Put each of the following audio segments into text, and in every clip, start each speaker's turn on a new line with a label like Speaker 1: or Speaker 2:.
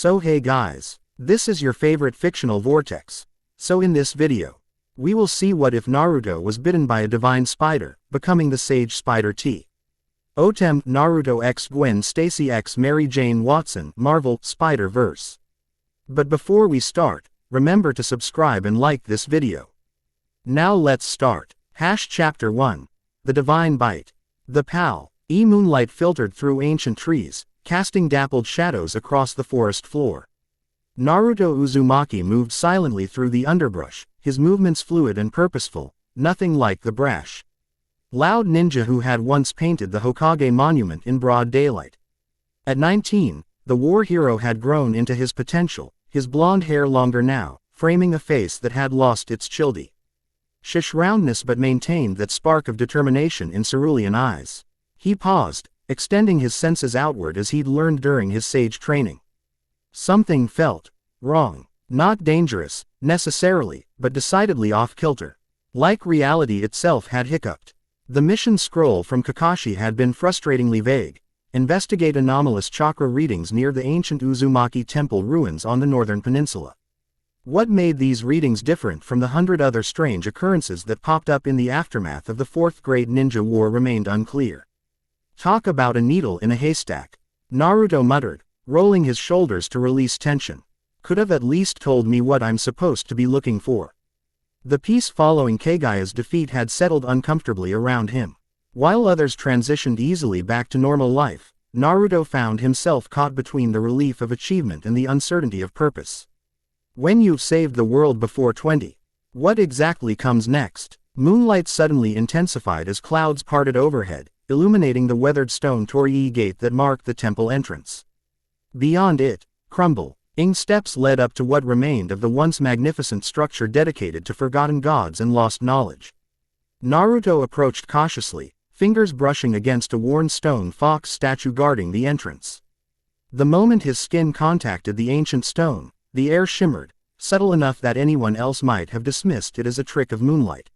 Speaker 1: So hey guys, this is your favorite fictional vortex. So in this video, we will see what if Naruto was bitten by a divine spider, becoming the Sage Spider T. Otem Naruto x Gwen Stacy x Mary Jane Watson Marvel Spider-Verse. But before we start, remember to subscribe and like this video. Now let's start. Chapter 1. The Divine Bite. The pale moonlight filtered through ancient trees, casting dappled shadows across the forest floor. Naruto Uzumaki moved silently through the underbrush, his movements fluid and purposeful, nothing like the brash, loud ninja who had once painted the Hokage monument in broad daylight. At 19, the war hero had grown into his potential, his blonde hair longer now, framing a face that had lost its childy roundness but maintained that spark of determination in cerulean eyes. He paused, extending his senses outward as he'd learned during his sage training. Something felt wrong. Not dangerous, necessarily, but decidedly off-kilter. Like reality itself had hiccuped. The mission scroll from Kakashi had been frustratingly vague. Investigate anomalous chakra readings near the ancient Uzumaki temple ruins on the northern peninsula. What made these readings different from the 100 other strange occurrences that popped up in the aftermath of the Fourth Great Ninja War remained unclear. Talk about a needle in a haystack, Naruto muttered, rolling his shoulders to release tension. Could have at least told me what I'm supposed to be looking for. The peace following Kagaya's defeat had settled uncomfortably around him. While others transitioned easily back to normal life, Naruto found himself caught between the relief of achievement and the uncertainty of purpose. When you've saved the world before 20, what exactly comes next? Moonlight suddenly intensified as clouds parted overhead, illuminating the weathered stone torii gate that marked the temple entrance. Beyond it, crumbling steps led up to what remained of the once magnificent structure dedicated to forgotten gods and lost knowledge. Naruto approached cautiously, fingers brushing against a worn stone fox statue guarding the entrance. The moment his skin contacted the ancient stone, the air shimmered, subtle enough that anyone else might have dismissed it as a trick of moonlight.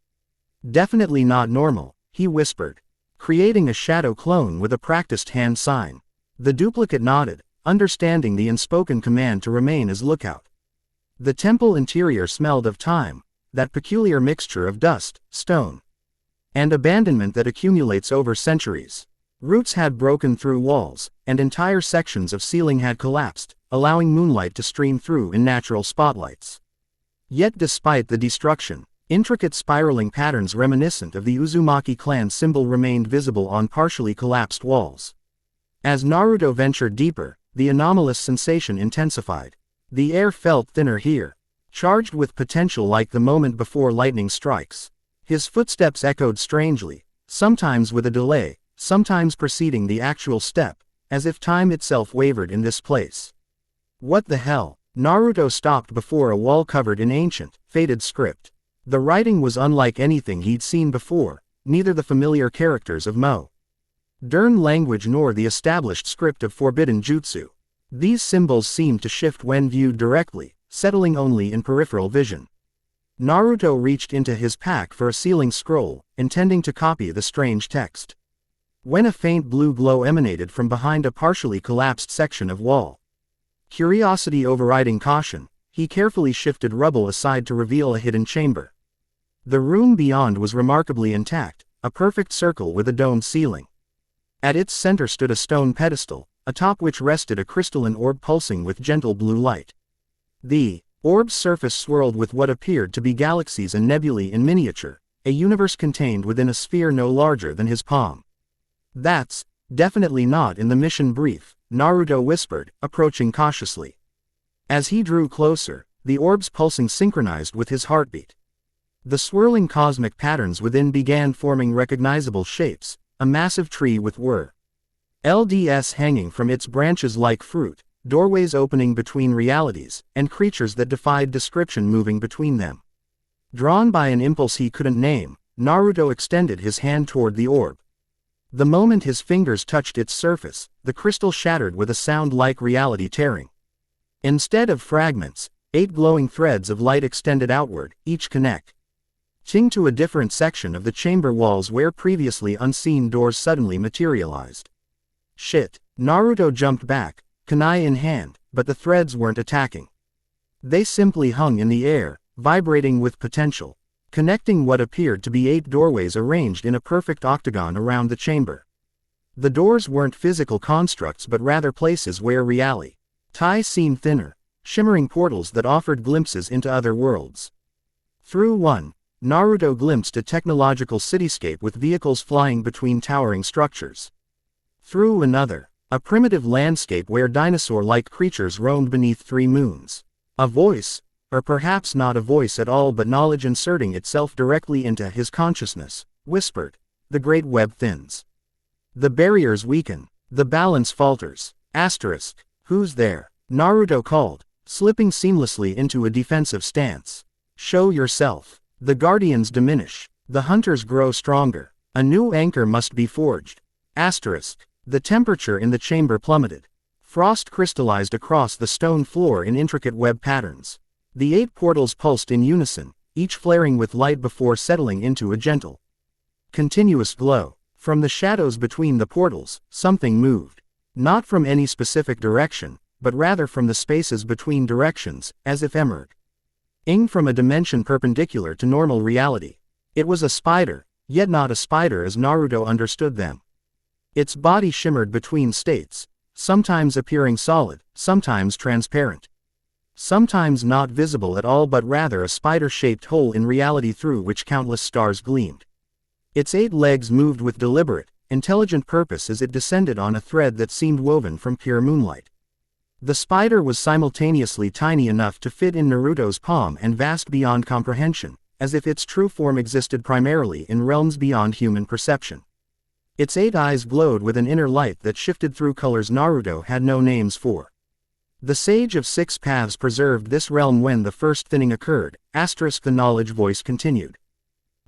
Speaker 1: Definitely not normal, he whispered, creating a shadow clone with a practiced hand sign. The duplicate nodded, understanding the unspoken command to remain as lookout. The temple interior smelled of time, that peculiar mixture of dust, stone, and abandonment that accumulates over centuries. Roots had broken through walls, and entire sections of ceiling had collapsed, allowing moonlight to stream through in natural spotlights. Yet despite the destruction, intricate spiraling patterns reminiscent of the Uzumaki clan symbol remained visible on partially collapsed walls. As Naruto ventured deeper, the anomalous sensation intensified. The air felt thinner here, charged with potential like the moment before lightning strikes. His footsteps echoed strangely, sometimes with a delay, sometimes preceding the actual step, as if time itself wavered in this place. What the hell? Naruto stopped before a wall covered in ancient, faded script. The writing was unlike anything he'd seen before, neither the familiar characters of modern language nor the established script of forbidden jutsu. These symbols seemed to shift when viewed directly, settling only in peripheral vision. Naruto reached into his pack for a sealing scroll, intending to copy the strange text, when a faint blue glow emanated from behind a partially collapsed section of wall. Curiosity overriding caution, he carefully shifted rubble aside to reveal a hidden chamber. The room beyond was remarkably intact, a perfect circle with a domed ceiling. At its center stood a stone pedestal, atop which rested a crystalline orb pulsing with gentle blue light. The orb's surface swirled with what appeared to be galaxies and nebulae in miniature, a universe contained within a sphere no larger than his palm. That's definitely not in the mission brief, Naruto whispered, approaching cautiously. As he drew closer, the orb's pulsing synchronized with his heartbeat. The swirling cosmic patterns within began forming recognizable shapes, a massive tree with LDS hanging from its branches like fruit, doorways opening between realities, and creatures that defied description moving between them. Drawn by an impulse he couldn't name, Naruto extended his hand toward the orb. The moment his fingers touched its surface, the crystal shattered with a sound like reality tearing. Instead of fragments, 8 glowing threads of light extended outward, each connecting to a different section of the chamber walls where previously unseen doors suddenly materialized. Shit! Naruto jumped back, kunai in hand, but the threads weren't attacking. They simply hung in the air, vibrating with potential, connecting what appeared to be 8 doorways arranged in a perfect octagon around the chamber. The doors weren't physical constructs but rather places where reality seemed thinner, shimmering portals that offered glimpses into other worlds. Through one, Naruto glimpsed a technological cityscape with vehicles flying between towering structures. Through another, a primitive landscape where dinosaur-like creatures roamed beneath 3 moons. A voice, or perhaps not a voice at all but knowledge inserting itself directly into his consciousness, whispered, "The great web thins. The barriers weaken. The balance falters. Asterisk. Who's there?" Naruto called, slipping seamlessly into a defensive stance. "Show yourself. The guardians diminish. The hunters grow stronger. A new anchor must be forged." Asterisk. The temperature in the chamber plummeted. Frost crystallized across the stone floor in intricate web patterns. The 8 portals pulsed in unison, each flaring with light before settling into a gentle, continuous glow. From the shadows between the portals, something moved. Not from any specific direction, but rather from the spaces between directions, as if emerging from a dimension perpendicular to normal reality. It was a spider, yet not a spider as Naruto understood them. Its body shimmered between states, sometimes appearing solid, sometimes transparent. Sometimes not visible at all but rather a spider-shaped hole in reality through which countless stars gleamed. Its 8 legs moved with deliberate, intelligent purpose as it descended on a thread that seemed woven from pure moonlight. The spider was simultaneously tiny enough to fit in Naruto's palm and vast beyond comprehension, as if its true form existed primarily in realms beyond human perception. Its 8 eyes glowed with an inner light that shifted through colors Naruto had no names for. The Sage of 6 Paths preserved this realm when the first thinning occurred, asterisk the knowledge voice continued.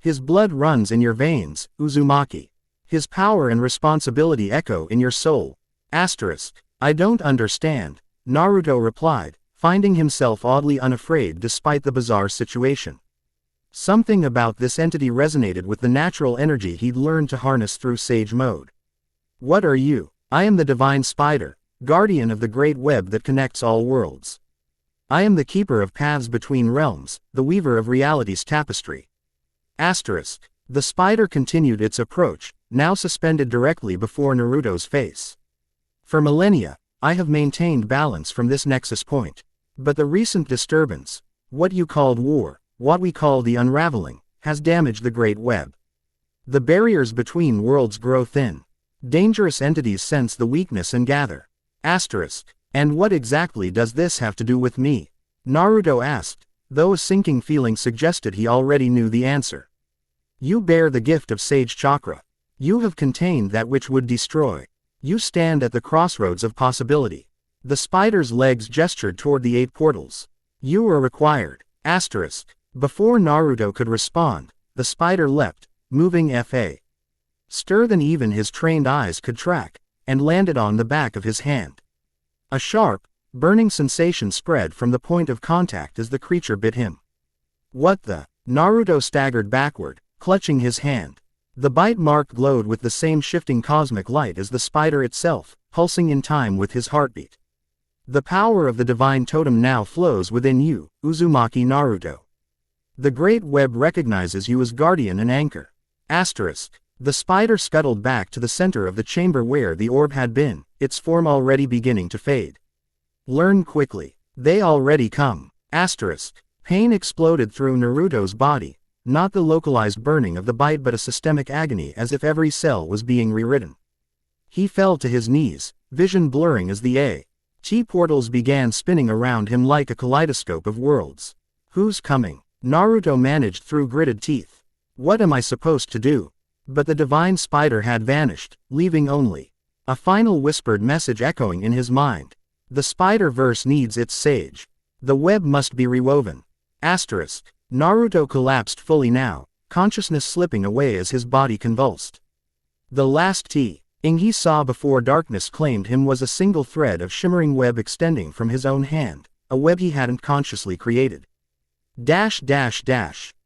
Speaker 1: His blood runs in your veins, Uzumaki. His power and responsibility echo in your soul, asterisk. I don't understand, Naruto replied, finding himself oddly unafraid despite the bizarre situation. Something about this entity resonated with the natural energy he'd learned to harness through Sage mode. What are you? I am the Divine Spider, guardian of the great web that connects all worlds. I am the keeper of paths between realms, the weaver of reality's tapestry. Asterisk. The spider continued its approach, now suspended directly before Naruto's face. For millennia, I have maintained balance from this nexus point. But the recent disturbance, what you called war, what we call the unraveling, has damaged the great web. The barriers between worlds grow thin. Dangerous entities sense the weakness and gather. Asterisk. And what exactly does this have to do with me? Naruto asked, though a sinking feeling suggested he already knew the answer. You bear the gift of Sage Chakra. You have contained that which would destroy. You stand at the crossroads of possibility. The spider's legs gestured toward the 8 portals. You are required. Asterisk. Before Naruto could respond, the spider leapt, moving faster than even his trained eyes could track, and landed on the back of his hand. A sharp, burning sensation spread from the point of contact as the creature bit him. What the? Naruto staggered backward, clutching his hand. The bite mark glowed with the same shifting cosmic light as the spider itself, pulsing in time with his heartbeat. The power of the divine totem now flows within you, Uzumaki Naruto. The great web recognizes you as guardian and anchor. Asterisk. The spider scuttled back to the center of the chamber where the orb had been, its form already beginning to fade. Learn quickly. They already come. Asterisk. Pain exploded through Naruto's body, not the localized burning of the bite but a systemic agony as if every cell was being rewritten. He fell to his knees, vision blurring as the A.T. portals began spinning around him like a kaleidoscope of worlds. Who's coming? Naruto managed through gritted teeth. What am I supposed to do? But the divine spider had vanished, leaving only a final whispered message echoing in his mind. The Spider-Verse needs its sage. The web must be rewoven. Asterisk. Naruto collapsed fully now, consciousness slipping away as his body convulsed. The last thing he saw before darkness claimed him was a single thread of shimmering web extending from his own hand, a web he hadn't consciously created.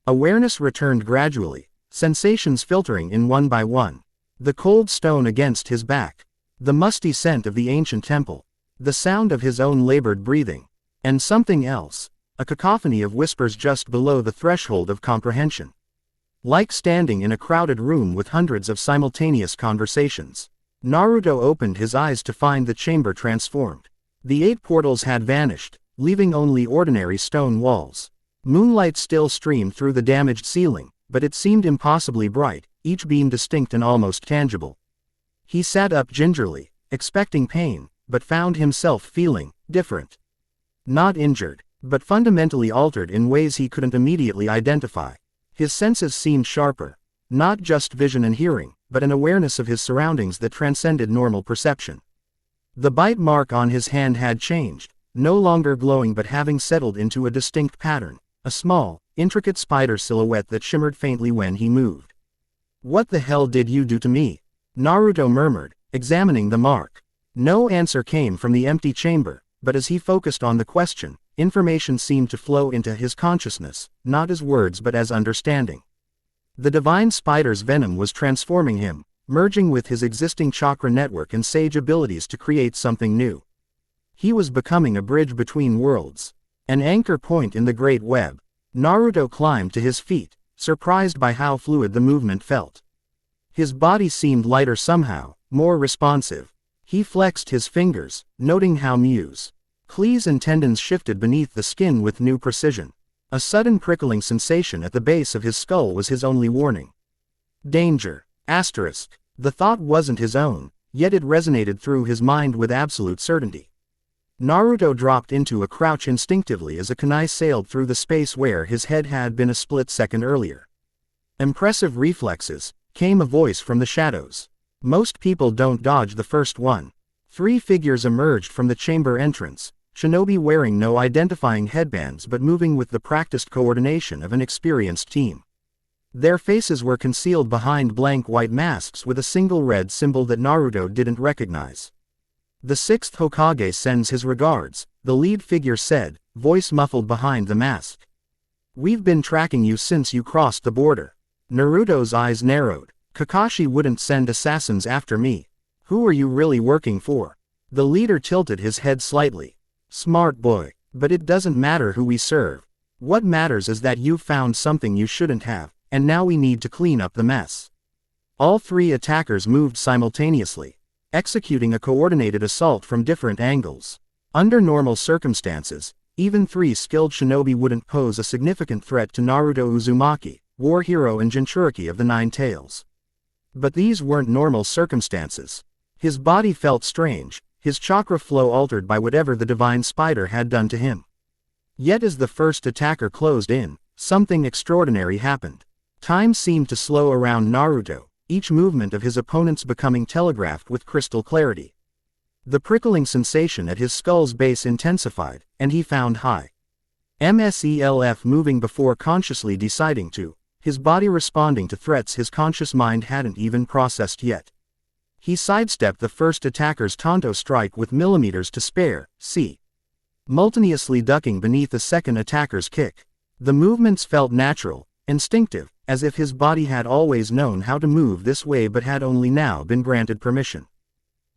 Speaker 1: Awareness returned gradually, sensations filtering in one by one. The cold stone against his back. The musty scent of the ancient temple. The sound of his own labored breathing. And something else. A cacophony of whispers just below the threshold of comprehension. Like standing in a crowded room with hundreds of simultaneous conversations. Naruto opened his eyes to find the chamber transformed. The 8 portals had vanished, leaving only ordinary stone walls. Moonlight still streamed through the damaged ceiling, but it seemed impossibly bright, each beam distinct and almost tangible. He sat up gingerly, expecting pain, but found himself feeling different. Not injured, but fundamentally altered in ways he couldn't immediately identify. His senses seemed sharper. Not just vision and hearing, but an awareness of his surroundings that transcended normal perception. The bite mark on his hand had changed, no longer glowing but having settled into a distinct pattern, a small, intricate spider silhouette that shimmered faintly when he moved. "What the hell did you do to me?" Naruto murmured, examining the mark. No answer came from the empty chamber, but as he focused on the question, information seemed to flow into his consciousness, not as words but as understanding. The divine spider's venom was transforming him, merging with his existing chakra network and sage abilities to create something new. He was becoming a bridge between worlds. An anchor point in the great web. Naruto climbed to his feet, surprised by how fluid the movement felt. His body seemed lighter somehow, more responsive. He flexed his fingers, noting how Mu's clees and tendons shifted beneath the skin with new precision. A sudden prickling sensation at the base of his skull was his only warning. Danger. Asterisk. The thought wasn't his own, yet it resonated through his mind with absolute certainty. Naruto dropped into a crouch instinctively as a kunai sailed through the space where his head had been a split second earlier. Impressive reflexes, came a voice from the shadows. Most people don't dodge the first one. 3 figures emerged from the chamber entrance, shinobi wearing no identifying headbands but moving with the practiced coordination of an experienced team. Their faces were concealed behind blank white masks with a single red symbol that Naruto didn't recognize. "The 6th Hokage sends his regards," the lead figure said, voice muffled behind the mask. "We've been tracking you since you crossed the border." Naruto's eyes narrowed. "Kakashi wouldn't send assassins after me. Who are you really working for?" The leader tilted his head slightly. "Smart boy. But it doesn't matter who we serve. What matters is that you found something you shouldn't have, and now we need to clean up the mess." All 3 attackers moved simultaneously, executing a coordinated assault from different angles. Under normal circumstances, even 3 skilled shinobi wouldn't pose a significant threat to Naruto Uzumaki, war hero and Jinchuriki of the 9 Tails. But these weren't normal circumstances. His body felt strange, his chakra flow altered by whatever the divine spider had done to him. Yet as the first attacker closed in, something extraordinary happened. Time seemed to slow around Naruto, each movement of his opponents becoming telegraphed with crystal clarity. The prickling sensation at his skull's base intensified, and he found high MSELF moving before consciously deciding to, his body responding to threats his conscious mind hadn't even processed yet. He sidestepped the first attacker's Tonto strike with millimeters to spare, simultaneously ducking beneath the second attacker's kick. The movements felt natural, instinctive, as if his body had always known how to move this way but had only now been granted permission.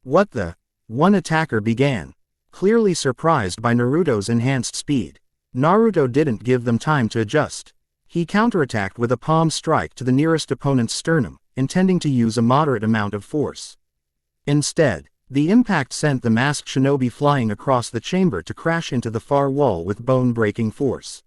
Speaker 1: "What the?" one attacker began, clearly surprised by Naruto's enhanced speed. Naruto didn't give them time to adjust. He counterattacked with a palm strike to the nearest opponent's sternum, intending to use a moderate amount of force. Instead, the impact sent the masked shinobi flying across the chamber to crash into the far wall with bone-breaking force.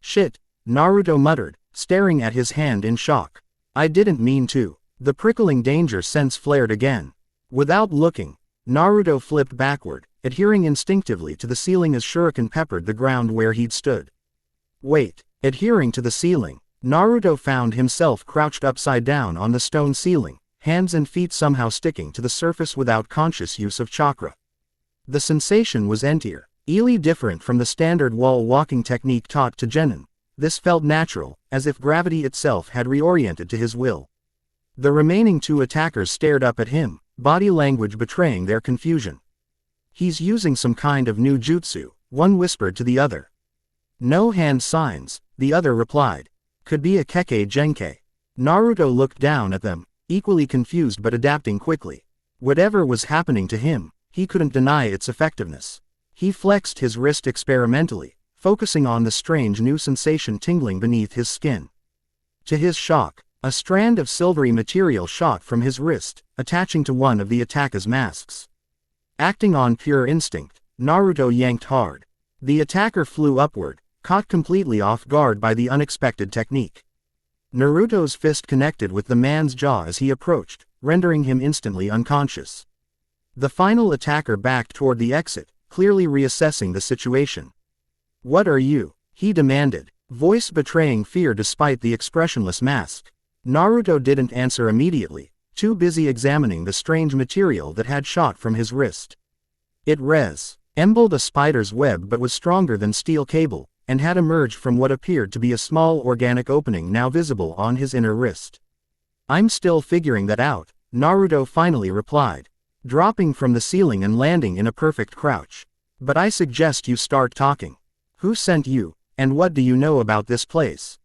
Speaker 1: "Shit," Naruto muttered, staring at his hand in shock. "I didn't mean to." The prickling danger sense flared again. Without looking, Naruto flipped backward, adhering instinctively to the ceiling as shuriken peppered the ground where he'd stood. Wait. Adhering to the ceiling, Naruto found himself crouched upside down on the stone ceiling, hands and feet somehow sticking to the surface without conscious use of chakra. The sensation was entirely different from the standard wall walking technique taught to genin. This felt natural, as if gravity itself had reoriented to his will. The remaining 2 attackers stared up at him, body language betraying their confusion. "He's using some kind of new jutsu," one whispered to the other. "No hand signs," the other replied. "Could be a Kekkei Genkei." Naruto looked down at them, equally confused but adapting quickly. Whatever was happening to him, he couldn't deny its effectiveness. He flexed his wrist experimentally, focusing on the strange new sensation tingling beneath his skin. To his shock, a strand of silvery material shot from his wrist, attaching to one of the attacker's masks. Acting on pure instinct, Naruto yanked hard. The attacker flew upward, caught completely off guard by the unexpected technique. Naruto's fist connected with the man's jaw as he approached, rendering him instantly unconscious. The final attacker backed toward the exit, clearly reassessing the situation. "What are you?" he demanded, voice betraying fear despite the expressionless mask. Naruto didn't answer immediately, too busy examining the strange material that had shot from his wrist. It resembled a spider's web but was stronger than steel cable, and had emerged from what appeared to be a small organic opening now visible on his inner wrist. "I'm still figuring that out," Naruto finally replied, dropping from the ceiling and landing in a perfect crouch. "But I suggest you start talking. Who sent you, and what do you know about this place?"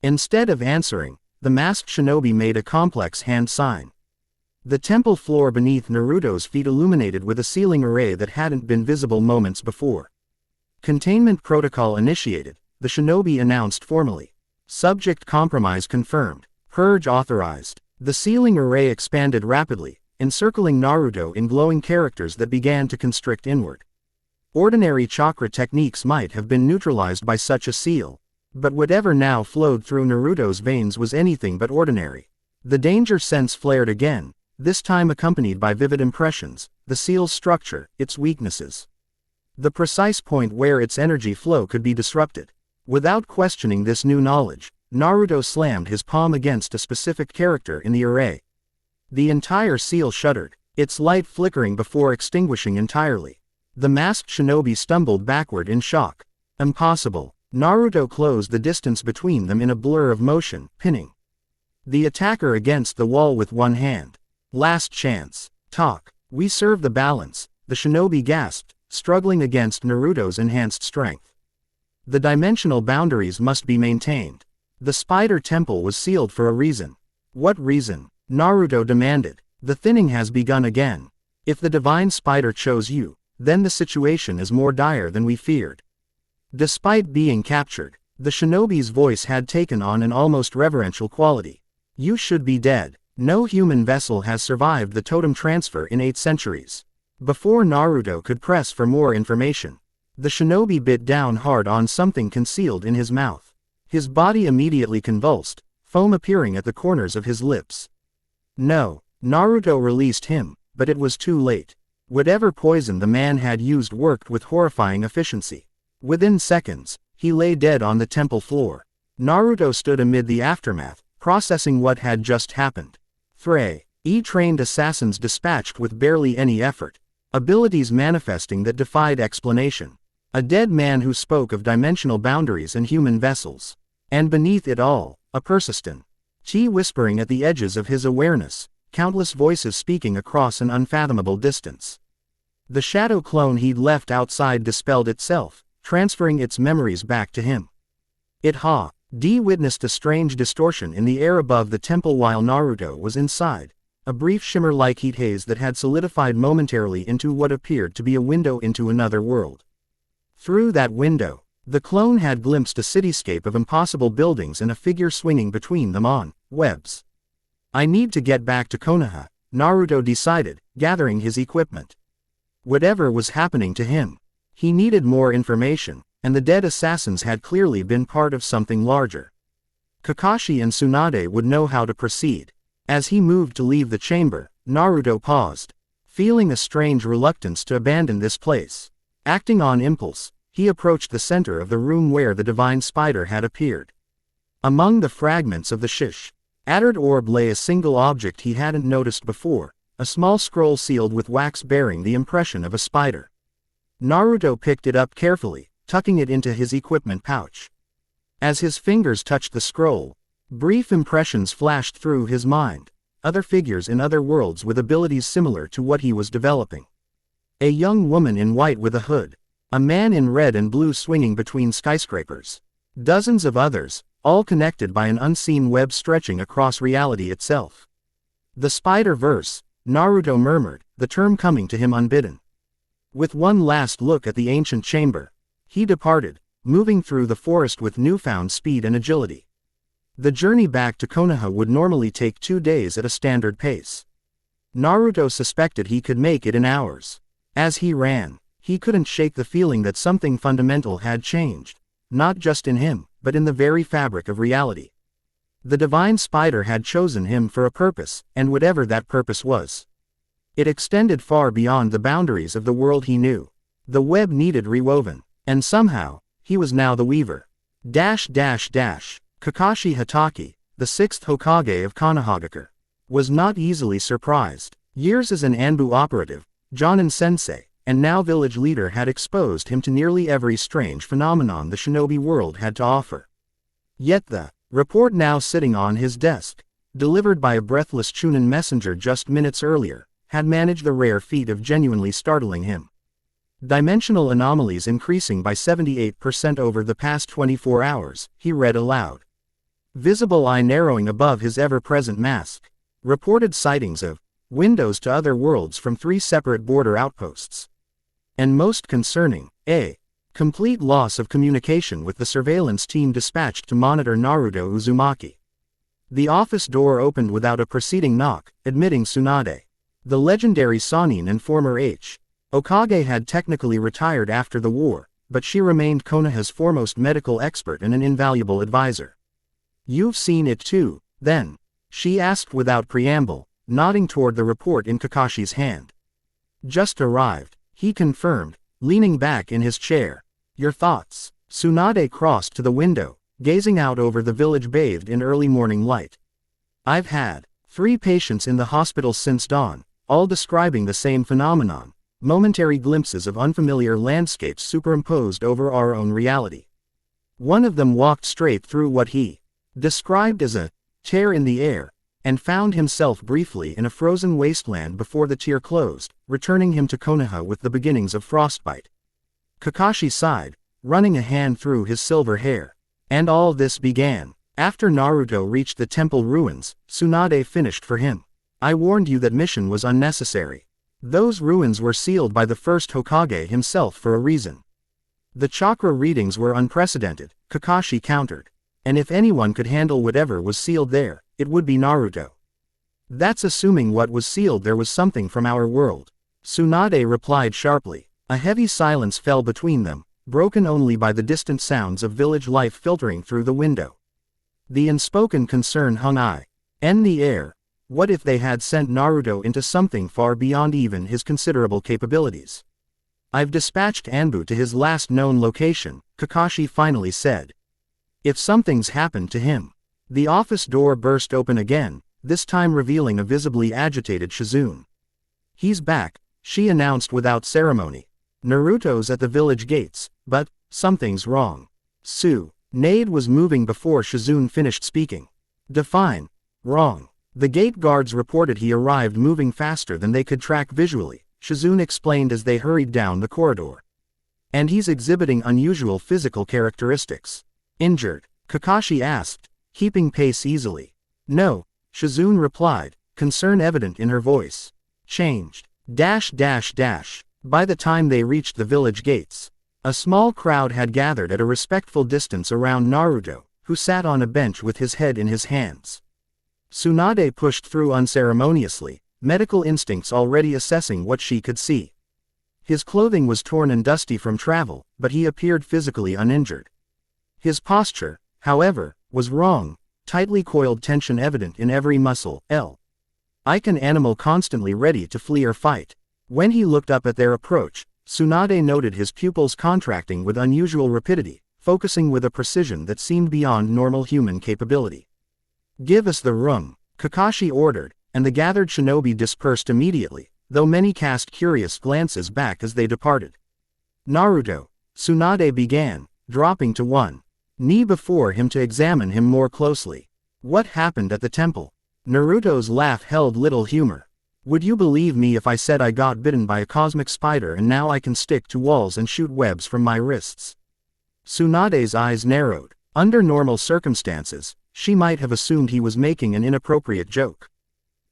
Speaker 1: Instead of answering, the masked shinobi made a complex hand sign. The temple floor beneath Naruto's feet illuminated with a ceiling array that hadn't been visible moments before. "Containment protocol initiated," the shinobi announced formally. "Subject compromise confirmed. Purge authorized." The ceiling array expanded rapidly, encircling Naruto in glowing characters that began to constrict inward. Ordinary chakra techniques might have been neutralized by such a seal, but whatever now flowed through Naruto's veins was anything but ordinary. The danger sense flared again, this time accompanied by vivid impressions: the seal's structure, its weaknesses, the precise point where its energy flow could be disrupted. Without questioning this new knowledge, Naruto slammed his palm against a specific character in the array. The entire seal shuddered, its light flickering before extinguishing entirely. The masked shinobi stumbled backward in shock. "Impossible." Naruto closed the distance between them in a blur of motion, pinning the attacker against the wall with one hand. "Last chance. Talk." "We serve the balance," the shinobi gasped, struggling against Naruto's enhanced strength. "The dimensional boundaries must be maintained. The spider temple was sealed for a reason." "What reason?" Naruto demanded. "The thinning has begun again. If the divine spider chose you, then the situation is more dire than we feared." Despite being captured, the shinobi's voice had taken on an almost reverential quality. "You should be dead. No human vessel has survived the totem transfer in 8 centuries. Before Naruto could press for more information, the shinobi bit down hard on something concealed in his mouth. His body immediately convulsed, foam appearing at the corners of his lips. "No." Naruto released him, but it was too late. Whatever poison the man had used worked with horrifying efficiency. Within seconds, he lay dead on the temple floor. Naruto stood amid the aftermath, processing what had just happened. 3 trained assassins dispatched with barely any effort, abilities manifesting that defied explanation. A dead man who spoke of dimensional boundaries and human vessels. And beneath it all, a persistent chi whispering at the edges of his awareness, countless voices speaking across an unfathomable distance. The shadow clone he'd left outside dispelled itself, transferring its memories back to him. D witnessed a strange distortion in the air above the temple while Naruto was inside, a brief shimmer-like heat haze that had solidified momentarily into what appeared to be a window into another world. Through that window, the clone had glimpsed a cityscape of impossible buildings and a figure swinging between them on webs. "I need to get back to Konoha," Naruto decided, gathering his equipment. Whatever was happening to him, he needed more information, and the dead assassins had clearly been part of something larger. Kakashi and Tsunade would know how to proceed. As he moved to leave the chamber, Naruto paused, feeling a strange reluctance to abandon this place. Acting on impulse, he approached the center of the room where the divine spider had appeared. Among the fragments of the shattered orb lay a single object he hadn't noticed before, a small scroll sealed with wax bearing the impression of a spider. Naruto picked it up carefully, tucking it into his equipment pouch. As his fingers touched the scroll, brief impressions flashed through his mind, other figures in other worlds with abilities similar to what he was developing. A young woman in white with a hood, a man in red and blue swinging between skyscrapers, dozens of others, all connected by an unseen web stretching across reality itself. The Spider-Verse, Naruto murmured, the term coming to him unbidden. With one last look at the ancient chamber, he departed, moving through the forest with newfound speed and agility. The journey back to Konoha would normally take 2 days at a standard pace. Naruto suspected he could make it in hours. As he ran, he couldn't shake the feeling that something fundamental had changed, not just in him, but in the very fabric of reality. The divine spider had chosen him for a purpose, and whatever that purpose was, it extended far beyond the boundaries of the world he knew. The web needed rewoven, and somehow, he was now the weaver. Kakashi Hatake, the 6th Hokage of Konohagakure, was not easily surprised. Years as an Anbu operative, Jonin sensei, and now village leader had exposed him to nearly every strange phenomenon the shinobi world had to offer. Yet the report now sitting on his desk, delivered by a breathless Chunin messenger just minutes earlier, had managed the rare feat of genuinely startling him. Dimensional anomalies increasing by 78% over the past 24 hours, he read aloud. Visible eye narrowing above his ever-present mask. Reported sightings of windows to other worlds from 3 separate border outposts. And most concerning, a complete loss of communication with the surveillance team dispatched to monitor Naruto Uzumaki. The office door opened without a preceding knock, admitting Tsunade. The legendary Sannin and former Hokage had technically retired after the war, but she remained Konoha's foremost medical expert and an invaluable advisor. "You've seen it too, then?" she asked without preamble, nodding toward the report in Kakashi's hand. "Just arrived," he confirmed, leaning back in his chair. "Your thoughts?" Tsunade crossed to the window, gazing out over the village bathed in early morning light. "I've had 3 patients in the hospital since dawn, all describing the same phenomenon, momentary glimpses of unfamiliar landscapes superimposed over our own reality. One of them walked straight through what he described as a tear in the air, and found himself briefly in a frozen wasteland before the tear closed, returning him to Konoha with the beginnings of frostbite." Kakashi sighed, running a hand through his silver hair. "And all this began after Naruto reached the temple ruins," Tsunade finished for him. "I warned you that mission was unnecessary. Those ruins were sealed by the 1st Hokage himself for a reason." "The chakra readings were unprecedented," Kakashi countered. "And if anyone could handle whatever was sealed there, it would be Naruto." "That's assuming what was sealed there was something from our world," Tsunade replied sharply. A heavy silence fell between them, broken only by the distant sounds of village life filtering through the window. The unspoken concern hung high in the air. What if they had sent Naruto into something far beyond even his considerable capabilities? "I've dispatched Anbu to his last known location," Kakashi finally said. "If something's happened to him." The office door burst open again, this time revealing a visibly agitated Shizune. "He's back," she announced without ceremony. "Naruto's at the village gates, but something's wrong." Tsunade was moving before Shizune finished speaking. "Define wrong." "The gate guards reported he arrived moving faster than they could track visually," Shizune explained as they hurried down the corridor. "And he's exhibiting unusual physical characteristics." "Injured?" Kakashi asked, keeping pace easily. "No," Shizune replied, concern evident in her voice. "Changed. By the time they reached the village gates, a small crowd had gathered at a respectful distance around Naruto, who sat on a bench with his head in his hands. Tsunade pushed through unceremoniously, medical instincts already assessing what she could see. His clothing was torn and dusty from travel, but he appeared physically uninjured. His posture, however, was wrong, tightly coiled tension evident in every muscle, like an animal constantly ready to flee or fight. When he looked up at their approach, Tsunade noted his pupils contracting with unusual rapidity, focusing with a precision that seemed beyond normal human capability. "Give us the room," Kakashi ordered, and the gathered shinobi dispersed immediately, though many cast curious glances back as they departed. "Naruto," Tsunade began, dropping to one knee before him to examine him more closely. "What happened at the temple?" Naruto's laugh held little humor. "Would you believe me if I said I got bitten by a cosmic spider and now I can stick to walls and shoot webs from my wrists?" Tsunade's eyes narrowed. Under normal circumstances, she might have assumed he was making an inappropriate joke.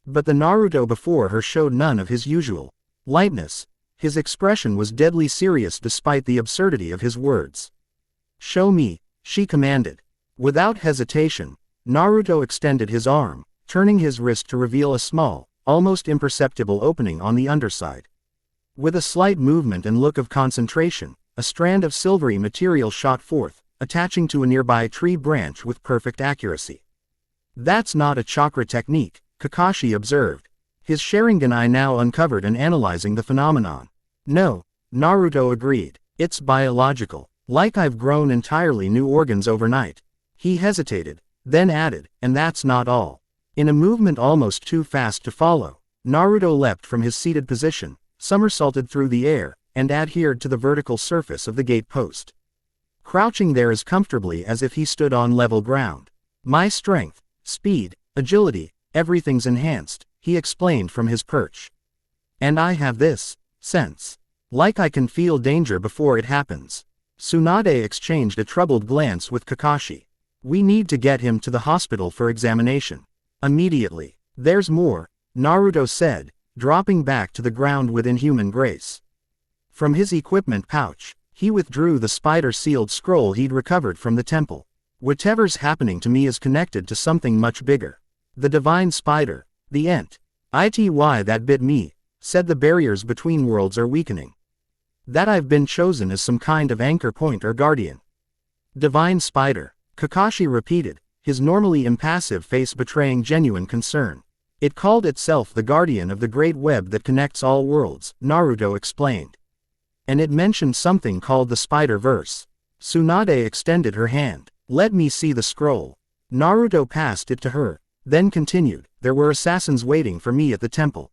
Speaker 1: But the Naruto before her showed none of his usual lightness. His expression was deadly serious despite the absurdity of his words. "Show me," she commanded. Without hesitation, Naruto extended his arm, turning his wrist to reveal a small, almost imperceptible opening on the underside. With a slight movement and look of concentration, a strand of silvery material shot forth, attaching to a nearby tree branch with perfect accuracy. "That's not a chakra technique," Kakashi observed, his Sharingan eye now uncovered and analyzing the phenomenon. "No," Naruto agreed, "it's biological, like I've grown entirely new organs overnight." He hesitated, then added, "And that's not all." In a movement almost too fast to follow, Naruto leapt from his seated position, somersaulted through the air, and adhered to the vertical surface of the gate post. Crouching there as comfortably as if he stood on level ground. "My strength, speed, agility, everything's enhanced," he explained from his perch. "And I have this sense. Like I can feel danger before it happens." Tsunade exchanged a troubled glance with Kakashi. "We need to get him to the hospital for examination. Immediately." "There's more," Naruto said, dropping back to the ground with inhuman grace. From his equipment pouch, he withdrew the spider-sealed scroll he'd recovered from the temple. "Whatever's happening to me is connected to something much bigger. The divine spider, the ent. Ity that bit me, said the barriers between worlds are weakening. That I've been chosen as some kind of anchor point or guardian." "Divine spider," Kakashi repeated, his normally impassive face betraying genuine concern. "It called itself the guardian of the great web that connects all worlds," Naruto explained. "And it mentioned something called the Spider-Verse." Tsunade extended her hand. "Let me see the scroll." Naruto passed it to her, then continued, "There were assassins waiting for me at the temple.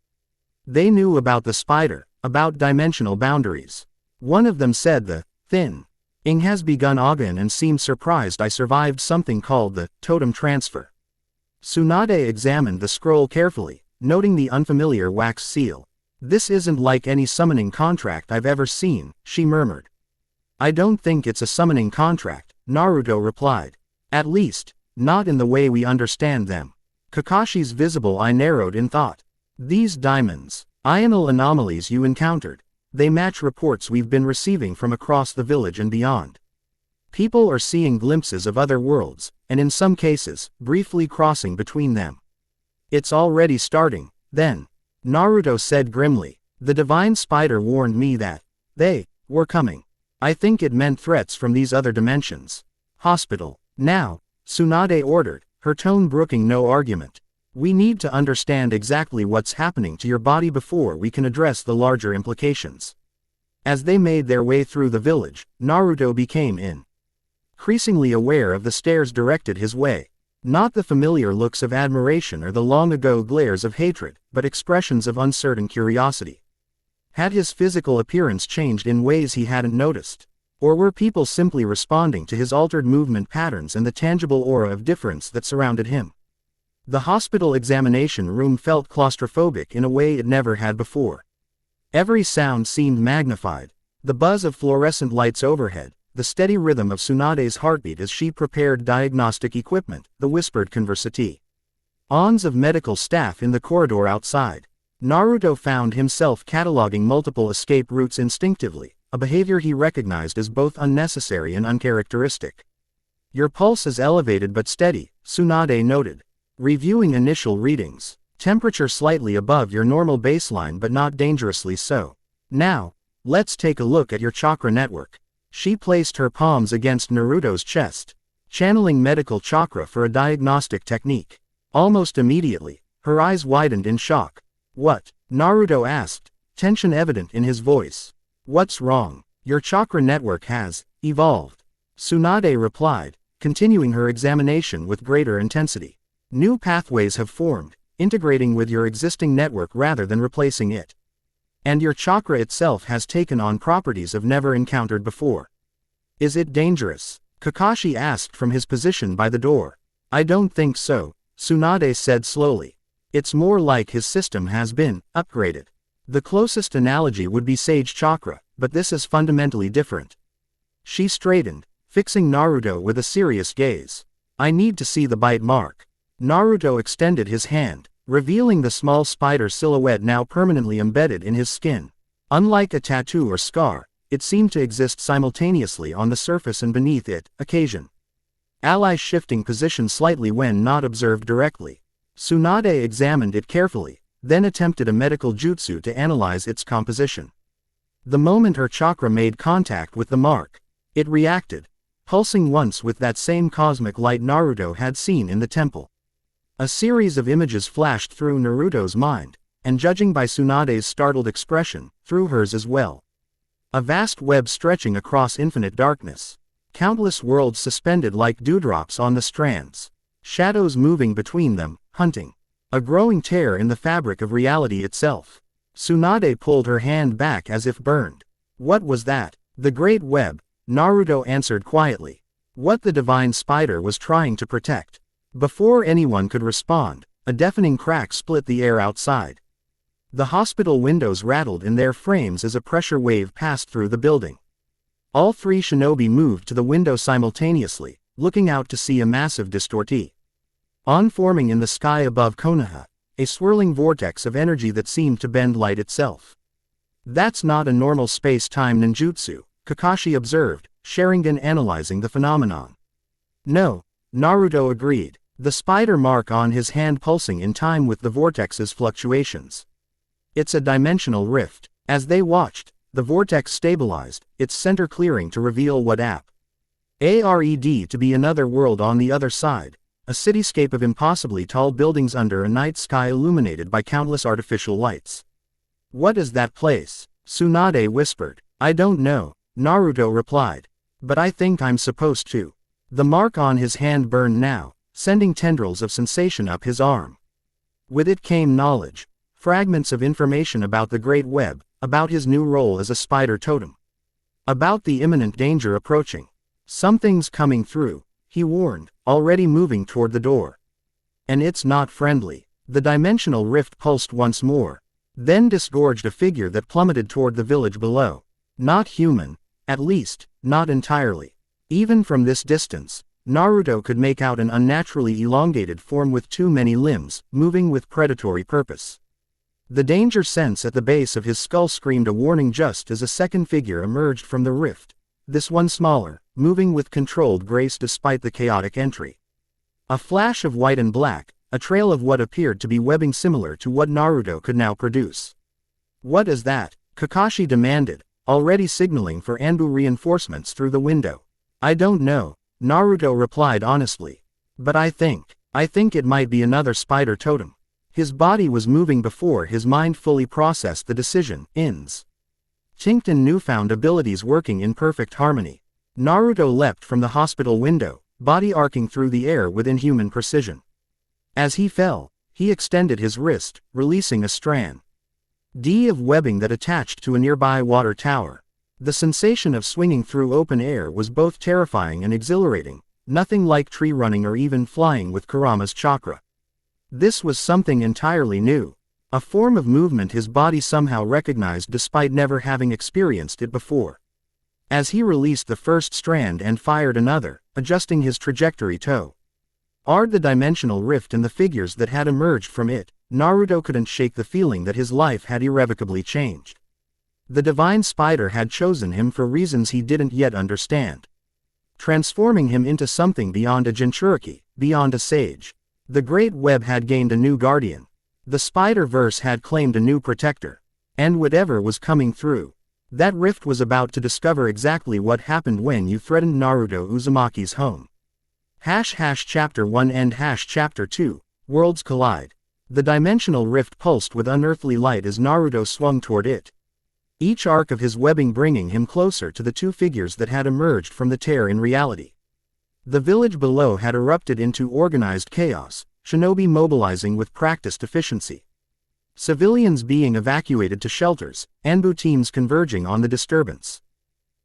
Speaker 1: They knew about the spider, about dimensional boundaries. One of them said the thin ing has begun again and seemed surprised I survived something called the totem transfer." Tsunade examined the scroll carefully, noting the unfamiliar wax seal. "This isn't like any summoning contract I've ever seen," she murmured. "I don't think it's a summoning contract," Naruto replied. "At least, not in the way we understand them." Kakashi's visible eye narrowed in thought. "These diamonds, ional anomalies you encountered, they match reports we've been receiving from across the village and beyond. People are seeing glimpses of other worlds, and in some cases, briefly crossing between them. It's already starting, then," Naruto said grimly. "The divine spider warned me that they were coming. I think it meant threats from these other dimensions." "Hospital, now," Tsunade ordered, her tone brooking no argument. "We need to understand exactly what's happening to your body before we can address the larger implications." As they made their way through the village, Naruto became increasingly aware of the stares directed his way. Not the familiar looks of admiration or the long-ago glares of hatred, but expressions of uncertain curiosity. Had his physical appearance changed in ways he hadn't noticed? Or were people simply responding to his altered movement patterns and the tangible aura of difference that surrounded him? The hospital examination room felt claustrophobic in a way it never had before. Every sound seemed magnified. The buzz of fluorescent lights overhead, the steady rhythm of Tsunade's heartbeat as she prepared diagnostic equipment, the whispered conversation of medical staff in the corridor outside. Naruto found himself cataloging multiple escape routes instinctively, a behavior he recognized as both unnecessary and uncharacteristic. "Your pulse is elevated but steady," Tsunade noted. Reviewing initial readings. "Temperature slightly above your normal baseline but not dangerously so. Now, let's take a look at your chakra network." She placed her palms against Naruto's chest, channeling medical chakra for a diagnostic technique. Almost immediately, her eyes widened in shock. "What?" Naruto asked, tension evident in his voice. "What's wrong?" "Your chakra network has evolved," Tsunade replied, continuing her examination with greater intensity. "New pathways have formed, integrating with your existing network rather than replacing it. And your chakra itself has taken on properties I've never encountered before." "Is it dangerous?" Kakashi asked from his position by the door. "I don't think so," Tsunade said slowly. "It's more like his system has been upgraded. The closest analogy would be Sage Chakra, but this is fundamentally different." She straightened, fixing Naruto with a serious gaze. "I need to see the bite mark." Naruto extended his hand, revealing the small spider silhouette now permanently embedded in his skin. Unlike a tattoo or scar, it seemed to exist simultaneously on the surface and beneath it, occasion. Allies shifting position slightly when not observed directly. Tsunade examined it carefully, then attempted a medical jutsu to analyze its composition. The moment her chakra made contact with the mark, it reacted, pulsing once with that same cosmic light Naruto had seen in the temple. A series of images flashed through Naruto's mind, and judging by Tsunade's startled expression, through hers as well. A vast web stretching across infinite darkness. Countless worlds suspended like dewdrops on the strands. Shadows moving between them, hunting. A growing tear in the fabric of reality itself. Tsunade pulled her hand back as if burned. What was that? The great web, Naruto answered quietly. What the divine spider was trying to protect. Before anyone could respond, a deafening crack split the air outside. The hospital windows rattled in their frames as a pressure wave passed through the building. All three shinobi moved to the window simultaneously, looking out to see a massive distortee. On-forming in the sky above Konoha, a swirling vortex of energy that seemed to bend light itself. That's not a normal space-time ninjutsu, Kakashi observed, Sharingan analyzing the phenomenon. No, Naruto agreed, the spider mark on his hand pulsing in time with the vortex's fluctuations. It's a dimensional rift. As they watched, the vortex stabilized, its center clearing to reveal what appeared to be another world on the other side, a cityscape of impossibly tall buildings under a night sky illuminated by countless artificial lights. What is that place? Tsunade whispered. I don't know, Naruto replied. But I think I'm supposed to. The mark on his hand burned now, sending tendrils of sensation up his arm. With it came knowledge. Fragments of information about the Great Web, about his new role as a spider totem. About the imminent danger approaching. Something's coming through, he warned, already moving toward the door. And it's not friendly. The dimensional rift pulsed once more, then disgorged a figure that plummeted toward the village below. Not human, at least, not entirely. Even from this distance, Naruto could make out an unnaturally elongated form with too many limbs, moving with predatory purpose. The danger sense at the base of his skull screamed a warning just as a second figure emerged from the rift, this one smaller, moving with controlled grace despite the chaotic entry. A flash of white and black, a trail of what appeared to be webbing similar to what Naruto could now produce. What is that? Kakashi demanded, already signaling for Anbu reinforcements through the window. I don't know, Naruto replied honestly. But I think it might be another spider totem. His body was moving before his mind fully processed the decision. Instinct and newfound abilities working in perfect harmony. Naruto leapt from the hospital window, body arcing through the air with inhuman precision. As he fell, he extended his wrist, releasing a strand of webbing that attached to a nearby water tower. The sensation of swinging through open air was both terrifying and exhilarating, nothing like tree running or even flying with Kurama's chakra. This was something entirely new, a form of movement his body somehow recognized despite never having experienced it before. As he released the first strand and fired another, adjusting his trajectory toward the dimensional rift and the figures that had emerged from it, Naruto couldn't shake the feeling that his life had irrevocably changed. The divine spider had chosen him for reasons he didn't yet understand, transforming him into something beyond a Jinchuriki, beyond a sage. The Great Web had gained a new guardian. The Spider-Verse had claimed a new protector. And whatever was coming through that rift was about to discover exactly what happened when you threatened Naruto Uzumaki's home. Chapter 1 and Chapter 2, Worlds Collide. The dimensional rift pulsed with unearthly light as Naruto swung toward it. Each arc of his webbing bringing him closer to the two figures that had emerged from the tear in reality. The village below had erupted into organized chaos, shinobi mobilizing with practiced efficiency. Civilians being evacuated to shelters, Anbu teams converging on the disturbance.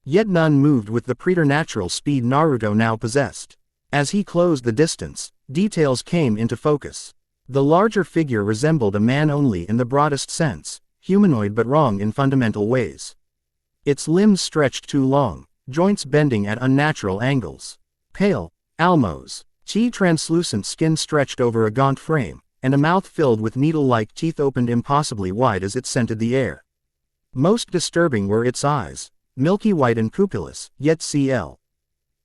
Speaker 1: Yet none moved with the preternatural speed Naruto now possessed. As he closed the distance, details came into focus. The larger figure resembled a man only in the broadest sense, humanoid but wrong in fundamental ways. Its limbs stretched too long, joints bending at unnatural angles. Pale, almost translucent skin stretched over a gaunt frame, and a mouth filled with needle-like teeth opened impossibly wide as it scented the air. Most disturbing were its eyes, milky white and pupilless, yet CL.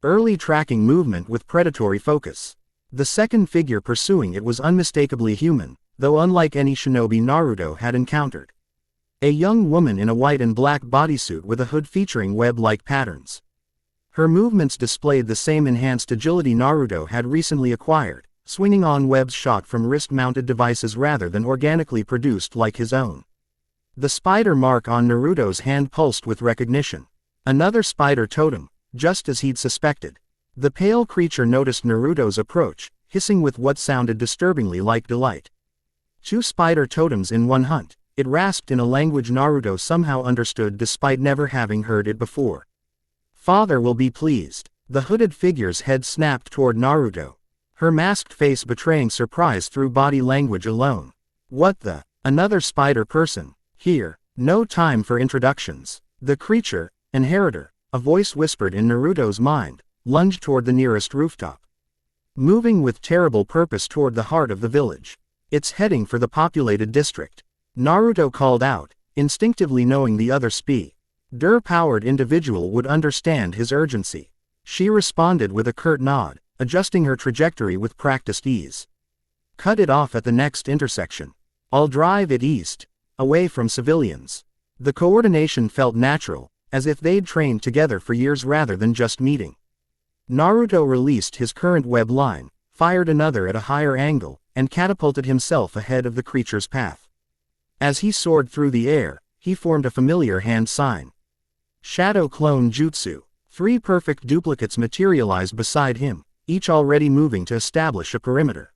Speaker 1: Early tracking movement with predatory focus. The second figure pursuing it was unmistakably human, though unlike any shinobi Naruto had encountered. A young woman in a white and black bodysuit with a hood featuring web-like patterns. Her movements displayed the same enhanced agility Naruto had recently acquired, swinging on webs shot from wrist-mounted devices rather than organically produced like his own. The spider mark on Naruto's hand pulsed with recognition. Another spider totem, just as he'd suspected. The pale creature noticed Naruto's approach, hissing with what sounded disturbingly like delight. 2 spider totems in one hunt, it rasped in a language Naruto somehow understood despite never having heard it before. Father will be pleased. The hooded figure's head snapped toward Naruto, her masked face betraying surprise through body language alone. What the? Another spider person. Here, no time for introductions. The creature, inheritor, a voice whispered in Naruto's mind, lunged toward the nearest rooftop. Moving with terrible purpose toward the heart of the village. It's heading for the populated district. Naruto called out, instinctively knowing the other powered individual would understand his urgency. She responded with a curt nod, adjusting her trajectory with practiced ease. Cut it off at the next intersection. I'll drive it east, away from civilians. The coordination felt natural, as if they'd trained together for years rather than just meeting. Naruto released his current web line, fired another at a higher angle, and catapulted himself ahead of the creature's path. As he soared through the air, he formed a familiar hand sign. Shadow Clone Jutsu. 3 perfect duplicates materialized beside him, each already moving to establish a perimeter.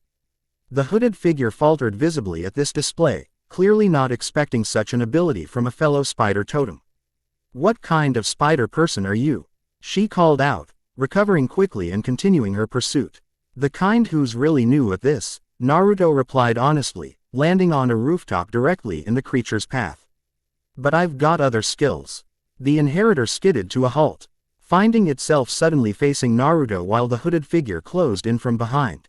Speaker 1: The hooded figure faltered visibly at this display, clearly not expecting such an ability from a fellow spider totem. What kind of spider person are you? She called out, recovering quickly and continuing her pursuit. The kind who's really new at this, Naruto replied honestly, landing on a rooftop directly in the creature's path. But I've got other skills. The inheritor skidded to a halt, finding itself suddenly facing Naruto while the hooded figure closed in from behind.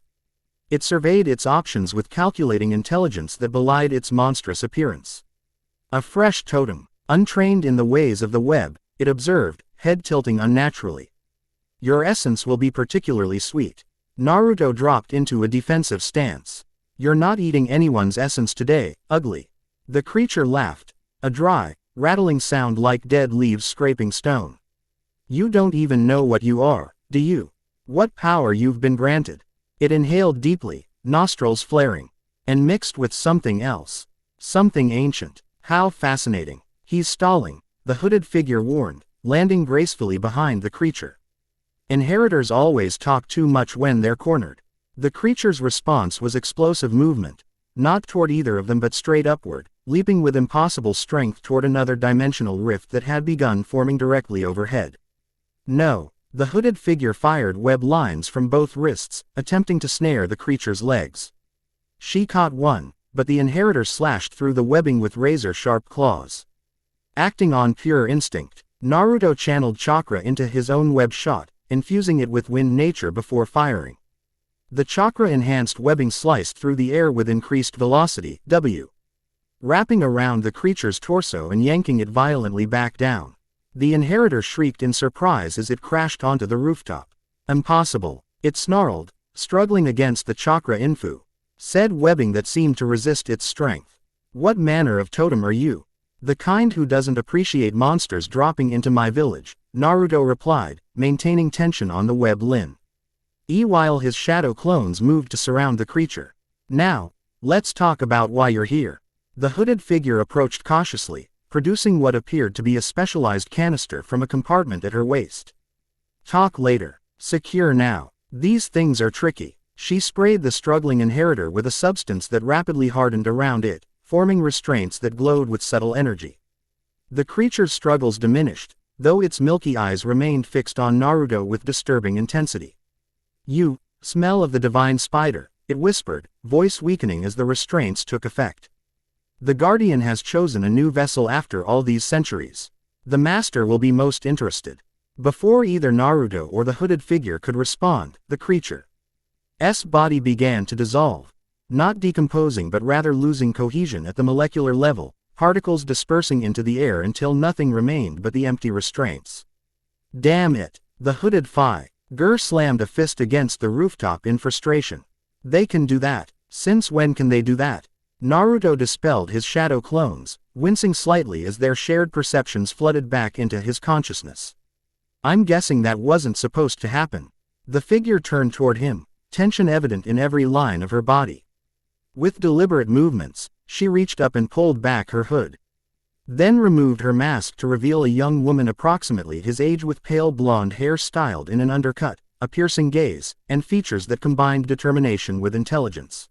Speaker 1: It surveyed its options with calculating intelligence that belied its monstrous appearance. A fresh totem, untrained in the ways of the web, it observed, head tilting unnaturally. Your essence will be particularly sweet. Naruto dropped into a defensive stance. You're not eating anyone's essence today, ugly. The creature laughed, a dry, rattling sound like dead leaves scraping stone. You don't even know what you are, do you? What power you've been granted? It inhaled deeply, nostrils flaring, and mixed with something else. Something ancient. How fascinating. He's stalling, the hooded figure warned, landing gracefully behind the creature. Inheritors always talk too much when they're cornered. The creature's response was explosive movement, not toward either of them but straight upward, leaping with impossible strength toward another dimensional rift that had begun forming directly overhead. No. The hooded figure fired web lines from both wrists, attempting to snare the creature's legs. She caught one, but the inheritor slashed through the webbing with razor-sharp claws. Acting on pure instinct, Naruto channeled chakra into his own web shot, infusing it with wind nature before firing. The chakra-enhanced webbing sliced through the air with increased velocity, wrapping around the creature's torso and yanking it violently back down. The inheritor shrieked in surprise as it crashed onto the rooftop. Impossible, it snarled, struggling against the chakra infu. Said webbing that seemed to resist its strength. What manner of totem are you? The kind who doesn't appreciate monsters dropping into my village, Naruto replied, maintaining tension on the web line. While his shadow clones moved to surround the creature. Now, let's talk about why you're here. The hooded figure approached cautiously, producing what appeared to be a specialized canister from a compartment at her waist. Talk later. Secure now. These things are tricky. She sprayed the struggling inheritor with a substance that rapidly hardened around it, forming restraints that glowed with subtle energy. The creature's struggles diminished, though its milky eyes remained fixed on Naruto with disturbing intensity. You, smell of the divine spider, it whispered, voice weakening as the restraints took effect. The Guardian has chosen a new vessel after all these centuries. The Master will be most interested. Before either Naruto or the hooded figure could respond, the creature's body began to dissolve, not decomposing but rather losing cohesion at the molecular level, particles dispersing into the air until nothing remained but the empty restraints. Damn it! The hooded Ger slammed a fist against the rooftop in frustration. They can do that. Since when can they do that? Naruto dispelled his shadow clones, wincing slightly as their shared perceptions flooded back into his consciousness. I'm guessing that wasn't supposed to happen. The figure turned toward him, tension evident in every line of her body. With deliberate movements, she reached up and pulled back her hood. Then removed her mask to reveal a young woman approximately his age with pale blonde hair styled in an undercut, a piercing gaze, and features that combined determination with intelligence.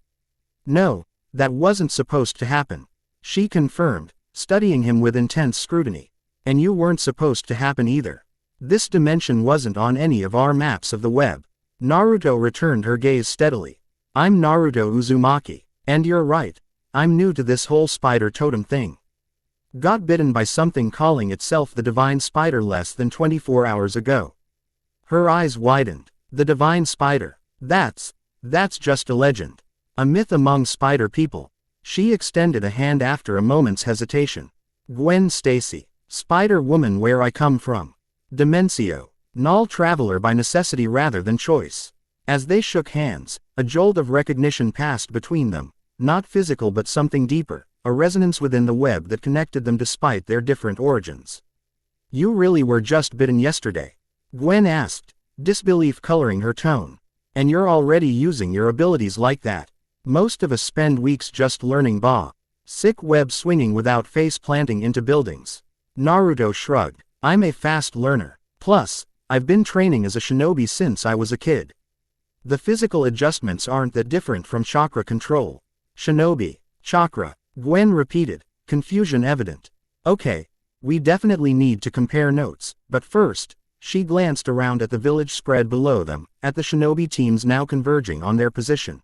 Speaker 1: No, that wasn't supposed to happen, she confirmed, studying him with intense scrutiny. And you weren't supposed to happen either. This dimension wasn't on any of our maps of the web. Naruto returned her gaze steadily. I'm Naruto Uzumaki, and you're right, I'm new to this whole spider totem thing. Got bitten by something calling itself the Divine Spider less than 24 hours ago. Her eyes widened. The Divine Spider. That's just a legend. A myth among spider people. She extended a hand after a moment's hesitation. Gwen Stacy. Spider woman where I come from. Dimensio. Null traveler by necessity rather than choice. As they shook hands, a jolt of recognition passed between them, not physical but something deeper, a resonance within the web that connected them despite their different origins. You really were just bitten yesterday? Gwen asked, disbelief coloring her tone. And you're already using your abilities like that? Most of us spend weeks just learning sick web swinging without face planting into buildings. Naruto shrugged. I'm a fast learner. Plus, I've been training as a shinobi since I was a kid. The physical adjustments aren't that different from chakra control. Shinobi, chakra, Gwen repeated, confusion evident. Okay, we definitely need to compare notes, but first, she glanced around at the village spread below them, at the shinobi teams now converging on their position.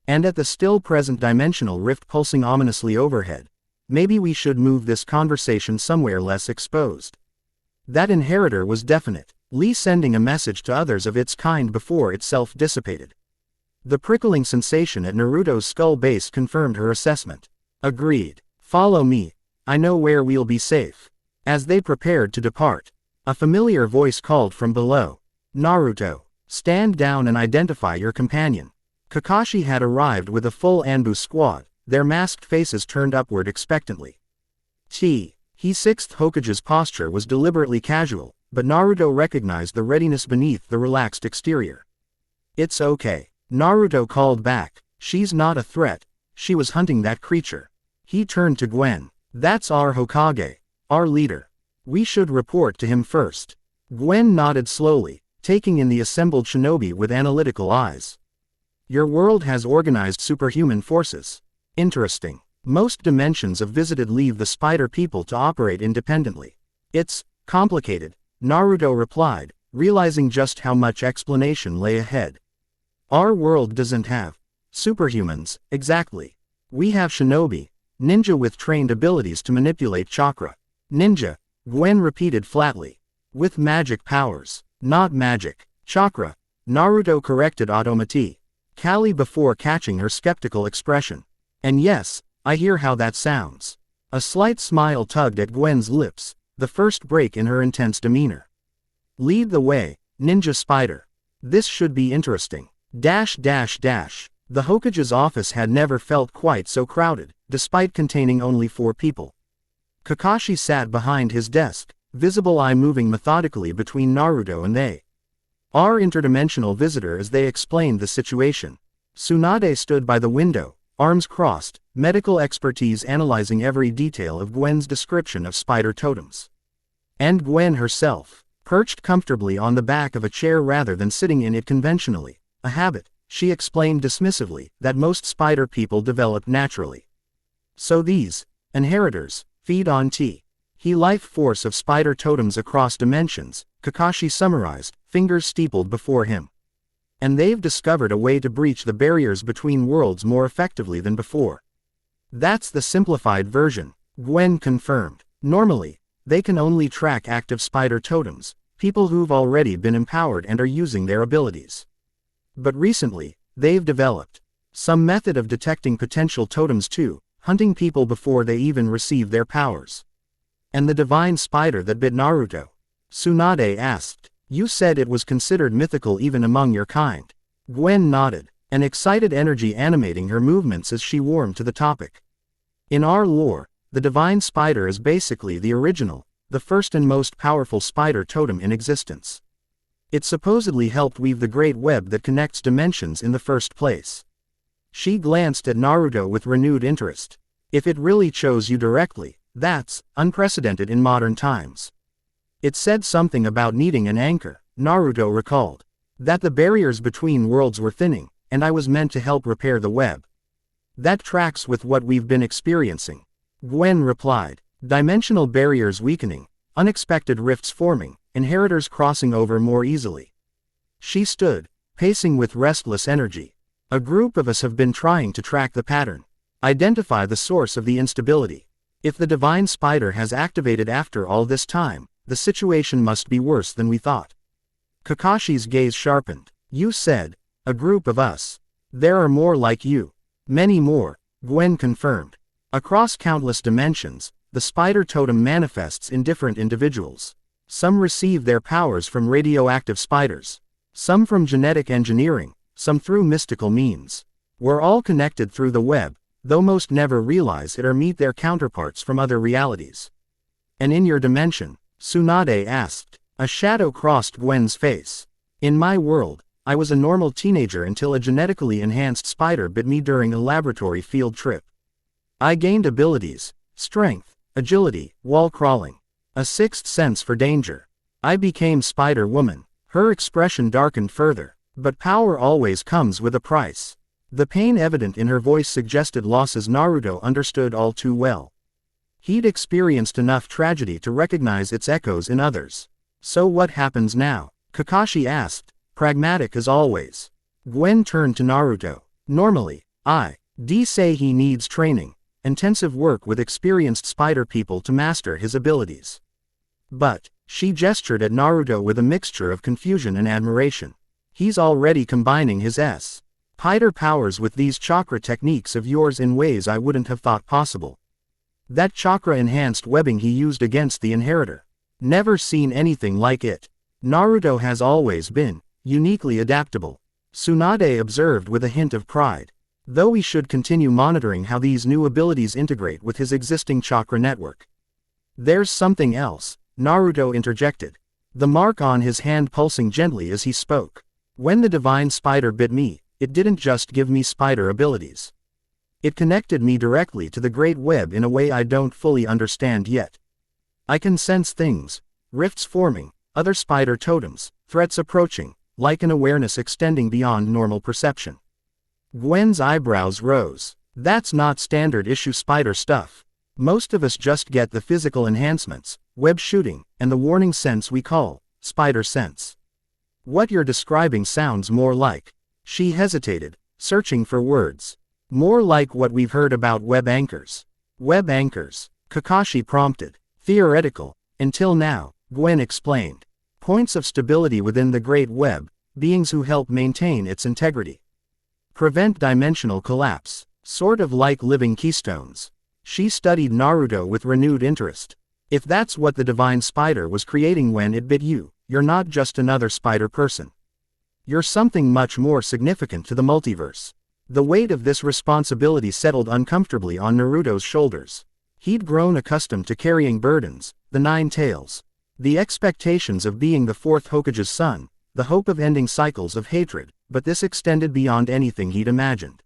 Speaker 1: And at the still-present dimensional rift pulsing ominously overhead. Maybe we should move this conversation somewhere less exposed. That inheritor was definite, Lee sending a message to others of its kind before itself dissipated. The prickling sensation at Naruto's skull base confirmed her assessment. Agreed. Follow me. I know where we'll be safe. As they prepared to depart, a familiar voice called from below. Naruto, stand down and identify your companion. Kakashi had arrived with a full Anbu squad, their masked faces turned upward expectantly. Sixth Hokage's posture was deliberately casual, but Naruto recognized the readiness beneath the relaxed exterior. It's okay. Naruto called back. She's not a threat. She was hunting that creature. He turned to Gwen. That's our Hokage. Our leader. We should report to him first. Gwen nodded slowly, taking in the assembled shinobi with analytical eyes. Your world has organized superhuman forces. Interesting. Most dimensions of visited leave the spider people to operate independently. It's complicated, Naruto replied, realizing just how much explanation lay ahead. Our world doesn't have superhumans, exactly. We have shinobi, ninja with trained abilities to manipulate chakra. Ninja, Gwen repeated flatly. With magic powers, not magic. Chakra, Naruto corrected automatically. Callie before catching her skeptical expression. And yes, I hear how that sounds. A slight smile tugged at Gwen's lips, the first break in her intense demeanor. Lead the way, Ninja Spider. This should be interesting. The Hokage's office had never felt quite so crowded, despite containing only 4 people. Kakashi sat behind his desk, visible eye moving methodically between Naruto and they. Our interdimensional visitor as they explained the situation. Tsunade stood by the window, arms crossed, medical expertise analyzing every detail of Gwen's description of spider totems. And Gwen herself, perched comfortably on the back of a chair rather than sitting in it conventionally, a habit, she explained dismissively, that most spider people develop naturally. So these inheritors feed on life force of spider totems across dimensions, Kakashi summarized, fingers steepled before him. And they've discovered a way to breach the barriers between worlds more effectively than before. That's the simplified version, Gwen confirmed. Normally, they can only track active spider totems, people who've already been empowered and are using their abilities. But recently, they've developed some method of detecting potential totems too, hunting people before they even receive their powers. And the divine spider that bit Naruto? Tsunade asked. You said it was considered mythical even among your kind. Gwen nodded, an excited energy animating her movements as she warmed to the topic. In our lore, the divine spider is basically the original, the first and most powerful spider totem in existence. It supposedly helped weave the great web that connects dimensions in the first place. She glanced at Naruto with renewed interest. If it really chose you directly, that's unprecedented in modern times. It said something about needing an anchor, Naruto recalled. That the barriers between worlds were thinning, and I was meant to help repair the web. That tracks with what we've been experiencing, Gwen replied. Dimensional barriers weakening, unexpected rifts forming, inheritors crossing over more easily. She stood, pacing with restless energy. A group of us have been trying to track the pattern, identify the source of the instability. If the divine spider has activated after all this time, the situation must be worse than we thought. Kakashi's gaze sharpened. You said, a group of us. There are more like you. Many more, Gwen confirmed. Across countless dimensions, the spider totem manifests in different individuals. Some receive their powers from radioactive spiders. Some from genetic engineering, some through mystical means. We're all connected through the web, though most never realize it or meet their counterparts from other realities. And in your dimension? Tsunade asked. A shadow crossed Gwen's face. In my world, I was a normal teenager until a genetically enhanced spider bit me during a laboratory field trip. I gained abilities, strength, agility, wall crawling, a sixth sense for danger. I became Spider-Woman. Her expression darkened further. But power always comes with a price. The pain evident in her voice suggested losses Naruto understood all too well. He'd experienced enough tragedy to recognize its echoes in others. So what happens now? Kakashi asked, pragmatic as always. Gwen turned to Naruto. Normally, I'd say he needs training, intensive work with experienced spider people to master his abilities. But, she gestured at Naruto with a mixture of confusion and admiration. He's already combining his spider powers with these chakra techniques of yours in ways I wouldn't have thought possible. That chakra-enhanced webbing he used against the inheritor. Never seen anything like it. Naruto has always been uniquely adaptable, Tsunade observed with a hint of pride. Though we should continue monitoring how these new abilities integrate with his existing chakra network. There's something else, Naruto interjected. The mark on his hand pulsing gently as he spoke. When the divine spider bit me, it didn't just give me spider abilities. It connected me directly to the great web in a way I don't fully understand yet. I can sense things, rifts forming, other spider totems, threats approaching, like an awareness extending beyond normal perception. Gwen's eyebrows rose. That's not standard issue spider stuff. Most of us just get the physical enhancements, web shooting, and the warning sense we call spider sense. What you're describing sounds more like. She hesitated, searching for words. More like what we've heard about web anchors. Web anchors, Kakashi prompted. Theoretical, until now, Gwen explained. Points of stability within the great web, beings who help maintain its integrity. Prevent dimensional collapse, sort of like living keystones. She studied Naruto with renewed interest. If that's what the divine spider was creating when it bit you, you're not just another spider person. You're something much more significant to the multiverse. The weight of this responsibility settled uncomfortably on Naruto's shoulders. He'd grown accustomed to carrying burdens, the 9 tails. The expectations of being the 4th Hokage's son, the hope of ending cycles of hatred, but this extended beyond anything he'd imagined.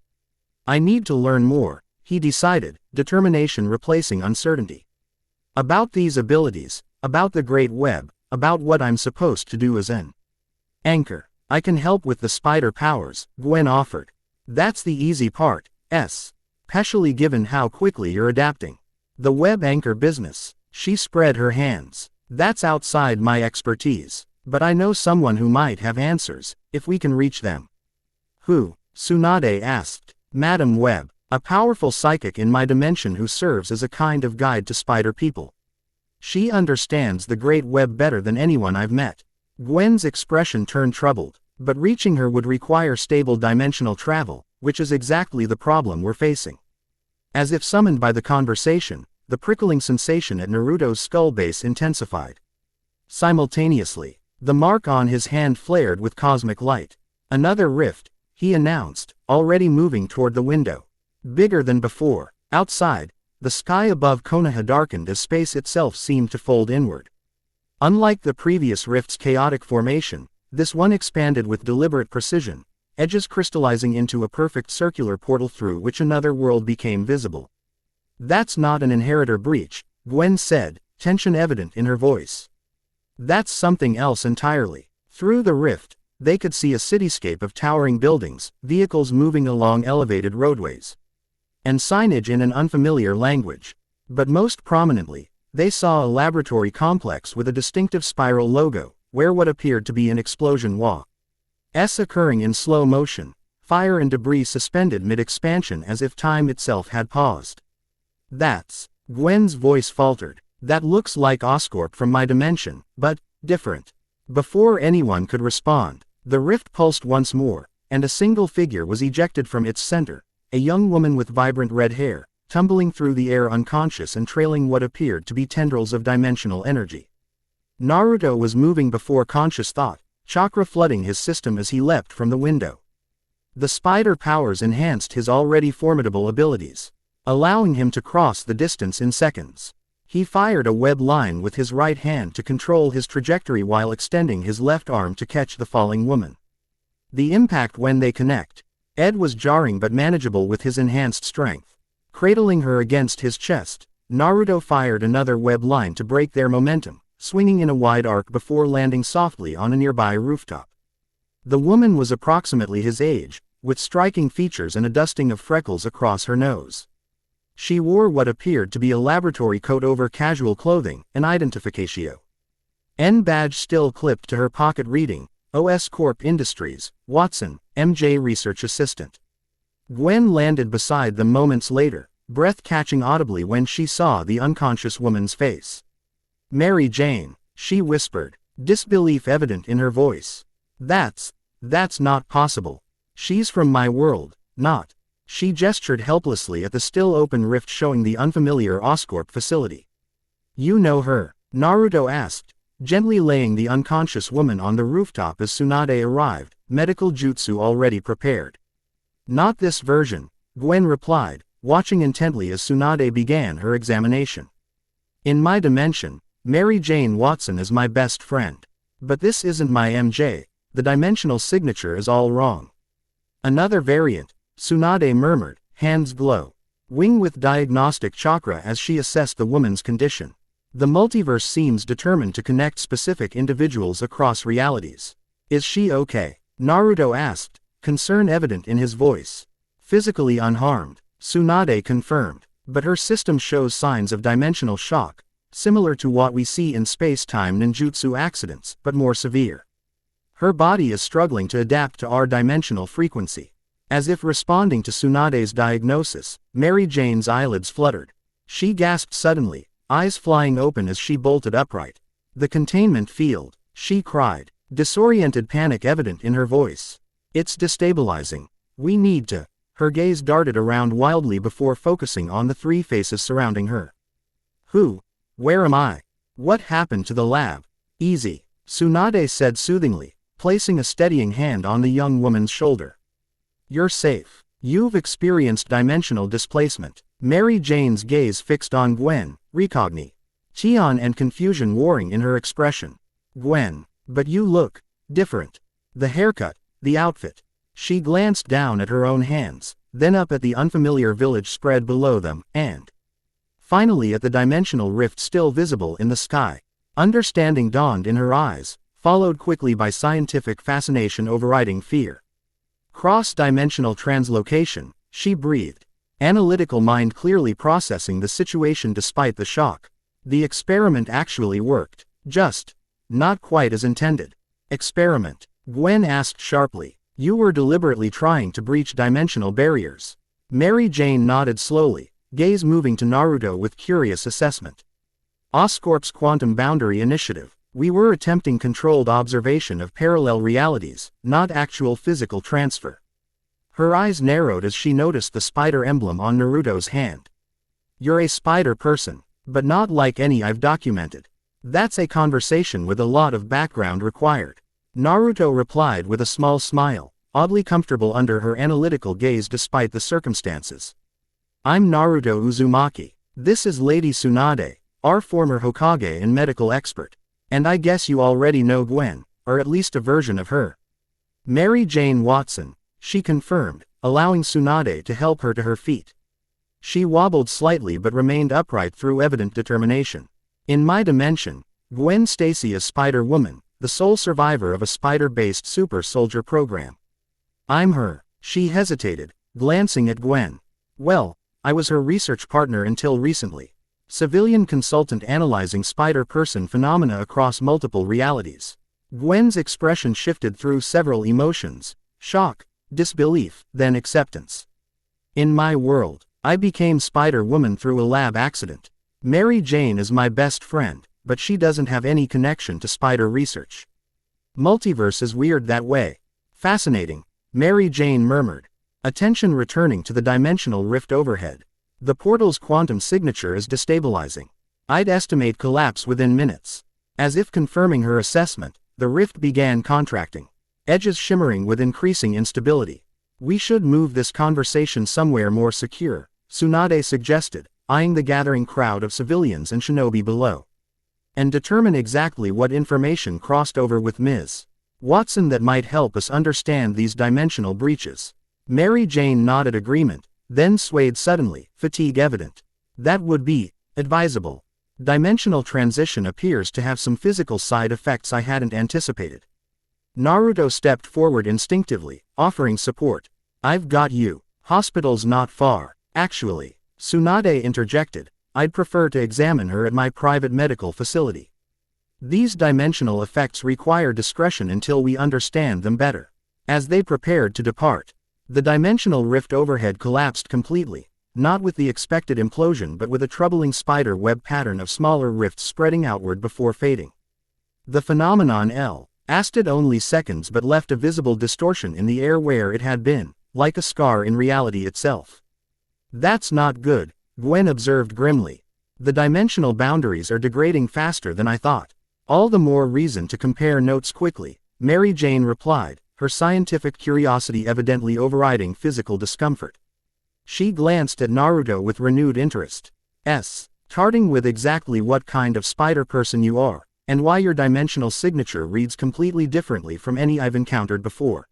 Speaker 1: I need to learn more, he decided, determination replacing uncertainty. About these abilities, about the great web, about what I'm supposed to do as an anchor. I can help with the spider powers, Gwen offered. That's the easy part, especially given how quickly you're adapting. The web anchor business, she spread her hands. That's outside my expertise, but I know someone who might have answers, if we can reach them. Who? Tsunade asked. Madam Web, a powerful psychic in my dimension who serves as a kind of guide to spider people. She understands the great web better than anyone I've met. Gwen's expression turned troubled, but reaching her would require stable dimensional travel, which is exactly the problem we're facing. As if summoned by the conversation, the prickling sensation at Naruto's skull base intensified. Simultaneously, the mark on his hand flared with cosmic light. Another rift, he announced, already moving toward the window. Bigger than before. Outside, the sky above Konoha darkened as space itself seemed to fold inward. Unlike the previous rift's chaotic formation, this one expanded with deliberate precision, edges crystallizing into a perfect circular portal through which another world became visible. "That's not an inheritor breach," Gwen said, tension evident in her voice. "That's something else entirely." Through the rift, they could see a cityscape of towering buildings, vehicles moving along elevated roadways, and signage in an unfamiliar language. But most prominently, they saw a laboratory complex with a distinctive spiral logo, where what appeared to be an explosion was occurring in slow motion, fire and debris suspended mid-expansion as if time itself had paused. "That's..." Gwen's voice faltered. "That looks like Oscorp from my dimension, but different." Before anyone could respond, the rift pulsed once more, and a single figure was ejected from its center, a young woman with vibrant red hair, tumbling through the air unconscious and trailing what appeared to be tendrils of dimensional energy. Naruto was moving before conscious thought, chakra flooding his system as he leapt from the window. The spider powers enhanced his already formidable abilities, allowing him to cross the distance in seconds. He fired a web line with his right hand to control his trajectory while extending his left arm to catch the falling woman. The impact when they connect, Ed was jarring but manageable with his enhanced strength. Cradling her against his chest, Naruto fired another web line to break their momentum, swinging in a wide arc before landing softly on a nearby rooftop. The woman was approximately his age, with striking features and a dusting of freckles across her nose. She wore what appeared to be a laboratory coat over casual clothing, an identification N badge still clipped to her pocket reading, OS Corp Industries, Watson, MJ Research Assistant. Gwen landed beside them moments later, breath catching audibly when she saw the unconscious woman's face. "Mary Jane," she whispered, disbelief evident in her voice. That's not possible. She's from my world, not." She gestured helplessly at the still open rift showing the unfamiliar Oscorp facility. "You know her?" Naruto asked, gently laying the unconscious woman on the rooftop as Tsunade arrived, medical jutsu already prepared. "Not this version," Gwen replied, watching intently as Tsunade began her examination. "In my dimension, Mary Jane Watson is my best friend. But this isn't my MJ, the dimensional signature is all wrong." "Another variant," Tsunade murmured, hands glow. Wing with diagnostic chakra as she assessed the woman's condition. "The multiverse seems determined to connect specific individuals across realities. Is she okay?" Naruto asked, concern evident in his voice. "Physically unharmed," Tsunade confirmed, "but her system shows signs of dimensional shock, similar to what we see in space-time ninjutsu accidents, but more severe. Her body is struggling to adapt to our dimensional frequency." As if responding to Tsunade's diagnosis, Mary Jane's eyelids fluttered. She gasped suddenly, eyes flying open as she bolted upright. "The containment field," she cried, disoriented panic evident in her voice. "It's destabilizing. We need to." Her gaze darted around wildly before focusing on the three faces surrounding her. "Who? Where am I? What happened to the lab?" "Easy," Tsunade said soothingly, placing a steadying hand on the young woman's shoulder. "You're safe. You've experienced dimensional displacement." Mary Jane's gaze fixed on Gwen, recognition and confusion warring in her expression. "Gwen, but you look different. The haircut, the outfit." She glanced down at her own hands, then up at the unfamiliar village spread below them, and finally at the dimensional rift still visible in the sky. Understanding dawned in her eyes, followed quickly by scientific fascination overriding fear. "Cross-dimensional translocation," she breathed, analytical mind clearly processing the situation despite the shock. The experiment actually worked, just not quite as intended. "Experiment?" Gwen asked sharply. "You were deliberately trying to breach dimensional barriers." Mary Jane nodded slowly, gaze moving to Naruto with curious assessment. "Oscorp's Quantum Boundary Initiative. We were attempting controlled observation of parallel realities, not actual physical transfer." Her eyes narrowed as she noticed the spider emblem on Naruto's hand. "You're a spider person, but not like any I've documented. That's a conversation with a lot of background required," Naruto replied with a small smile, oddly comfortable under her analytical gaze despite the circumstances. "I'm Naruto Uzumaki. This is Lady Tsunade, our former Hokage and medical expert. And I guess you already know Gwen, or at least a version of her." "Mary Jane Watson," she confirmed, allowing Tsunade to help her to her feet. She wobbled slightly but remained upright through evident determination. "In my dimension, Gwen Stacy is Spider-Woman, the sole survivor of a spider-based super soldier program. I'm her." She hesitated, glancing at Gwen. "Well, I was her research partner until recently. Civilian consultant analyzing spider-person phenomena across multiple realities." Gwen's expression shifted through several emotions: shock, disbelief, then acceptance. "In my world, I became Spider-Woman through a lab accident. Mary Jane is my best friend, but she doesn't have any connection to spider research. Multiverse is weird that way." "Fascinating," Mary Jane murmured, attention returning to the dimensional rift overhead. "The portal's quantum signature is destabilizing. I'd estimate collapse within minutes." As if confirming her assessment, the rift began contracting, edges shimmering with increasing instability. "We should move this conversation somewhere more secure," Tsunade suggested, eyeing the gathering crowd of civilians and shinobi below. "And determine exactly what information crossed over with Ms. Watson that might help us understand these dimensional breaches." Mary Jane nodded agreement, then swayed suddenly, fatigue evident. "That would be advisable. Dimensional transition appears to have some physical side effects I hadn't anticipated." Naruto stepped forward instinctively, offering support. "I've got you. Hospital's not far, actually," Tsunade interjected. "I'd prefer to examine her at my private medical facility. These dimensional effects require discretion until we understand them better." As they prepared to depart, the dimensional rift overhead collapsed completely, not with the expected implosion but with a troubling spider web pattern of smaller rifts spreading outward before fading. The phenomenon lasted only seconds but left a visible distortion in the air where it had been, like a scar in reality itself. "That's not good," Gwen observed grimly. "The dimensional boundaries are degrading faster than I thought." "All the more reason to compare notes quickly," Mary Jane replied, her scientific curiosity evidently overriding physical discomfort. She glanced at Naruto with renewed interest. Charting with exactly what kind of spider person you are, and why your dimensional signature reads completely differently from any I've encountered before."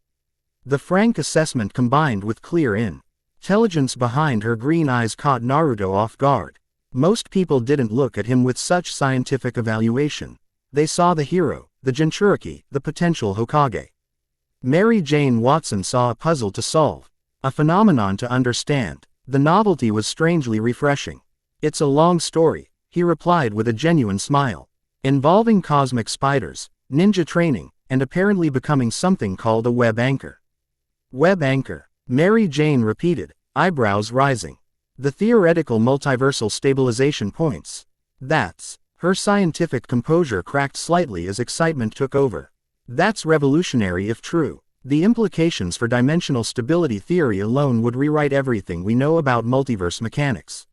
Speaker 1: The frank assessment combined with clear intelligence behind her green eyes caught Naruto off guard. Most people didn't look at him with such scientific evaluation. They saw the hero, the Jinchuriki, the potential Hokage. Mary Jane Watson saw a puzzle to solve, a phenomenon to understand. The novelty was strangely refreshing. "It's a long story," he replied with a genuine smile, "involving cosmic spiders, ninja training, and apparently becoming something called a web anchor." "Web anchor," Mary Jane repeated, eyebrows rising. "The theoretical multiversal stabilization points. That's..." Her scientific composure cracked slightly as excitement took over. "That's revolutionary if true. The implications for dimensional stability theory alone would rewrite everything we know about multiverse mechanics."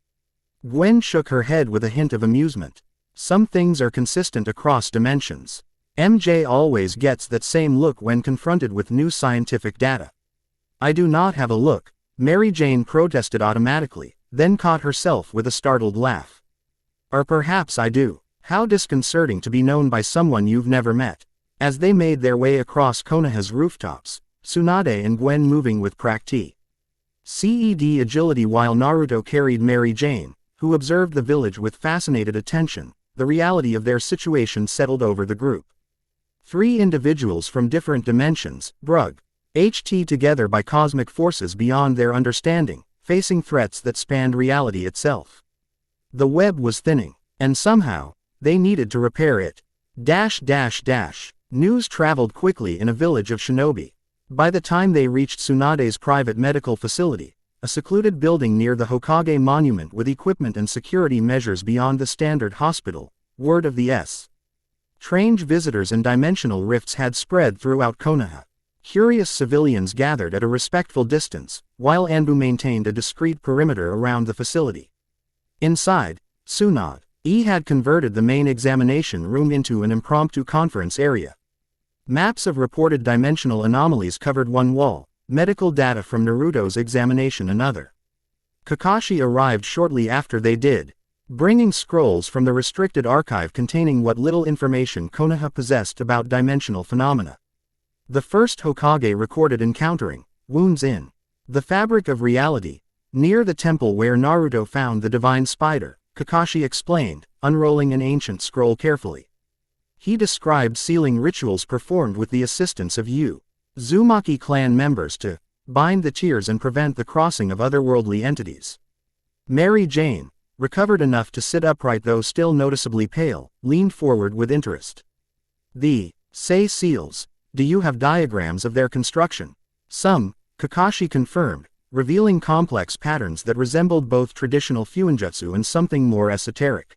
Speaker 1: Gwen shook her head with a hint of amusement. "Some things are consistent across dimensions. MJ always gets that same look when confronted with new scientific data." "I do not have a look," Mary Jane protested automatically, then caught herself with a startled laugh. "Or perhaps I do. How disconcerting to be known by someone you've never met." As they made their way across Konoha's rooftops, Tsunade and Gwen moving with practiced agility while Naruto carried Mary Jane, who observed the village with fascinated attention, the reality of their situation settled over the group. Three individuals from different dimensions, HT together by cosmic forces beyond their understanding, facing threats that spanned reality itself. The web was thinning, and somehow, they needed to repair it. News traveled quickly in a village of shinobi. By the time they reached Tsunade's private medical facility, a secluded building near the Hokage monument with equipment and security measures beyond the standard hospital, word of the strange visitors and dimensional rifts had spread throughout Konoha. Curious civilians gathered at a respectful distance, while Anbu maintained a discreet perimeter around the facility. Inside, Tsunade had converted the main examination room into an impromptu conference area. Maps of reported dimensional anomalies covered one wall, medical data from Naruto's examination another. Kakashi arrived shortly after they did, bringing scrolls from the restricted archive containing what little information Konoha possessed about dimensional phenomena. The first Hokage recorded encountering wounds in the fabric of reality, near the temple where Naruto found the divine spider, Kakashi explained, unrolling an ancient scroll carefully. He described sealing rituals performed with the assistance of Uzumaki clan members to bind the tears and prevent the crossing of otherworldly entities. Mary Jane, recovered enough to sit upright though still noticeably pale, leaned forward with interest. The seals. Do you have diagrams of their construction? Some, Kakashi confirmed, revealing complex patterns that resembled both traditional fuinjutsu and something more esoteric.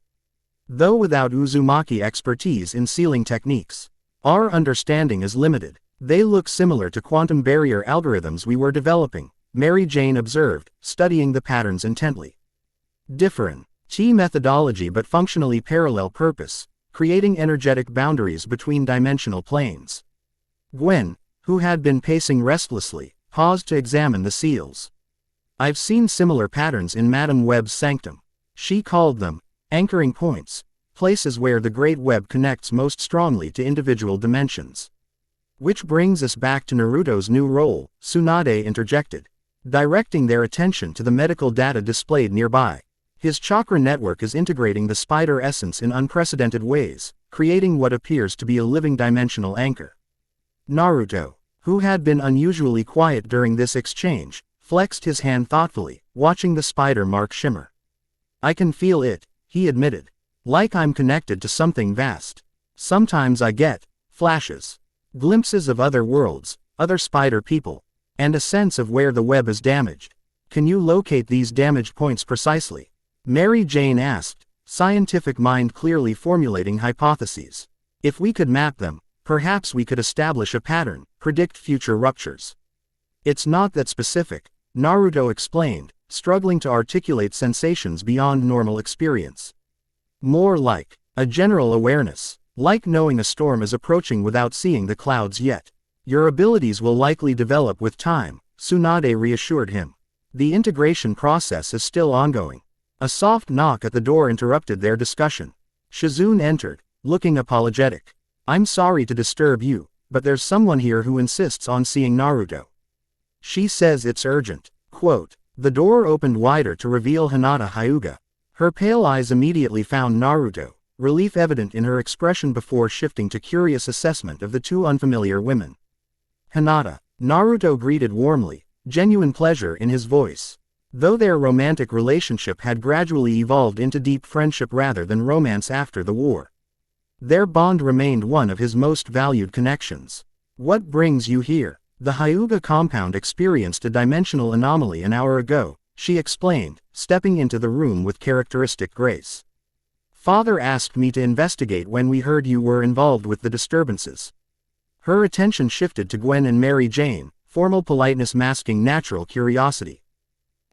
Speaker 1: Though without Uzumaki expertise in sealing techniques, our understanding is limited. They look similar to quantum barrier algorithms we were developing, Mary Jane observed, studying the patterns intently. Different methodology but functionally parallel purpose, creating energetic boundaries between dimensional planes. Gwen, who had been pacing restlessly, paused to examine the seals. I've seen similar patterns in Madame Web's sanctum. She called them anchoring points, places where the Great Web connects most strongly to individual dimensions. Which brings us back to Naruto's new role, Tsunade interjected, directing their attention to the medical data displayed nearby. His chakra network is integrating the spider essence in unprecedented ways, creating what appears to be a living dimensional anchor. Naruto, who had been unusually quiet during this exchange, flexed his hand thoughtfully, watching the spider mark shimmer. I can feel it, he admitted. Like I'm connected to something vast. Sometimes I get flashes, glimpses of other worlds, other spider people, and a sense of where the web is damaged. Can you locate these damage points precisely? Mary Jane asked, scientific mind clearly formulating hypotheses. If we could map them, perhaps we could establish a pattern, predict future ruptures. It's not that specific, Naruto explained, struggling to articulate sensations beyond normal experience. More like a general awareness, like knowing a storm is approaching without seeing the clouds yet. Your abilities will likely develop with time, Tsunade reassured him. The integration process is still ongoing. A soft knock at the door interrupted their discussion. Shizune entered, looking apologetic. I'm sorry to disturb you, but there's someone here who insists on seeing Naruto. She says it's urgent. Quote, the door opened wider to reveal Hinata Hyuga. Her pale eyes immediately found Naruto, relief evident in her expression before shifting to curious assessment of the two unfamiliar women. Hinata, Naruto greeted warmly, genuine pleasure in his voice. Though their romantic relationship had gradually evolved into deep friendship rather than romance after the war, their bond remained one of his most valued connections. What brings you here? The Hyuga compound experienced a dimensional anomaly an hour ago, she explained, stepping into the room with characteristic grace. Father asked me to investigate when we heard you were involved with the disturbances. Her attention shifted to Gwen and Mary Jane, formal politeness masking natural curiosity.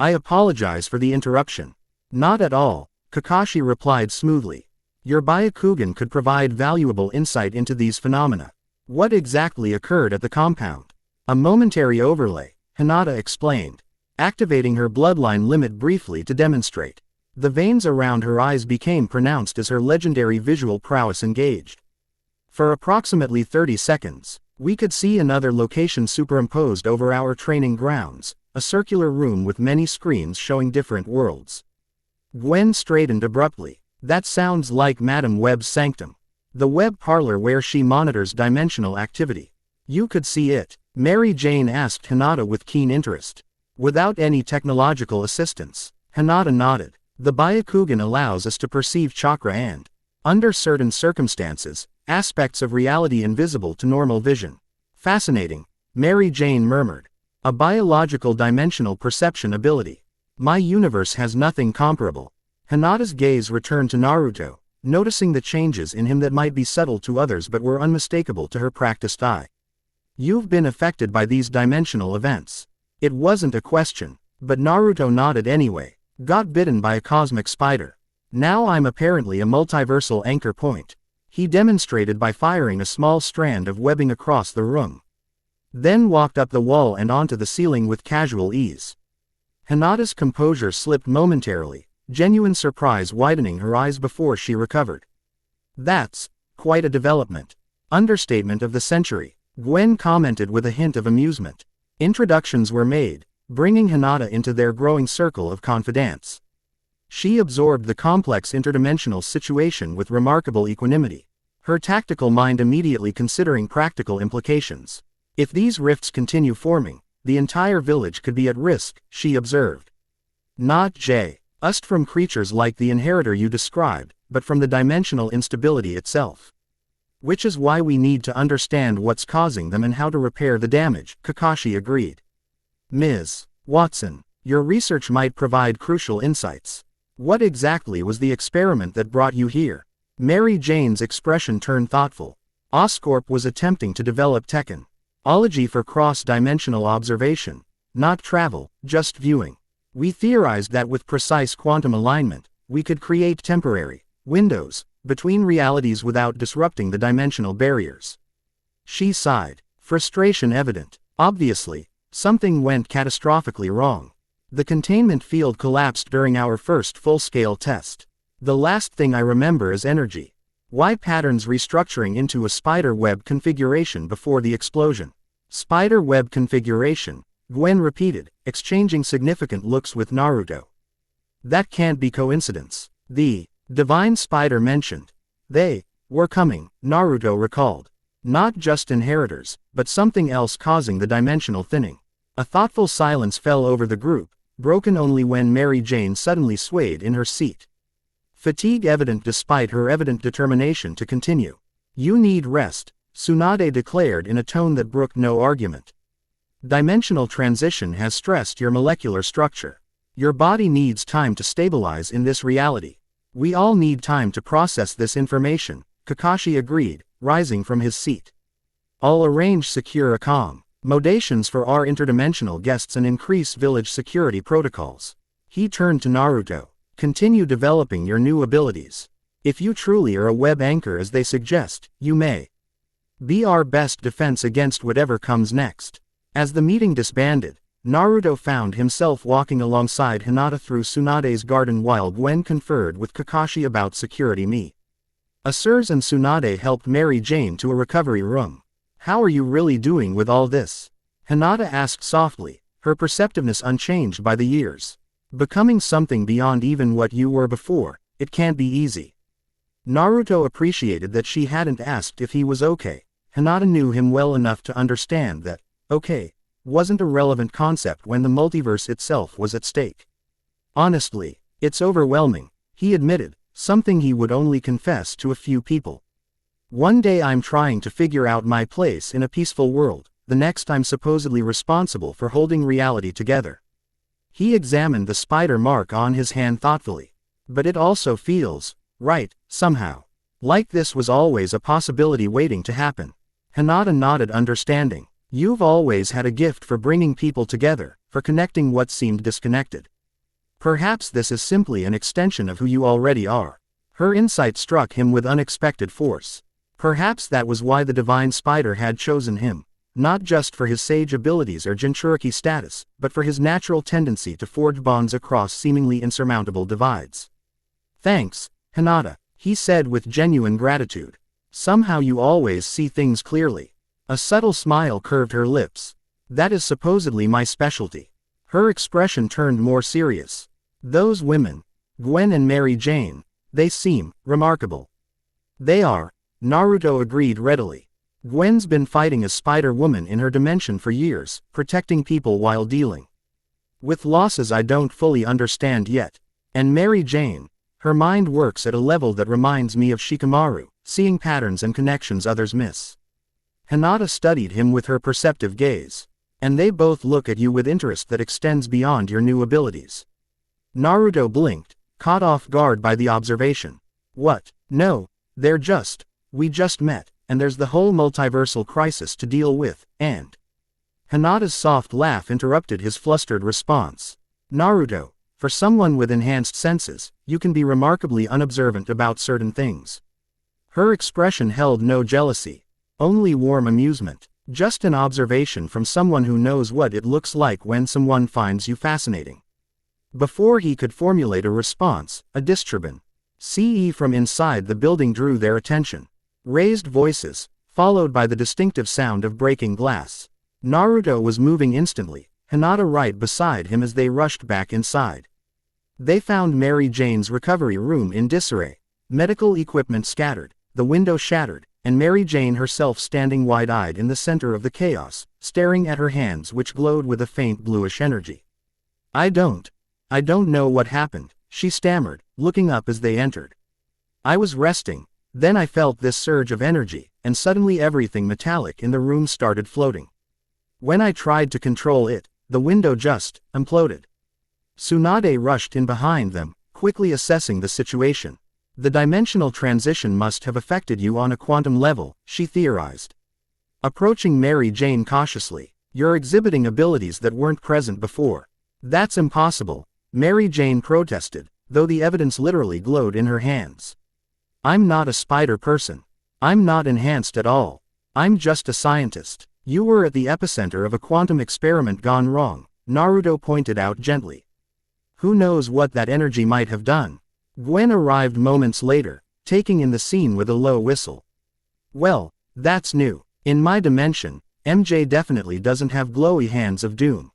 Speaker 1: I apologize for the interruption. Not at all, Kakashi replied smoothly. Your Byakugan could provide valuable insight into these phenomena. What exactly occurred at the compound? A momentary overlay, Hinata explained, activating her bloodline limit briefly to demonstrate. The veins around her eyes became pronounced as her legendary visual prowess engaged. For approximately 30 seconds, we could see another location superimposed over our training grounds, a circular room with many screens showing different worlds. Gwen straightened abruptly. That sounds like Madame Web's sanctum. The web parlor where she monitors dimensional activity. You could see it, Mary Jane asked Hinata with keen interest. Without any technological assistance, Hinata nodded. The Byakugan allows us to perceive chakra and, under certain circumstances, aspects of reality invisible to normal vision. Fascinating, Mary Jane murmured. A biological dimensional perception ability. My universe has nothing comparable. Hinata's gaze returned to Naruto, noticing the changes in him that might be subtle to others but were unmistakable to her practiced eye. You've been affected by these dimensional events. It wasn't a question, but Naruto nodded anyway. Got bitten by a cosmic spider. Now I'm apparently a multiversal anchor point. He demonstrated by firing a small strand of webbing across the room. Then walked up the wall and onto the ceiling with casual ease. Hinata's composure slipped momentarily, genuine surprise widening her eyes before she recovered. That's quite a development. Understatement of the century, Gwen commented with a hint of amusement. Introductions were made, bringing Hinata into their growing circle of confidants. She absorbed the complex interdimensional situation with remarkable equanimity, her tactical mind immediately considering practical implications. If these rifts continue forming, the entire village could be at risk, she observed. Not just from creatures like the inheritor you described, but from the dimensional instability itself. Which is why we need to understand what's causing them and how to repair the damage, Kakashi agreed. Ms. Watson, your research might provide crucial insights. What exactly was the experiment that brought you here? Mary Jane's expression turned thoughtful. Oscorp was attempting to develop technology for cross-dimensional observation, not travel, just viewing. We theorized that with precise quantum alignment, we could create temporary windows between realities without disrupting the dimensional barriers. She sighed, frustration evident. Obviously, something went catastrophically wrong. The containment field collapsed during our first full-scale test. The last thing I remember is energy. Y patterns restructuring into a spider web configuration before the explosion. Spider web configuration, Gwen repeated, exchanging significant looks with Naruto. That can't be coincidence. The divine spider mentioned. They were coming, Naruto recalled. Not just inheritors, but something else causing the dimensional thinning. A thoughtful silence fell over the group, broken only when Mary Jane suddenly swayed in her seat. Fatigue evident despite her evident determination to continue. You need rest, Tsunade declared in a tone that brooked no argument. Dimensional transition has stressed your molecular structure. Your body needs time to stabilize in this reality. We all need time to process this information, Kakashi agreed, rising from his seat. I'll arrange secure accommodations for our interdimensional guests and increase village security protocols. He turned to Naruto. Continue developing your new abilities. If you truly are a web anchor as they suggest, you may be our best defense against whatever comes next. As the meeting disbanded, Naruto found himself walking alongside Hinata through Tsunade's garden while Gwen conferred with Kakashi about security measures and Tsunade helped Mary Jane to a recovery room. How are you really doing with all this? Hinata asked softly, her perceptiveness unchanged by the years. Becoming something beyond even what you were before, it can't be easy. Naruto appreciated that she hadn't asked if he was okay. Hinata knew him well enough to understand that, okay, wasn't a relevant concept when the multiverse itself was at stake. Honestly, it's overwhelming, he admitted, something he would only confess to a few people. One day I'm trying to figure out my place in a peaceful world, the next I'm supposedly responsible for holding reality together. He examined the spider mark on his hand thoughtfully. But it also feels right, somehow. Like this was always a possibility waiting to happen. Hinata nodded understanding. You've always had a gift for bringing people together, for connecting what seemed disconnected. Perhaps this is simply an extension of who you already are. Her insight struck him with unexpected force. Perhaps that was why the divine spider had chosen him, not just for his sage abilities or Jinchuriki status, but for his natural tendency to forge bonds across seemingly insurmountable divides. Thanks, Hinata, he said with genuine gratitude. Somehow you always see things clearly. A subtle smile curved her lips. That is supposedly my specialty. Her expression turned more serious. Those women, Gwen and Mary Jane, they seem remarkable. They are, Naruto agreed readily. Gwen's been fighting a spider woman in her dimension for years, protecting people while dealing with losses I don't fully understand yet. And Mary Jane, her mind works at a level that reminds me of Shikamaru, seeing patterns and connections others miss. Hinata studied him with her perceptive gaze. And they both look at you with interest that extends beyond your new abilities. Naruto blinked, caught off guard by the observation. What? No, we just met, and there's the whole multiversal crisis to deal with, and Hinata's soft laugh interrupted his flustered response. Naruto, for someone with enhanced senses, you can be remarkably unobservant about certain things. Her expression held no jealousy, only warm amusement, just an observation from someone who knows what it looks like when someone finds you fascinating. Before he could formulate a response, a disturbance from inside the building drew their attention. Raised voices, followed by the distinctive sound of breaking glass. Naruto was moving instantly, Hinata right beside him as they rushed back inside. They found Mary Jane's recovery room in disarray, medical equipment scattered, the window shattered, and Mary Jane herself standing wide-eyed in the center of the chaos, staring at her hands which glowed with a faint bluish energy. I don't know what happened, she stammered, looking up as they entered. I was resting, then I felt this surge of energy, and suddenly everything metallic in the room started floating. When I tried to control it, the window just imploded. Tsunade rushed in behind them, quickly assessing the situation. The dimensional transition must have affected you on a quantum level, she theorized. Approaching Mary Jane cautiously, you're exhibiting abilities that weren't present before. That's impossible, Mary Jane protested, though the evidence literally glowed in her hands. I'm not a spider person. I'm not enhanced at all. I'm just a scientist. You were at the epicenter of a quantum experiment gone wrong, Naruto pointed out gently. Who knows what that energy might have done? Gwen arrived moments later, taking in the scene with a low whistle. Well, that's new. In my dimension, MJ definitely doesn't have glowy hands of doom.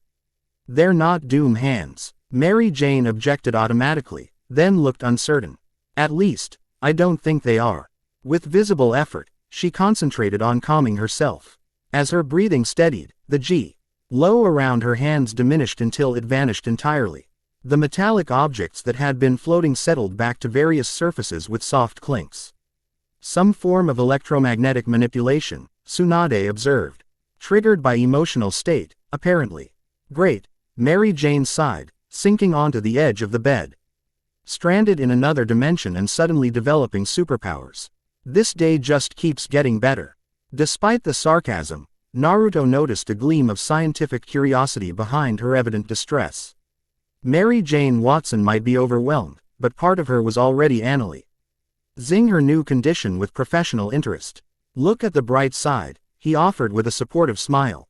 Speaker 1: They're not doom hands, Mary Jane objected automatically, then looked uncertain. At least, I don't think they are. With visible effort, she concentrated on calming herself. As her breathing steadied, the glow around her hands diminished until it vanished entirely. The metallic objects that had been floating settled back to various surfaces with soft clinks. Some form of electromagnetic manipulation, Tsunade observed. Triggered by emotional state, apparently. Great, Mary Jane sighed, sinking onto the edge of the bed. Stranded in another dimension and suddenly developing superpowers. This day just keeps getting better. Despite the sarcasm, Naruto noticed a gleam of scientific curiosity behind her evident distress. Mary Jane Watson might be overwhelmed, but part of her was already analyzing her new condition with professional interest. Look at the bright side, he offered with a supportive smile.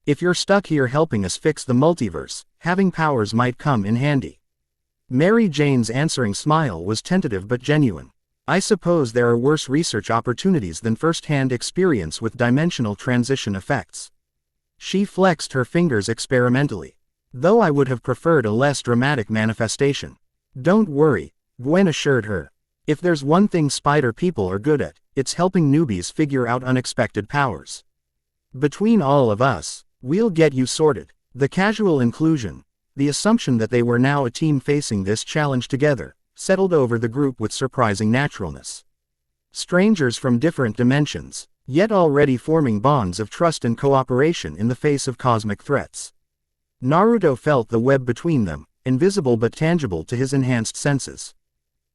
Speaker 1: If you're stuck here helping us fix the multiverse, having powers might come in handy. Mary Jane's answering smile was tentative but genuine. I suppose there are worse research opportunities than first-hand experience with dimensional transition effects. She flexed her fingers experimentally. Though I would have preferred a less dramatic manifestation. Don't worry, Gwen assured her. If there's one thing spider people are good at, it's helping newbies figure out unexpected powers. Between all of us, we'll get you sorted. The casual inclusion, the assumption that they were now a team facing this challenge together, settled over the group with surprising naturalness. Strangers from different dimensions, yet already forming bonds of trust and cooperation in the face of cosmic threats. Naruto felt the web between them, invisible but tangible to his enhanced senses.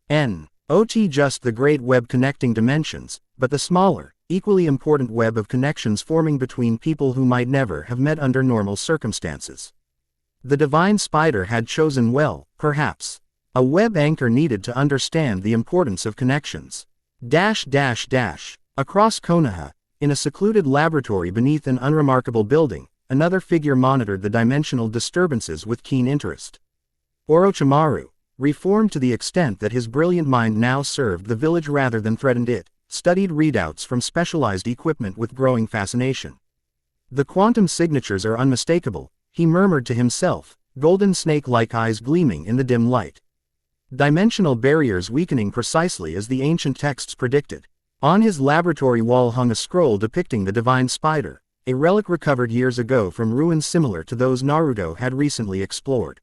Speaker 1: Not just the great web connecting dimensions, but the smaller, equally important web of connections forming between people who might never have met under normal circumstances. The divine spider had chosen well, perhaps. A web anchor needed to understand the importance of connections. Across Konoha, in a secluded laboratory beneath an unremarkable building, another figure monitored the dimensional disturbances with keen interest. Orochimaru, reformed to the extent that his brilliant mind now served the village rather than threatened it, studied readouts from specialized equipment with growing fascination. The quantum signatures are unmistakable, he murmured to himself, golden snake-like eyes gleaming in the dim light. Dimensional barriers weakening precisely as the ancient texts predicted. On his laboratory wall hung a scroll depicting the divine spider, a relic recovered years ago from ruins similar to those Naruto had recently explored.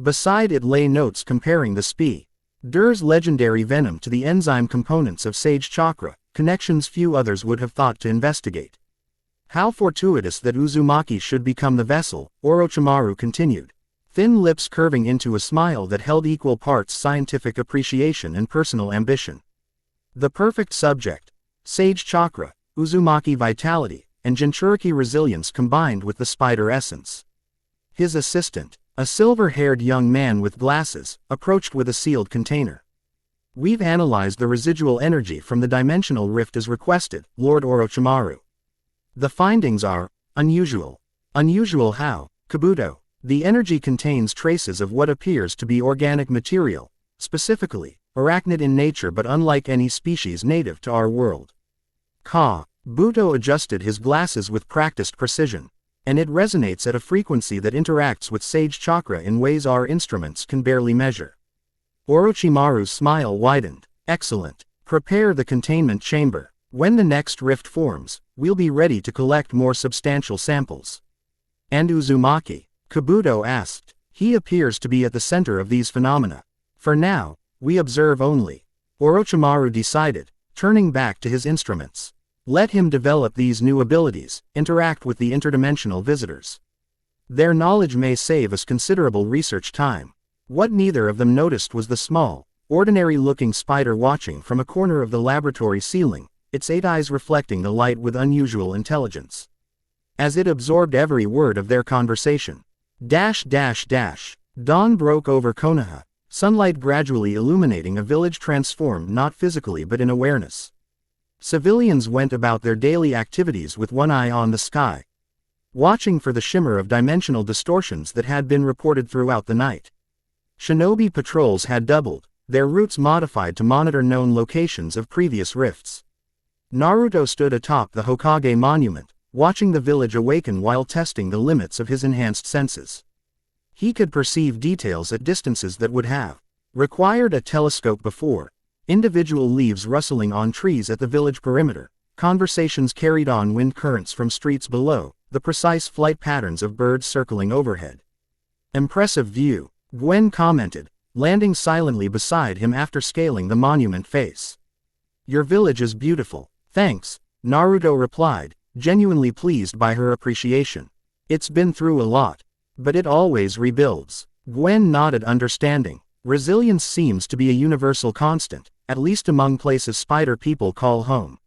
Speaker 1: Beside it lay notes comparing the spider's legendary venom to the enzyme components of sage chakra, connections few others would have thought to investigate. How fortuitous that Uzumaki should become the vessel, Orochimaru continued, thin lips curving into a smile that held equal parts scientific appreciation and personal ambition. The perfect subject. Sage Chakra, Uzumaki Vitality, and Jinchuriki Resilience combined with the spider essence. His assistant, a silver-haired young man with glasses, approached with a sealed container. We've analyzed the residual energy from the dimensional rift as requested, Lord Orochimaru. The findings are unusual. Unusual how, Kabuto? The energy contains traces of what appears to be organic material, specifically, arachnid in nature but unlike any species native to our world. Buto adjusted his glasses with practiced precision, and it resonates at a frequency that interacts with Sage Chakra in ways our instruments can barely measure. Orochimaru's smile widened. Excellent. Prepare the containment chamber. When the next rift forms, we'll be ready to collect more substantial samples. And Uzumaki? Kabuto asked. He appears to be at the center of these phenomena. For now, we observe only. Orochimaru decided, turning back to his instruments. Let him develop these new abilities, interact with the interdimensional visitors. Their knowledge may save us considerable research time. What neither of them noticed was the small, ordinary-looking spider watching from a corner of the laboratory ceiling, its 8 eyes reflecting the light with unusual intelligence. As it absorbed every word of their conversation. Dawn broke over Konoha, sunlight gradually illuminating a village transformed not physically but in awareness. Civilians went about their daily activities with one eye on the sky, watching for the shimmer of dimensional distortions that had been reported throughout the night. Shinobi patrols had doubled, their routes modified to monitor known locations of previous rifts. Naruto stood atop the Hokage monument, watching the village awaken while testing the limits of his enhanced senses. He could perceive details at distances that would have required a telescope before. Individual leaves rustling on trees at the village perimeter, conversations carried on wind currents from streets below, the precise flight patterns of birds circling overhead. Impressive view, Gwen commented, landing silently beside him after scaling the monument face. Your village is beautiful, thanks, Naruto replied, genuinely pleased by her appreciation. It's been through a lot, but it always rebuilds. Gwen nodded understanding. Resilience seems to be a universal constant, at least among places spider people call home.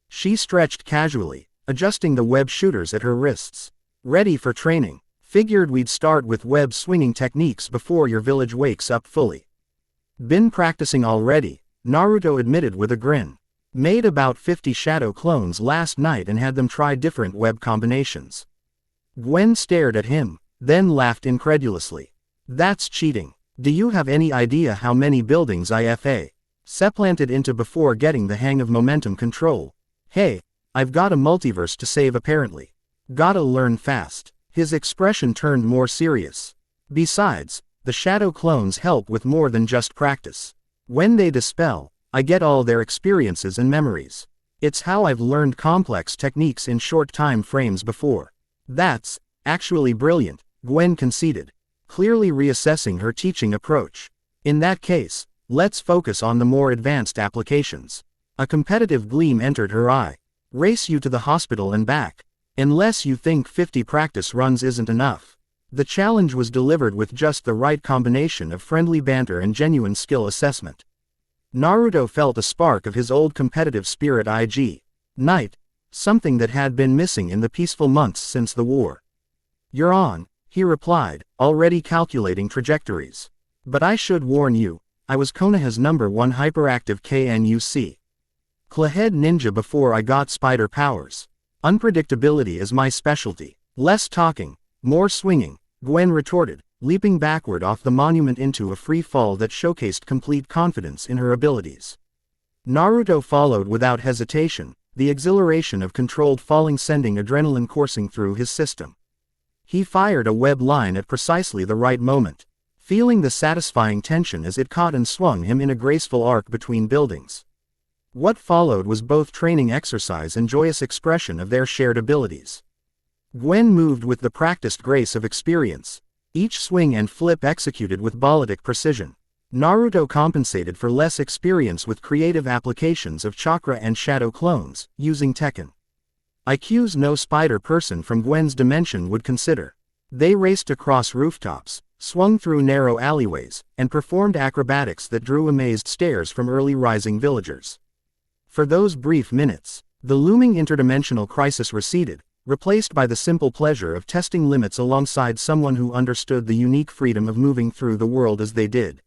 Speaker 1: She stretched casually, adjusting the web shooters at her wrists. Ready for training. Figured we'd start with web swinging techniques before your village wakes up fully. Been practicing already, Naruto admitted with a grin. Made about 50 shadow clones last night and had them try different web combinations. Gwen stared at him, then laughed incredulously. That's cheating. Do you have any idea how many buildings IFA supplanted into before getting the hang of momentum control? Hey, I've got a multiverse to save apparently. Gotta learn fast. His expression turned more serious. Besides, the shadow clones help with more than just practice. When they dispel, I get all their experiences and memories. It's how I've learned complex techniques in short time frames before. That's actually brilliant, Gwen conceded, clearly reassessing her teaching approach. In that case, let's focus on the more advanced applications. A competitive gleam entered her eye. Race you to the hospital and back. Unless you think 50 practice runs isn't enough. The challenge was delivered with just the right combination of friendly banter and genuine skill assessment. Naruto felt a spark of his old competitive spirit night, something that had been missing in the peaceful months since the war. You're on, he replied, already calculating trajectories. But I should warn you, I was Konoha's #1 hyperactive KNUC. Clawhead ninja before I got spider powers. Unpredictability is my specialty. Less talking, more swinging, Gwen retorted, leaping backward off the monument into a free fall that showcased complete confidence in her abilities. Naruto followed without hesitation, the exhilaration of controlled falling sending adrenaline coursing through his system. He fired a web line at precisely the right moment, feeling the satisfying tension as it caught and swung him in a graceful arc between buildings. What followed was both training exercise and joyous expression of their shared abilities. Gwen moved with the practiced grace of experience, each swing and flip executed with ballistic precision. Naruto compensated for less experience with creative applications of chakra and shadow clones, using Tekken. IQs no spider person from Gwen's dimension would consider. They raced across rooftops, swung through narrow alleyways, and performed acrobatics that drew amazed stares from early rising villagers. For those brief minutes, the looming interdimensional crisis receded, replaced by the simple pleasure of testing limits alongside someone who understood the unique freedom of moving through the world as they did.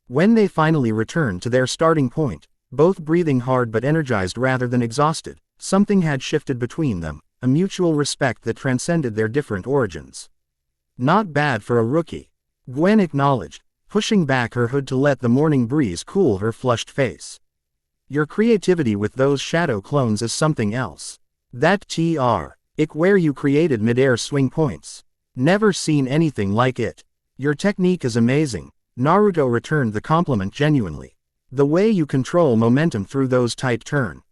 Speaker 1: When they finally returned to their starting point, both breathing hard but energized rather than exhausted, something had shifted between them, a mutual respect that transcended their different origins. Not bad for a rookie, Gwen acknowledged, pushing back her hood to let the morning breeze cool her flushed face. Your creativity with those shadow clones is something else. That TR-ic where you created mid-air swing points. Never seen anything like it. Your technique is amazing, Naruto returned the compliment genuinely. The way you control momentum through those tight turns.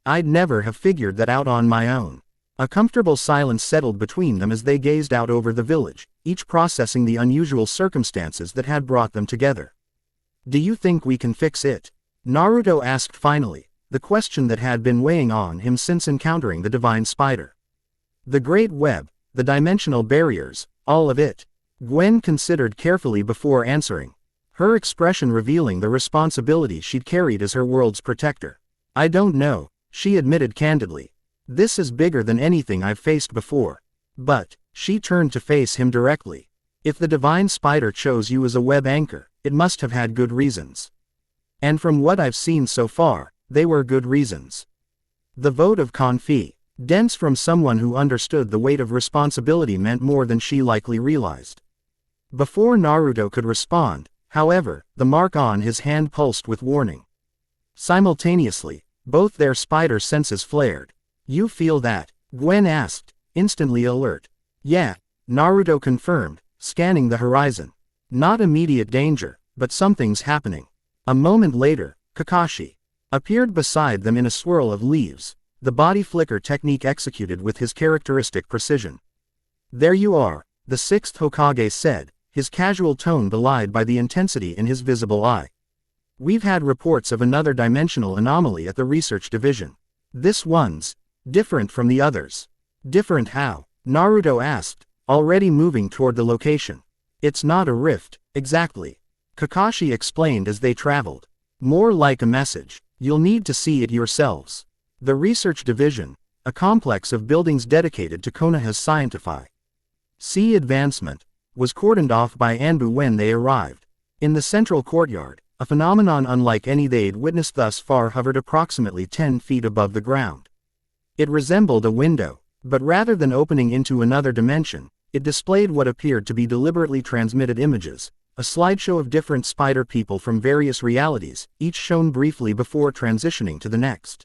Speaker 1: I'd never have figured that out on my own. A comfortable silence settled between them as they gazed out over the village, each processing the unusual circumstances that had brought them together. Do you think we can fix it? Naruto asked finally, the question that had been weighing on him since encountering the divine spider. The great web, the dimensional barriers, all of it. Gwen considered carefully before answering, her expression revealing the responsibility she'd carried as her world's protector. I don't know, she admitted candidly. This is bigger than anything I've faced before. But, she turned to face him directly. If the divine spider chose you as a web anchor, it must have had good reasons. And from what I've seen so far, they were good reasons. The vote of confidence from someone who understood the weight of responsibility meant more than she likely realized. Before Naruto could respond, however, the mark on his hand pulsed with warning. Simultaneously, both their spider senses flared. You feel that? Gwen asked, instantly alert. Yeah, Naruto confirmed, scanning the horizon. Not immediate danger, but something's happening. A moment later, Kakashi appeared beside them in a swirl of leaves, the body flicker technique executed with his characteristic precision. There you are, the sixth Hokage said, his casual tone belied by the intensity in his visible eye. We've had reports of another dimensional anomaly at the research division. This one's different from the others. Different how? Naruto asked, already moving toward the location. It's not a rift, exactly. Kakashi explained as they traveled. More like a message. You'll need to see it yourselves. The research division, a complex of buildings dedicated to Konoha's scientific advancement, was cordoned off by Anbu when they arrived. In the central courtyard, a phenomenon unlike any they'd witnessed thus far hovered approximately 10 feet above the ground. It resembled a window, but rather than opening into another dimension, it displayed what appeared to be deliberately transmitted images, a slideshow of different spider people from various realities, each shown briefly before transitioning to the next.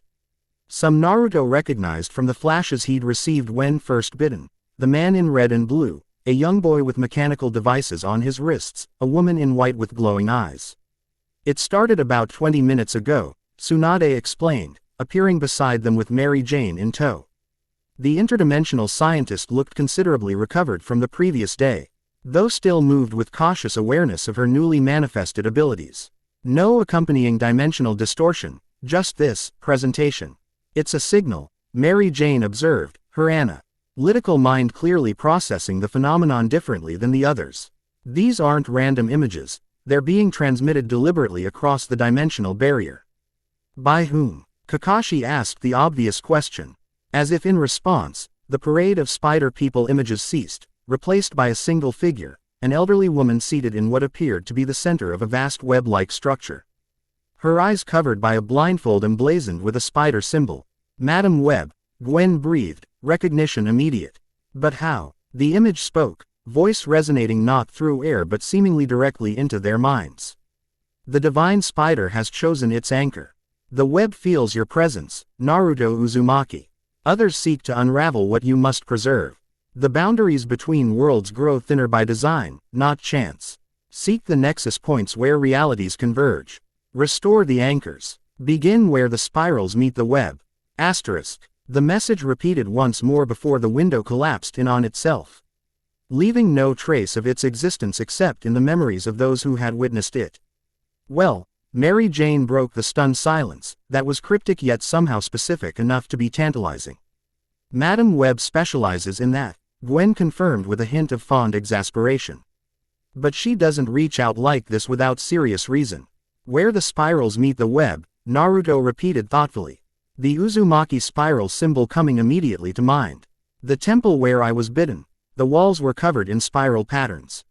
Speaker 1: Some Naruto recognized from the flashes he'd received when first bitten: the man in red and blue, a young boy with mechanical devices on his wrists, a woman in white with glowing eyes. It started about 20 minutes ago, Tsunade explained, appearing beside them with Mary Jane in tow. The interdimensional scientist looked considerably recovered from the previous day, though still moved with cautious awareness of her newly manifested abilities. No accompanying dimensional distortion, just this presentation. It's a signal, Mary Jane observed, her analytical mind clearly processing the phenomenon differently than the others. These aren't random images, they're being transmitted deliberately across the dimensional barrier. By whom? Kakashi asked the obvious question. As if in response, the parade of spider people images ceased, replaced by a single figure, an elderly woman seated in what appeared to be the center of a vast web-like structure. Her eyes covered by a blindfold emblazoned with a spider symbol. Madam Web, Gwen breathed, recognition immediate. But how? The image spoke, voice resonating not through air but seemingly directly into their minds. The divine spider has chosen its anchor. The web feels your presence, Naruto Uzumaki. Others seek to unravel what you must preserve. The boundaries between worlds grow thinner by design, not chance. Seek the nexus points where realities converge. Restore the anchors. Begin where the spirals meet the web. Asterisk. The message repeated once more before the window collapsed in on itself, leaving no trace of its existence except in the memories of those who had witnessed it. Well, Mary Jane broke the stunned silence, that was cryptic yet somehow specific enough to be tantalizing. Madam Web specializes in that, Gwen confirmed with a hint of fond exasperation. But she doesn't reach out like this without serious reason. Where the spirals meet the web, Naruto repeated thoughtfully. The Uzumaki spiral symbol coming immediately to mind. The temple where I was bitten. The walls were covered in spiral patterns.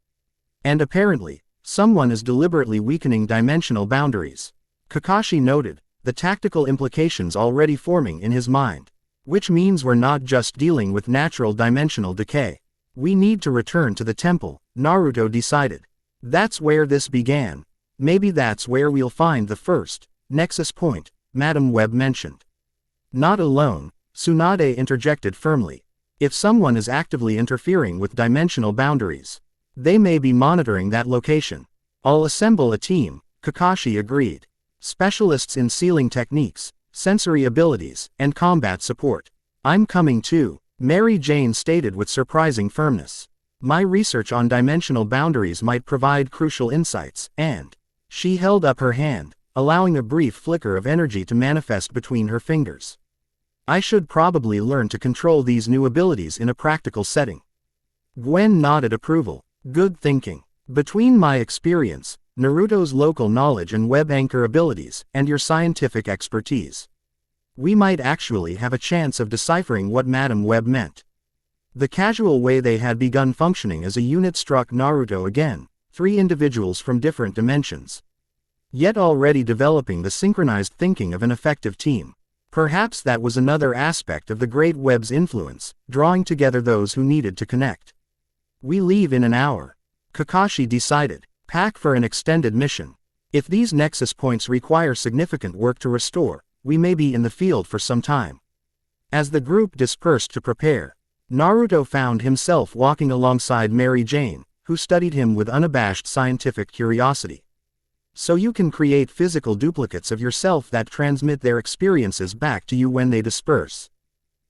Speaker 1: And apparently, someone is deliberately weakening dimensional boundaries. Kakashi noted, the tactical implications already forming in his mind. Which means we're not just dealing with natural dimensional decay. We need to return to the temple, Naruto decided. That's where this began. Maybe that's where we'll find the first nexus point, Madam Web mentioned. Not alone, Tsunade interjected firmly. If someone is actively interfering with dimensional boundaries, they may be monitoring that location. I'll assemble a team, Kakashi agreed. Specialists in sealing techniques, sensory abilities, and combat support. I'm coming too, Mary Jane stated with surprising firmness. My research on dimensional boundaries might provide crucial insights, and she held up her hand, allowing a brief flicker of energy to manifest between her fingers. I should probably learn to control these new abilities in a practical setting. Gwen nodded approval. Good thinking. Between my experience, Naruto's local knowledge and web anchor abilities, and your scientific expertise, we might actually have a chance of deciphering what Madam Web meant. The casual way they had begun functioning as a unit struck Naruto again, 3 individuals from different dimensions. Yet already developing the synchronized thinking of an effective team. Perhaps that was another aspect of the Great Web's influence, drawing together those who needed to connect. We leave in an hour, Kakashi decided. Pack for an extended mission. If these nexus points require significant work to restore, we may be in the field for some time. As the group dispersed to prepare, Naruto found himself walking alongside Mary Jane, who studied him with unabashed scientific curiosity. So you can create physical duplicates of yourself that transmit their experiences back to you when they disperse?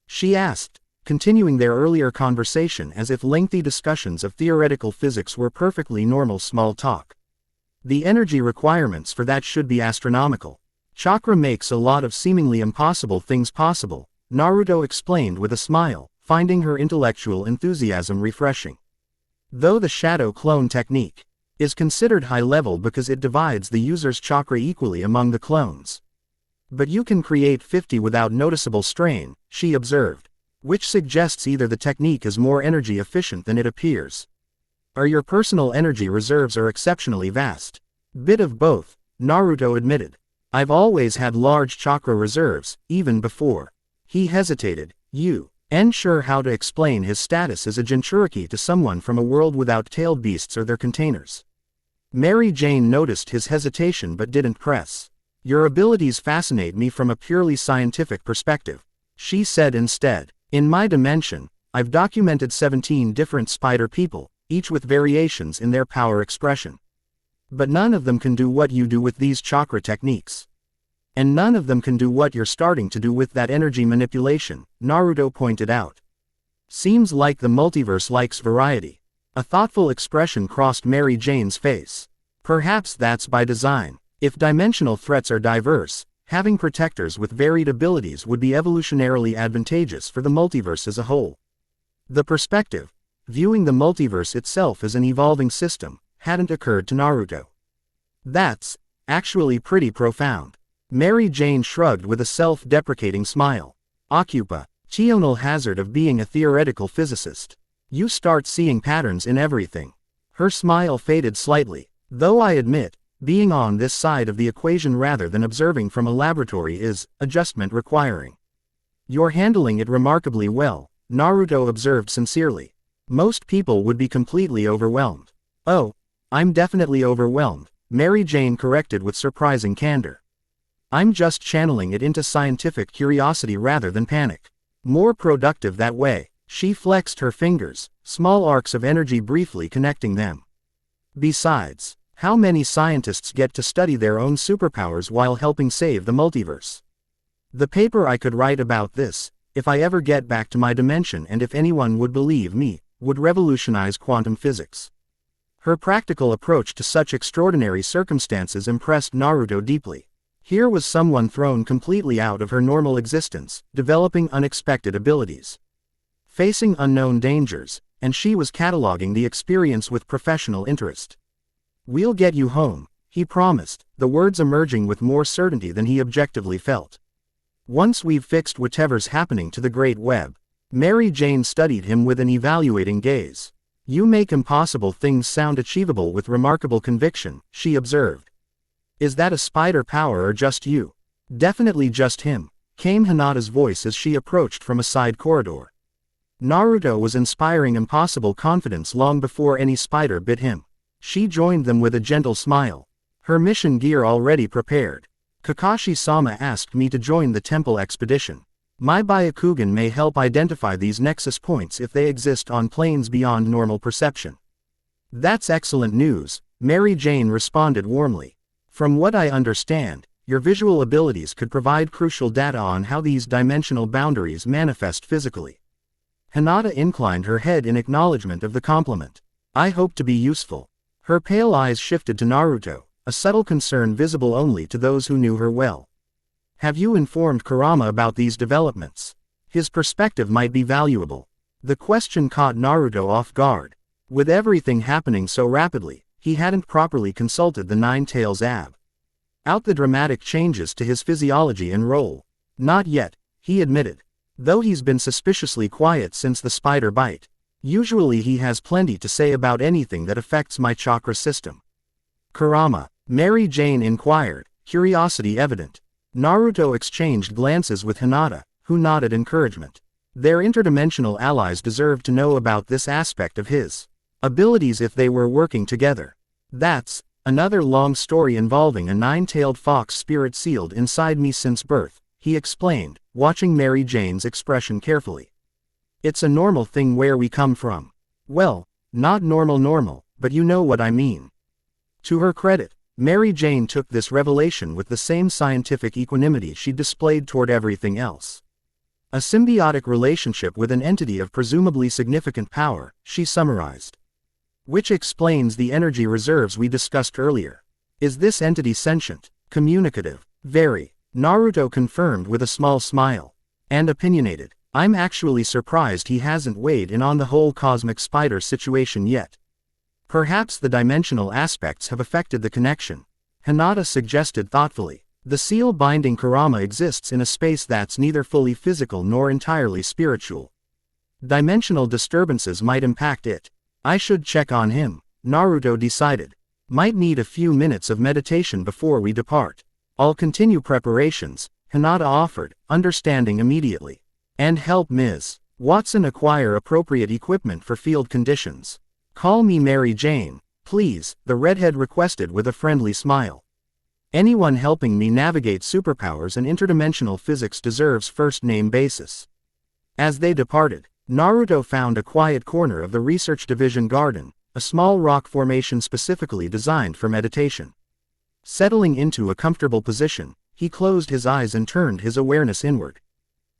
Speaker 1: She asked, continuing their earlier conversation as if lengthy discussions of theoretical physics were perfectly normal small talk. The energy requirements for that should be astronomical. Chakra makes a lot of seemingly impossible things possible, Naruto explained with a smile, finding her intellectual enthusiasm refreshing. Though the shadow clone technique is considered high-level because it divides the user's chakra equally among the clones. But you can create 50 without noticeable strain, she observed. Which suggests either the technique is more energy efficient than it appears, or your personal energy reserves are exceptionally vast. Bit of both, Naruto admitted. I've always had large chakra reserves, even before. He hesitated, unsure how to explain his status as a Jinchuriki to someone from a world without tailed beasts or their containers. Mary Jane noticed his hesitation but didn't press. Your abilities fascinate me from a purely scientific perspective, she said instead. In my dimension, I've documented 17 different spider people, each with variations in their power expression. But none of them can do what you do with these chakra techniques. And none of them can do what you're starting to do with that energy manipulation, Naruto pointed out. Seems like the multiverse likes variety. A thoughtful expression crossed Mary Jane's face. Perhaps that's by design. If dimensional threats are diverse, having protectors with varied abilities would be evolutionarily advantageous for the multiverse as a whole. The perspective, viewing the multiverse itself as an evolving system, hadn't occurred to Naruto. That's actually pretty profound. Mary Jane shrugged with a self-deprecating smile. Occupational hazard of being a theoretical physicist. You start seeing patterns in everything. Her smile faded slightly. Though I admit, being on this side of the equation rather than observing from a laboratory is adjustment requiring. You're handling it remarkably well, Naruto observed sincerely. Most people would be completely overwhelmed. Oh, I'm definitely overwhelmed, Mary Jane corrected with surprising candor. I'm just channeling it into scientific curiosity rather than panic. More productive that way. She flexed her fingers, small arcs of energy briefly connecting them. Besides, how many scientists get to study their own superpowers while helping save the multiverse? The paper I could write about this, if I ever get back to my dimension and if anyone would believe me, would revolutionize quantum physics. Her practical approach to such extraordinary circumstances impressed Naruto deeply. Here was someone thrown completely out of her normal existence, developing unexpected abilities, facing unknown dangers, and she was cataloging the experience with professional interest. We'll get you home, he promised, the words emerging with more certainty than he objectively felt. Once we've fixed whatever's happening to the Great Web. Mary Jane studied him with an evaluating gaze. You make impossible things sound achievable with remarkable conviction, she observed. Is that a spider power or just you? Definitely just him, came Hinata's voice as she approached from a side corridor. Naruto was inspiring impossible confidence long before any spider bit him. She joined them with a gentle smile. Her mission gear already prepared. Kakashi-sama asked me to join the temple expedition. My Byakugan may help identify these nexus points if they exist on planes beyond normal perception. That's excellent news, Mary Jane responded warmly. From what I understand, your visual abilities could provide crucial data on how these dimensional boundaries manifest physically. Hinata inclined her head in acknowledgement of the compliment. I hope to be useful. Her pale eyes shifted to Naruto, a subtle concern visible only to those who knew her well. Have you informed Kurama about these developments? His perspective might be valuable. The question caught Naruto off guard. With everything happening so rapidly, he hadn't properly consulted the Nine-Tails AB. Out the dramatic changes to his physiology and role. Not yet, he admitted. Though he's been suspiciously quiet since the spider bite. Usually he has plenty to say about anything that affects my chakra system. Kurama, Mary Jane inquired, curiosity evident. Naruto exchanged glances with Hinata, who nodded encouragement. Their interdimensional allies deserved to know about this aspect of his abilities if they were working together. That's another long story involving a nine-tailed fox spirit sealed inside me since birth, he explained, watching Mary Jane's expression carefully. It's a normal thing where we come from. Well, not normal, but you know what I mean. To her credit, Mary Jane took this revelation with the same scientific equanimity she displayed toward everything else. A symbiotic relationship with an entity of presumably significant power, she summarized. Which explains the energy reserves we discussed earlier. Is this entity sentient, communicative? Very. Naruto confirmed with a small smile. And opinionated. I'm actually surprised he hasn't weighed in on the whole cosmic spider situation yet. Perhaps the dimensional aspects have affected the connection. Hinata suggested thoughtfully. The seal binding Kurama exists in a space that's neither fully physical nor entirely spiritual. Dimensional disturbances might impact it. I should check on him, Naruto decided. Might need a few minutes of meditation before we depart. I'll continue preparations, Hinata offered, understanding immediately. And help Ms. Watson acquire appropriate equipment for field conditions. Call me Mary Jane, please, the redhead requested with a friendly smile. Anyone helping me navigate superpowers and interdimensional physics deserves first-name basis. As they departed, Naruto found a quiet corner of the Research Division garden, a small rock formation specifically designed for meditation. Settling into a comfortable position, he closed his eyes and turned his awareness inward.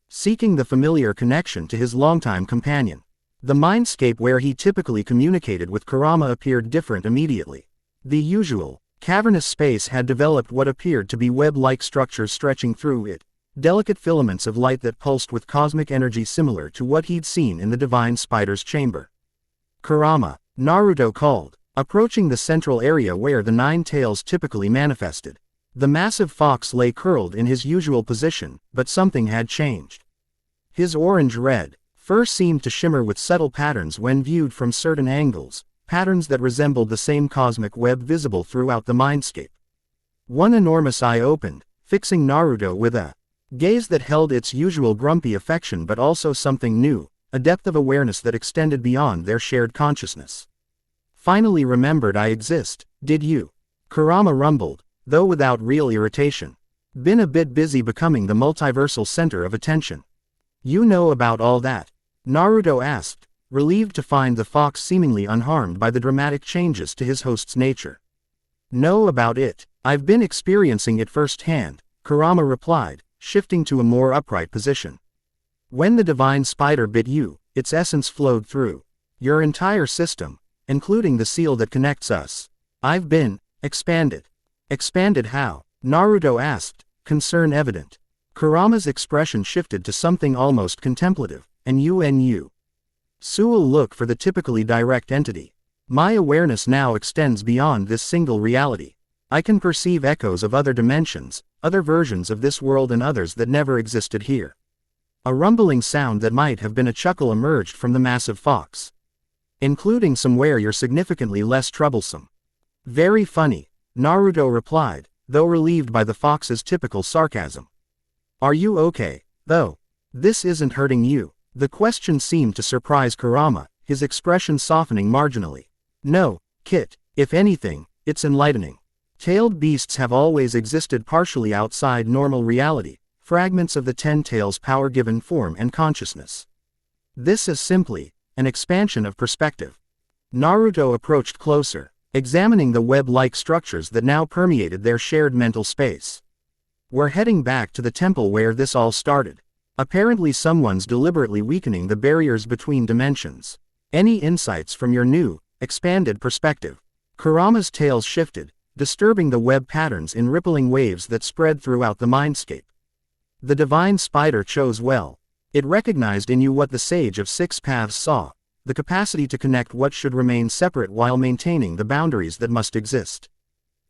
Speaker 1: Seeking the familiar connection to his longtime companion. The mindscape where he typically communicated with Kurama appeared different immediately. The usual, cavernous space had developed what appeared to be web-like structures stretching through it, delicate filaments of light that pulsed with cosmic energy similar to what he'd seen in the divine spider's chamber. Kurama, Naruto called, approaching the central area where the nine tails typically manifested. The massive fox lay curled in his usual position, but something had changed. His orange-red fur seemed to shimmer with subtle patterns when viewed from certain angles, patterns that resembled the same cosmic web visible throughout the mindscape. One enormous eye opened, fixing Naruto with a gaze that held its usual grumpy affection but also something new, a depth of awareness that extended beyond their shared consciousness. Finally remembered I exist, did you? Kurama rumbled, though without real irritation. Been a bit busy becoming the multiversal center of attention. You know about all that? Naruto asked, relieved to find the fox seemingly unharmed by the dramatic changes to his host's nature. Know about it. I've been experiencing it firsthand, Kurama replied, shifting to a more upright position. When the divine spider bit you, its essence flowed through your entire system, including the seal that connects us. I've been expanded. Expanded how? Naruto asked, concern evident. Kurama's expression shifted to something almost contemplative. And you. Su'll look for the typically direct entity. My awareness now extends beyond this single reality. I can perceive echoes of other dimensions, other versions of this world and others that never existed here. A rumbling sound that might have been a chuckle emerged from the massive fox. Including some where you're significantly less troublesome. Very funny, Naruto replied, though relieved by the fox's typical sarcasm. Are you okay, though? This isn't hurting you. The question seemed to surprise Kurama, his expression softening marginally. No, Kit, if anything, it's enlightening. Tailed beasts have always existed partially outside normal reality, fragments of the Ten Tails' power-given form and consciousness. This is simply an expansion of perspective. Naruto approached closer, examining the web-like structures that now permeated their shared mental space. We're heading back to the temple where this all started. Apparently someone's deliberately weakening the barriers between dimensions. Any insights from your new, expanded perspective? Kurama's tails shifted, disturbing the web patterns in rippling waves that spread throughout the mindscape. The divine spider chose well. It recognized in you what the sage of six paths saw, the capacity to connect what should remain separate while maintaining the boundaries that must exist.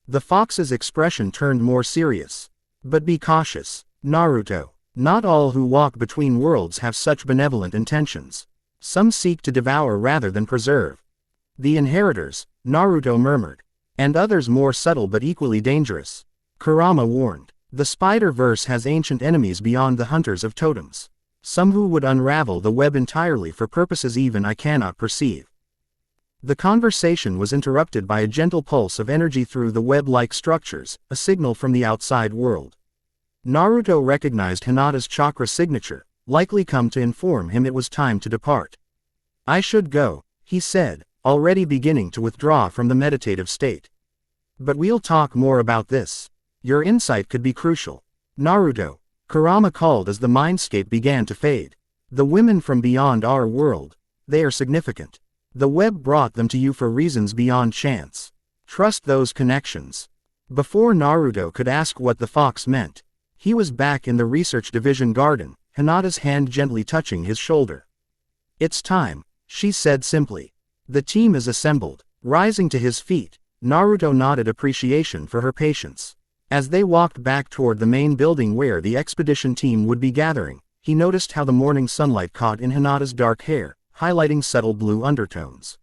Speaker 1: The fox's expression turned more serious. But be cautious, Naruto. Not all who walk between worlds have such benevolent intentions. Some seek to devour rather than preserve. The inheritors, Naruto murmured. And others more subtle but equally dangerous. Kurama warned. The Spider-Verse has ancient enemies beyond the hunters of totems. Some who would unravel the web entirely for purposes even I cannot perceive. The conversation was interrupted by a gentle pulse of energy through the web-like structures, a signal from the outside world. Naruto recognized Hinata's chakra signature, likely come to inform him it was time to depart. I should go, he said, already beginning to withdraw from the meditative state. But we'll talk more about this. Your insight could be crucial. Naruto, Kurama called as the mindscape began to fade. The women from beyond our world, they are significant. The web brought them to you for reasons beyond chance. Trust those connections. Before Naruto could ask what the fox meant, he was back in the research division garden, Hinata's hand gently touching his shoulder. It's time, she said simply. The team is assembled. Rising to his feet, Naruto nodded appreciation for her patience. As they walked back toward the main building where the expedition team would be gathering, he noticed how the morning sunlight caught in Hinata's dark hair, highlighting subtle blue undertones.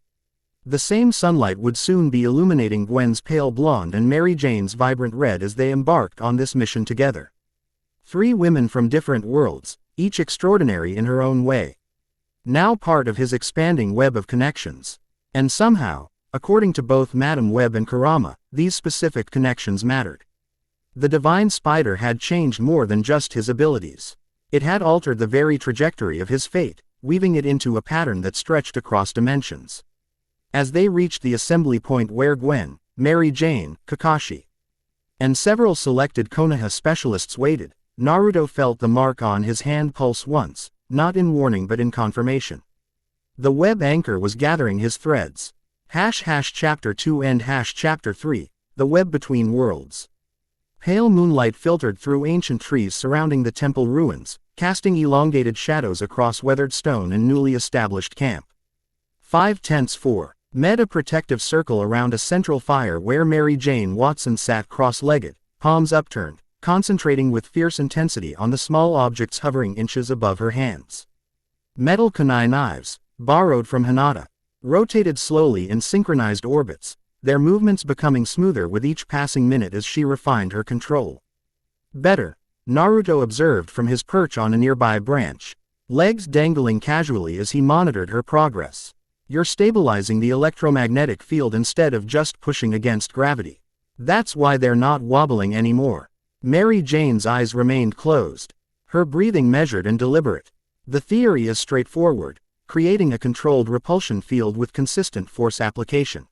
Speaker 1: The same sunlight would soon be illuminating Gwen's pale blonde and Mary Jane's vibrant red as they embarked on this mission together. 3 women from different worlds, each extraordinary in her own way. Now part of his expanding web of connections. And somehow, according to both Madame Web and Kurama, these specific connections mattered. The divine spider had changed more than just his abilities. It had altered the very trajectory of his fate, weaving it into a pattern that stretched across dimensions. As they reached the assembly point where Gwen, Mary Jane, Kakashi, and several selected Konoha specialists waited, Naruto felt the mark on his hand pulse once, not in warning but in confirmation. The web anchor was gathering his threads. Chapter 2 and Chapter 3, The Web Between Worlds. Pale moonlight filtered through ancient trees surrounding the temple ruins, casting elongated shadows across weathered stone and newly established camp. 5-4. Met a protective circle around a central fire where Mary Jane Watson sat cross-legged, palms upturned, concentrating with fierce intensity on the small objects hovering inches above her hands. Metal kunai knives, borrowed from Hinata, rotated slowly in synchronized orbits, their movements becoming smoother with each passing minute as she refined her control. Better, Naruto observed from his perch on a nearby branch, legs dangling casually as he monitored her progress. You're stabilizing the electromagnetic field instead of just pushing against gravity. That's why they're not wobbling anymore. Mary Jane's eyes remained closed, her breathing measured and deliberate. The theory is straightforward, creating a controlled repulsion field with consistent force application.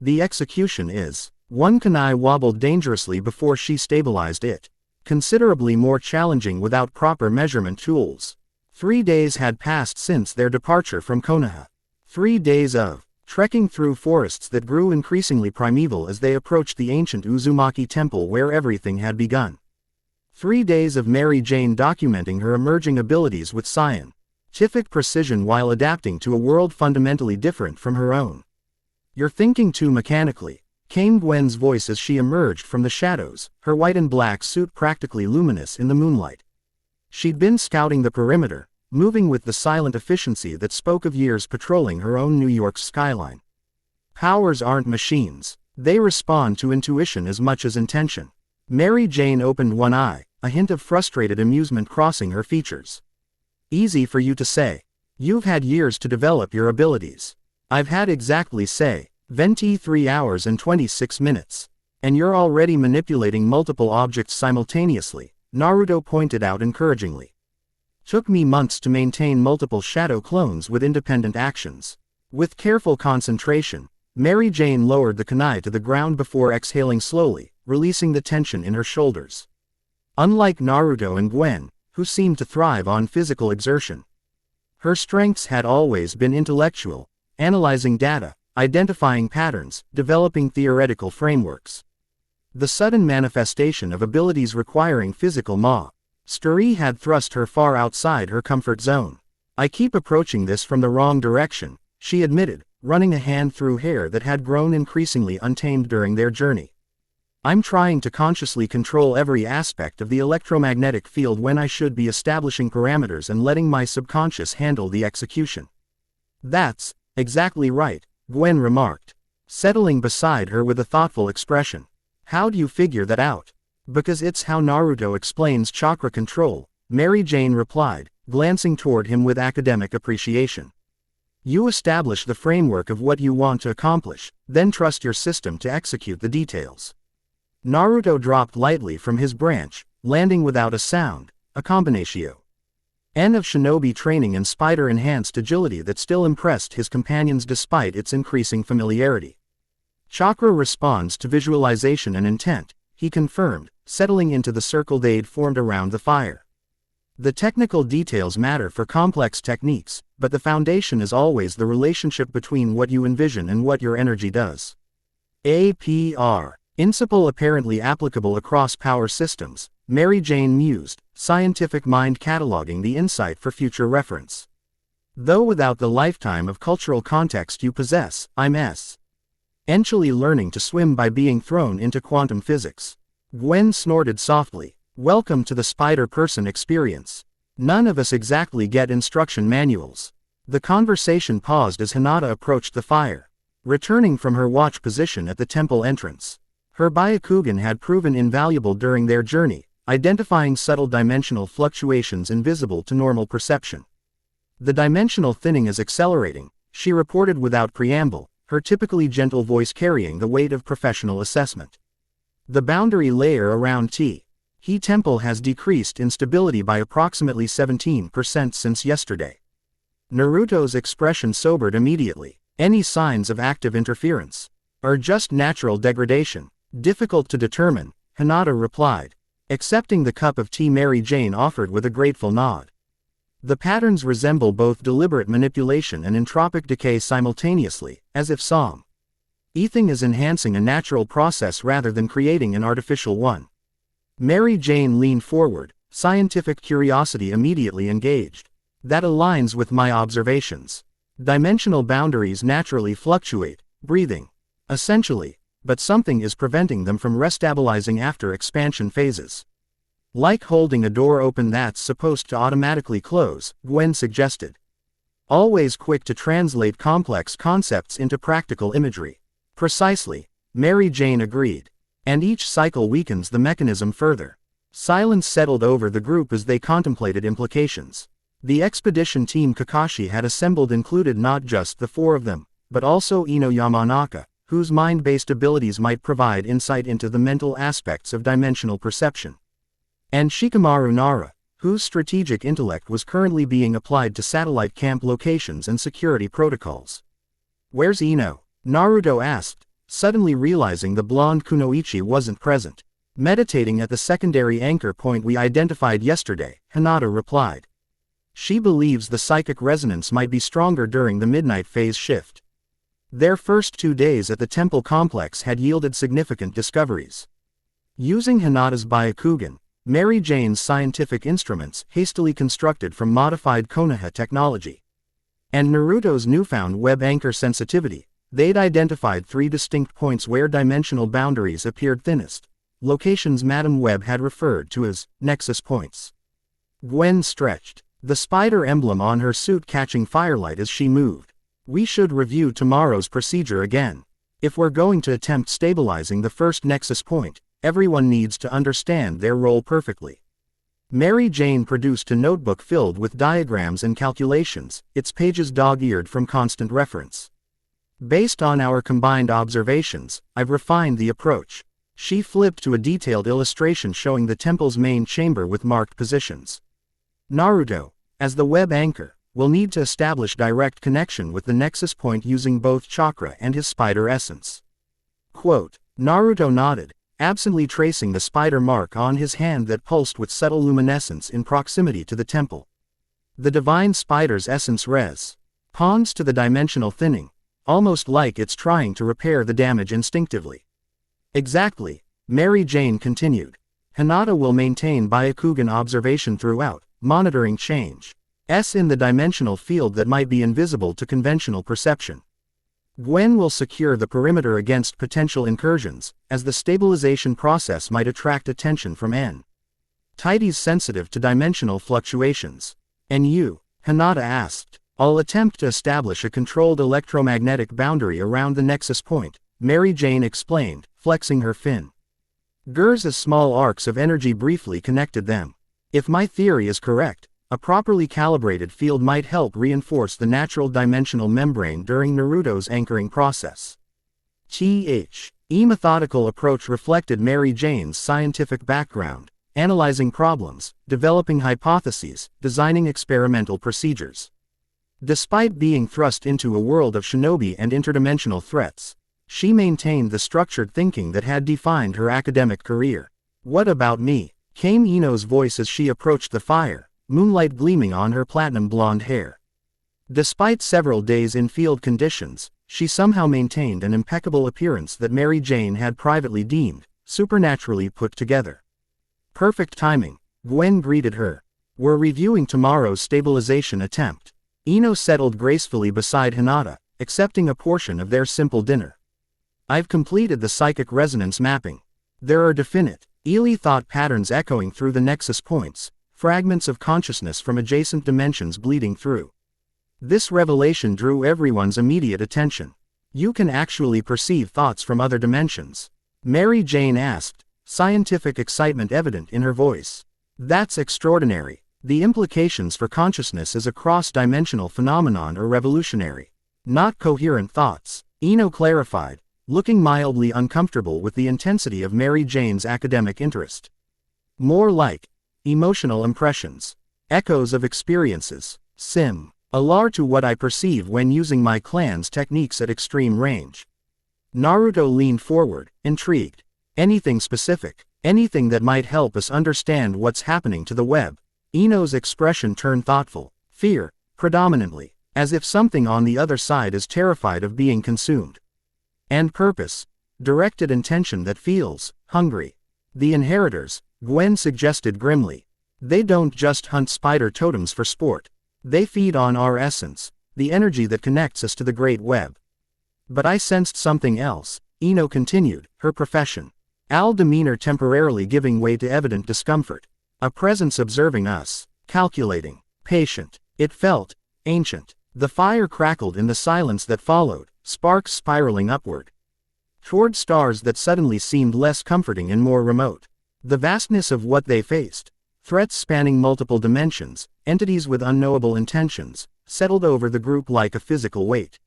Speaker 1: The execution is, one kunai wobbled dangerously before she stabilized it, considerably more challenging without proper measurement tools. 3 days had passed since their departure from Konoha. 3 days of trekking through forests that grew increasingly primeval as they approached the ancient Uzumaki temple where everything had begun. 3 days of Mary Jane documenting her emerging abilities with scientific precision while adapting to a world fundamentally different from her own. You're thinking too mechanically, came Gwen's voice as she emerged from the shadows, her white and black suit practically luminous in the moonlight. She'd been scouting the perimeter, moving with the silent efficiency that spoke of years patrolling her own New York's skyline. Powers aren't machines. They respond to intuition as much as intention. Mary Jane opened one eye, a hint of frustrated amusement crossing her features. Easy for you to say. You've had years to develop your abilities. I've had exactly say, 23 hours and 26 minutes. And you're already manipulating multiple objects simultaneously, Naruto pointed out encouragingly. Took me months to maintain multiple shadow clones with independent actions. With careful concentration, Mary Jane lowered the kunai to the ground before exhaling slowly, releasing the tension in her shoulders. Unlike Naruto and Gwen, who seemed to thrive on physical exertion, her strengths had always been intellectual, analyzing data, identifying patterns, developing theoretical frameworks. The sudden manifestation of abilities requiring physical mastery had thrust her far outside her comfort zone. I keep approaching this from the wrong direction, she admitted, running a hand through hair that had grown increasingly untamed during their journey. I'm trying to consciously control every aspect of the electromagnetic field when I should be establishing parameters and letting my subconscious handle the execution. That's exactly right, Gwen remarked, settling beside her with a thoughtful expression. How do you figure that out? Because it's how Naruto explains chakra control, Mary Jane replied, glancing toward him with academic appreciation. You establish the framework of what you want to accomplish, then trust your system to execute the details. Naruto dropped lightly from his branch, landing without a sound, a combinatio N of shinobi training and spider-enhanced agility that still impressed his companions despite its increasing familiarity. Chakra responds to visualization and intent, he confirmed, settling into the circle they'd formed around the fire. The technical details matter for complex techniques, but the foundation is always the relationship between what you envision and what your energy does. APR. Principle apparently applicable across power systems, Mary Jane mused, scientific mind cataloging the insight for future reference. Though without the lifetime of cultural context you possess, I'm essentially learning to swim by being thrown into quantum physics. Gwen snorted softly. Welcome to the spider-person experience. None of us exactly get instruction manuals. The conversation paused as Hinata approached the fire, returning from her watch position at the temple entrance. Her Byakugan had proven invaluable during their journey, identifying subtle dimensional fluctuations invisible to normal perception. The dimensional thinning is accelerating, she reported without preamble, her typically gentle voice carrying the weight of professional assessment. The boundary layer around He Temple has decreased in stability by approximately 17% since yesterday. Naruto's expression sobered immediately. Any signs of active interference are just natural degradation. Difficult to determine, Hinata replied, accepting the cup of tea Mary Jane offered with a grateful nod. The patterns resemble both deliberate manipulation and entropic decay simultaneously, as if something is enhancing a natural process rather than creating an artificial one. Mary Jane leaned forward, scientific curiosity immediately engaged. That aligns with my observations. Dimensional boundaries naturally fluctuate, breathing. Essentially. But something is preventing them from restabilizing after expansion phases. Like holding a door open that's supposed to automatically close, Gwen suggested. Always quick to translate complex concepts into practical imagery. Precisely, Mary Jane agreed. And each cycle weakens the mechanism further. Silence settled over the group as they contemplated implications. The expedition team Kakashi had assembled included not just the four of them, but also Ino Yamanaka, whose mind-based abilities might provide insight into the mental aspects of dimensional perception. And Shikamaru Nara, whose strategic intellect was currently being applied to satellite camp locations and security protocols. Where's Ino? Naruto asked, suddenly realizing the blonde Kunoichi wasn't present. Meditating at the secondary anchor point we identified yesterday, Hinata replied. She believes the psychic resonance might be stronger during the midnight phase shift. Their first 2 days at the temple complex had yielded significant discoveries. Using Hinata's Byakugan, Mary Jane's scientific instruments hastily constructed from modified Konoha technology, and Naruto's newfound web anchor sensitivity, They'd identified 3 distinct points where dimensional boundaries appeared thinnest, locations Madame Web had referred to as nexus points. Gwen stretched, the spider emblem on her suit catching firelight as she moved. We should review tomorrow's procedure again. If we're going to attempt stabilizing the first nexus point, everyone needs to understand their role perfectly. Mary Jane produced a notebook filled with diagrams and calculations, its pages dog-eared from constant reference. Based on our combined observations, I've refined the approach. She flipped to a detailed illustration showing the temple's main chamber with marked positions. Naruto, as the web anchor, will need to establish direct connection with the nexus point using both chakra and his spider essence. Quote, Naruto nodded, absently tracing the spider mark on his hand that pulsed with subtle luminescence in proximity to the temple. The divine spider's essence responds to the dimensional thinning, almost like it's trying to repair the damage instinctively. Exactly, Mary Jane continued. Hinata will maintain Byakugan observation throughout, monitoring changes in the dimensional field that might be invisible to conventional perception. Gwen will secure the perimeter against potential incursions, as the stabilization process might attract attention from entities sensitive to dimensional fluctuations. And you? Hinata asked. I'll attempt to establish a controlled electromagnetic boundary around the nexus point, Mary Jane explained, flexing her fin. Gers' small arcs of energy briefly connected them. If my theory is correct, a properly calibrated field might help reinforce the natural dimensional membrane during Naruto's anchoring process. A methodical approach reflected Mary Jane's scientific background, analyzing problems, developing hypotheses, designing experimental procedures. Despite being thrust into a world of shinobi and interdimensional threats, she maintained the structured thinking that had defined her academic career. What about me? Came Ino's voice as she approached the fire, moonlight gleaming on her platinum blonde hair. Despite several days in field conditions, she somehow maintained an impeccable appearance that Mary Jane had privately deemed supernaturally put together. Perfect timing, Gwen greeted her. We're reviewing tomorrow's stabilization attempt. Ino settled gracefully beside Hinata, accepting a portion of their simple dinner. I've completed the psychic resonance mapping. There are definite, thought patterns echoing through the nexus points, fragments of consciousness from adjacent dimensions bleeding through. This revelation drew everyone's immediate attention. You can actually perceive thoughts from other dimensions? Mary Jane asked, scientific excitement evident in her voice. That's extraordinary. The implications for consciousness as a cross-dimensional phenomenon are revolutionary. Not coherent thoughts, Ino clarified, looking mildly uncomfortable with the intensity of Mary Jane's academic interest. More like emotional impressions, echoes of experiences, similar to what I perceive when using my clan's techniques at extreme range. Naruto leaned forward, intrigued. Anything specific, anything that might help us understand what's happening to the web? Ino's expression turned thoughtful, fear, predominantly, as if something on the other side is terrified of being consumed. And purpose, directed intention that feels hungry. The inheritors, Gwen suggested grimly. They don't just hunt spider totems for sport. They feed on our essence, the energy that connects us to the great web. But I sensed something else, Ino continued, her profession. Demeanor temporarily giving way to evident discomfort. A presence observing us, calculating, patient. It felt ancient. The fire crackled in the silence that followed, sparks spiraling upward toward stars that suddenly seemed less comforting and more remote. The vastness of what they faced, threats spanning multiple dimensions, entities with unknowable intentions, settled over the group like a physical weight.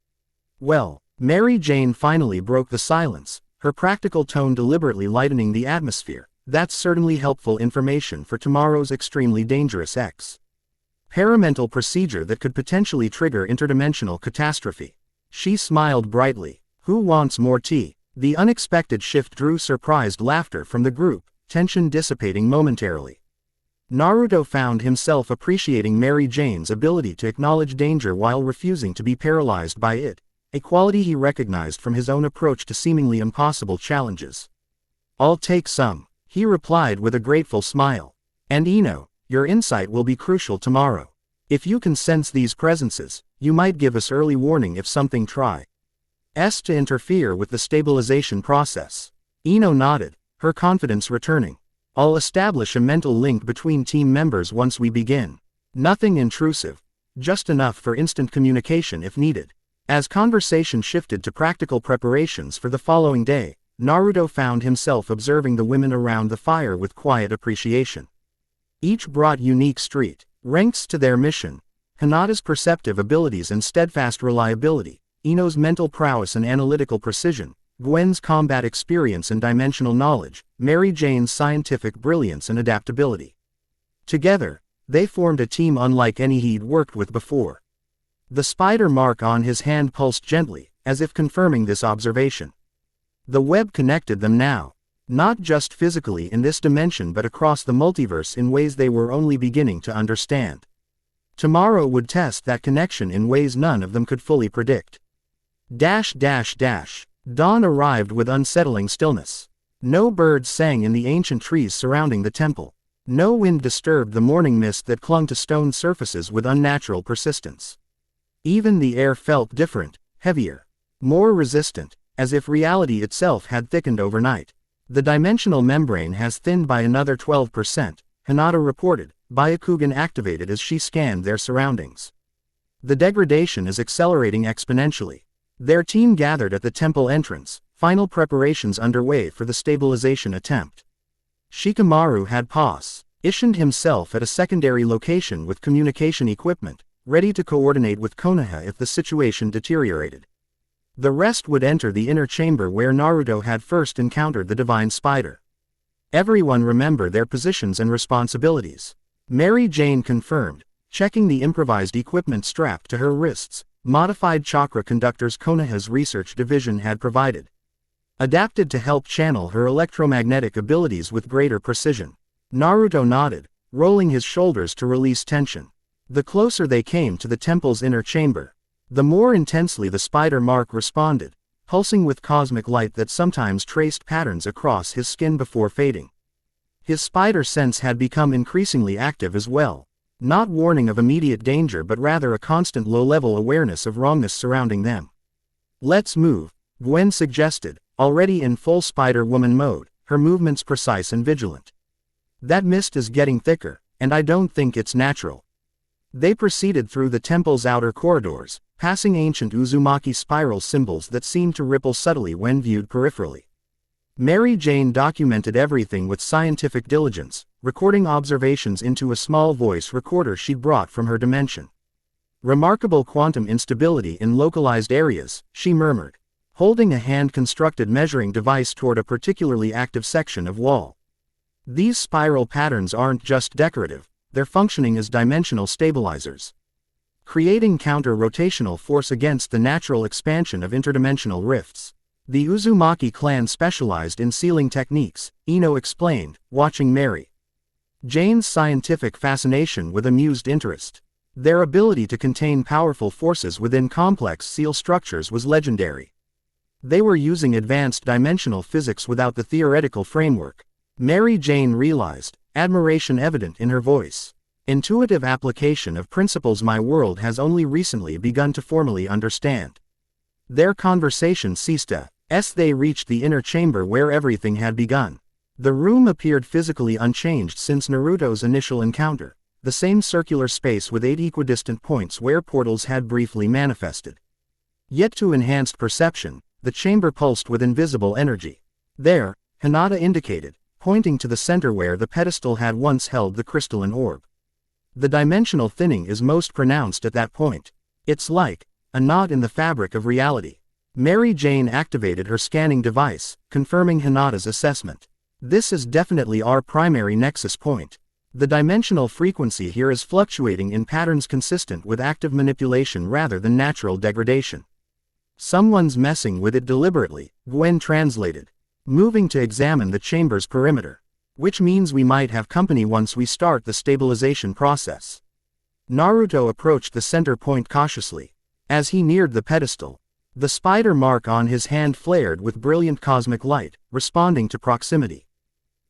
Speaker 1: Well, Mary Jane finally broke the silence, her practical tone deliberately lightening the atmosphere. That's certainly helpful information for tomorrow's extremely dangerous experimental procedure that could potentially trigger interdimensional catastrophe. She smiled brightly. Who wants more tea? The unexpected shift drew surprised laughter from the group, tension dissipating momentarily. Naruto found himself appreciating Mary Jane's ability to acknowledge danger while refusing to be paralyzed by it, a quality he recognized from his own approach to seemingly impossible challenges. I'll take some, he replied with a grateful smile. And Ino, your insight will be crucial tomorrow. If you can sense these presences, you might give us early warning if something to interfere with the stabilization process. Ino nodded, her confidence returning. I'll establish a mental link between team members once we begin. Nothing intrusive. Just enough for instant communication if needed. As conversation shifted to practical preparations for the following day, Naruto found himself observing the women around the fire with quiet appreciation. Each brought unique street ranks to their mission. Hinata's perceptive abilities and steadfast reliability, Ino's mental prowess and analytical precision, Gwen's combat experience and dimensional knowledge, Mary Jane's scientific brilliance and adaptability. Together, they formed a team unlike any he'd worked with before. The spider mark on his hand pulsed gently, as if confirming this observation. The web connected them now, not just physically in this dimension but across the multiverse in ways they were only beginning to understand. Tomorrow would test that connection in ways none of them could fully predict. Dawn arrived with unsettling stillness. No birds sang in the ancient trees surrounding the temple. No wind disturbed the morning mist that clung to stone surfaces with unnatural persistence. Even the air felt different, heavier, more resistant, as if reality itself had thickened overnight. The dimensional membrane has thinned by another 12%, Hinata reported, Byakugan activated as she scanned their surroundings. The degradation is accelerating exponentially. Their team gathered at the temple entrance, final preparations underway for the stabilization attempt. Shikamaru had positioned himself at a secondary location with communication equipment, ready to coordinate with Konoha if the situation deteriorated. The rest would enter the inner chamber where Naruto had first encountered the divine spider. Everyone remembered their positions and responsibilities. Mary Jane confirmed, checking the improvised equipment strapped to her wrists, modified chakra conductors Konoha's research division had provided. Adapted to help channel her electromagnetic abilities with greater precision. Naruto nodded, rolling his shoulders to release tension. The closer they came to the temple's inner chamber, the more intensely the spider mark responded, pulsing with cosmic light that sometimes traced patterns across his skin before fading. His spider sense had become increasingly active as well, not warning of immediate danger but rather a constant low-level awareness of wrongness surrounding them. Let's move, Gwen suggested, already in full Spider-Woman mode, her movements precise and vigilant. That mist is getting thicker, and I don't think it's natural. They proceeded through the temple's outer corridors, passing ancient Uzumaki spiral symbols that seemed to ripple subtly when viewed peripherally. Mary Jane documented everything with scientific diligence, recording observations into a small voice recorder she'd brought from her dimension. Remarkable quantum instability in localized areas, she murmured, holding a hand-constructed measuring device toward a particularly active section of wall. These spiral patterns aren't just decorative, they're functioning as dimensional stabilizers, creating counter-rotational force against the natural expansion of interdimensional rifts. The Uzumaki clan specialized in sealing techniques, Ino explained, watching Mary Jane's scientific fascination with amused interest. Their ability to contain powerful forces within complex seal structures was legendary. They were using advanced dimensional physics without the theoretical framework. Mary Jane realized, admiration evident in her voice. Intuitive application of principles my world has only recently begun to formally understand. Their conversation ceased as they reached the inner chamber where everything had begun. The room appeared physically unchanged since Naruto's initial encounter, the same circular space with 8 equidistant points where portals had briefly manifested. Yet to enhanced perception, the chamber pulsed with invisible energy. There, Hinata indicated, pointing to the center where the pedestal had once held the crystalline orb. The dimensional thinning is most pronounced at that point. It's like a knot in the fabric of reality. Mary Jane activated her scanning device, confirming Hinata's assessment. This is definitely our primary nexus point. The dimensional frequency here is fluctuating in patterns consistent with active manipulation rather than natural degradation. Someone's messing with it deliberately, Gwen translated, moving to examine the chamber's perimeter. Which means we might have company once we start the stabilization process. Naruto approached the center point cautiously. As he neared the pedestal, the spider mark on his hand flared with brilliant cosmic light, responding to proximity.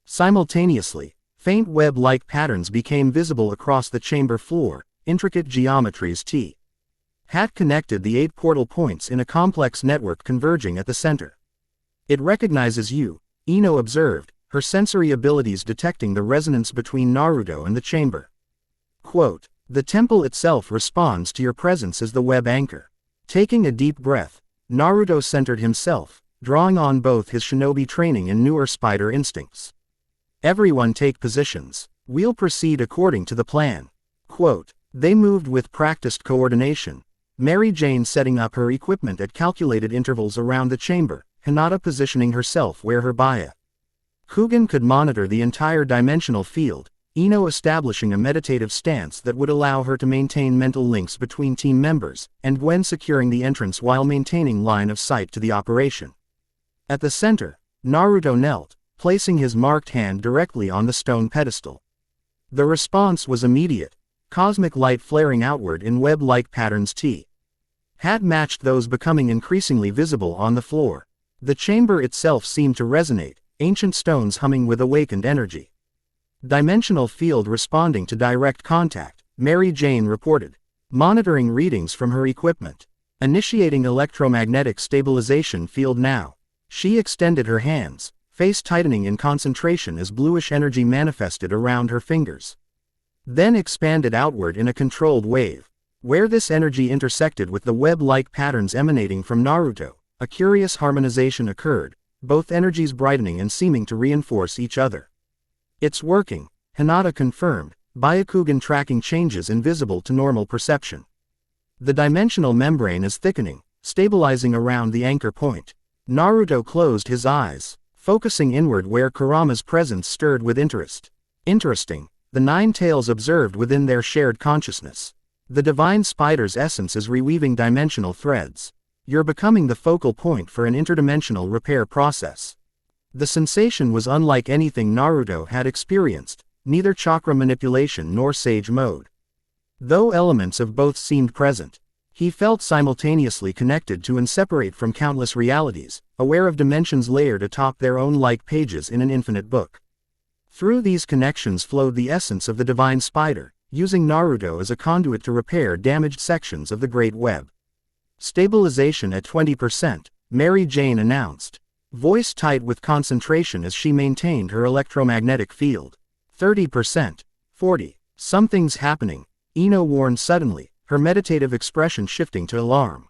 Speaker 1: Simultaneously, faint web-like patterns became visible across the chamber floor, intricate geometries had connected the 8 portal points in a complex network converging at the center. It recognizes you, Ino observed, her sensory abilities detecting the resonance between Naruto and the chamber. Quote, "The temple itself responds to your presence as the web anchor." Taking a deep breath, Naruto centered himself, drawing on both his shinobi training and newer spider instincts. "Everyone take positions. We'll proceed according to the plan." Quote, they moved with practiced coordination, Mary Jane setting up her equipment at calculated intervals around the chamber, Hinata positioning herself where her Kugan could monitor the entire dimensional field, Ino establishing a meditative stance that would allow her to maintain mental links between team members, and Gwen securing the entrance while maintaining line of sight to the operation. At the center, Naruto knelt, placing his marked hand directly on the stone pedestal. The response was immediate, cosmic light flaring outward in web-like patterns had matched those becoming increasingly visible on the floor. The chamber itself seemed to resonate, ancient stones humming with awakened energy. Dimensional field responding to direct contact, Mary Jane reported, monitoring readings from her equipment. Initiating electromagnetic stabilization field now. She extended her hands, face tightening in concentration as bluish energy manifested around her fingers. Then expanded outward in a controlled wave. Where this energy intersected with the web-like patterns emanating from Naruto, a curious harmonization occurred, both energies brightening and seeming to reinforce each other. "It's working," Hinata confirmed, Byakugan tracking changes invisible to normal perception. "The dimensional membrane is thickening, stabilizing around the anchor point." Naruto closed his eyes, focusing inward where Kurama's presence stirred with interest. Interesting, the 9 tails observed within their shared consciousness. "The divine spider's essence is reweaving dimensional threads. You're becoming the focal point for an interdimensional repair process." The sensation was unlike anything Naruto had experienced, neither chakra manipulation nor sage mode. Though elements of both seemed present, he felt simultaneously connected to and separate from countless realities, aware of dimensions layered atop their own like pages in an infinite book. Through these connections flowed the essence of the divine spider, using Naruto as a conduit to repair damaged sections of the Great Web. "Stabilization at 20%, Mary Jane announced, voice tight with concentration as she maintained her electromagnetic field. 30%, 40, something's happening, Ino warned suddenly, her meditative expression shifting to alarm.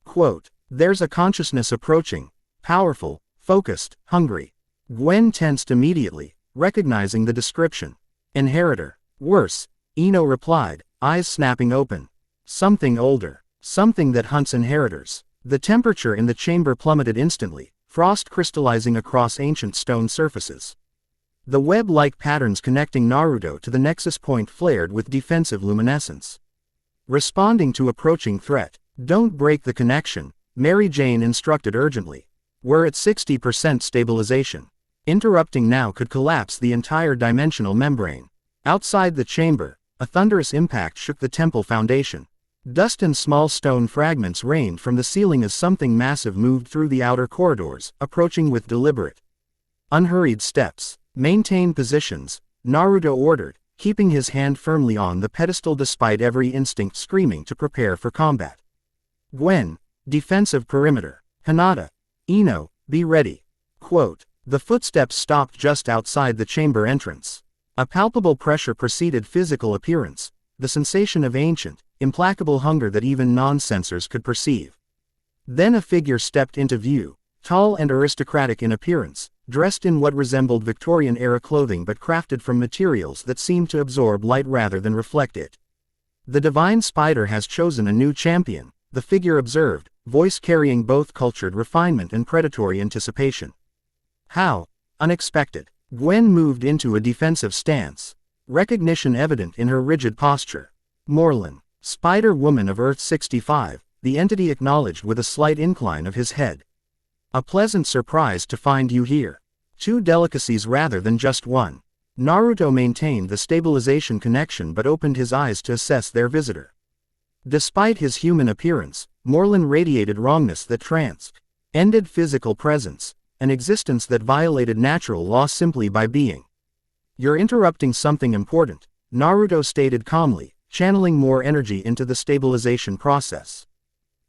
Speaker 1: Quote, "There's a consciousness approaching, powerful, focused, hungry." Gwen tensed immediately, recognizing the description. "Inheritor. Worse," Ino replied, eyes snapping open. "Something older. Something that hunts inheritors." The temperature in the chamber plummeted instantly, frost crystallizing across ancient stone surfaces. The web-like patterns connecting Naruto to the nexus point flared with defensive luminescence. Responding to approaching threat, "Don't break the connection," Mary Jane instructed urgently. "We're at 60% stabilization. Interrupting now could collapse the entire dimensional membrane." Outside the chamber, a thunderous impact shook the temple foundation. Dust and small stone fragments rained from the ceiling as something massive moved through the outer corridors, approaching with deliberate, unhurried steps. "Maintain positions," Naruto ordered, keeping his hand firmly on the pedestal despite every instinct screaming to prepare for combat. "Gwen, defensive perimeter. Hinata, Ino, be ready." Quote, the footsteps stopped just outside the chamber entrance. A palpable pressure preceded physical appearance, the sensation of ancient, implacable hunger that even non-sensors could perceive. Then a figure stepped into view, tall and aristocratic in appearance, dressed in what resembled Victorian-era clothing but crafted from materials that seemed to absorb light rather than reflect it. "The divine spider has chosen a new champion," the figure observed, voice carrying both cultured refinement and predatory anticipation. "How unexpected." Gwen moved into a defensive stance, recognition evident in her rigid posture. "Morlun, Spider-Woman of Earth 65, the entity acknowledged with a slight incline of his head. "A pleasant surprise to find you here. 2 delicacies rather than just one." Naruto maintained the stabilization connection but opened his eyes to assess their visitor. Despite his human appearance, Morlun radiated wrongness that transcended physical presence, an existence that violated natural law simply by being. "You're interrupting something important," Naruto stated calmly, channeling more energy into the stabilization process.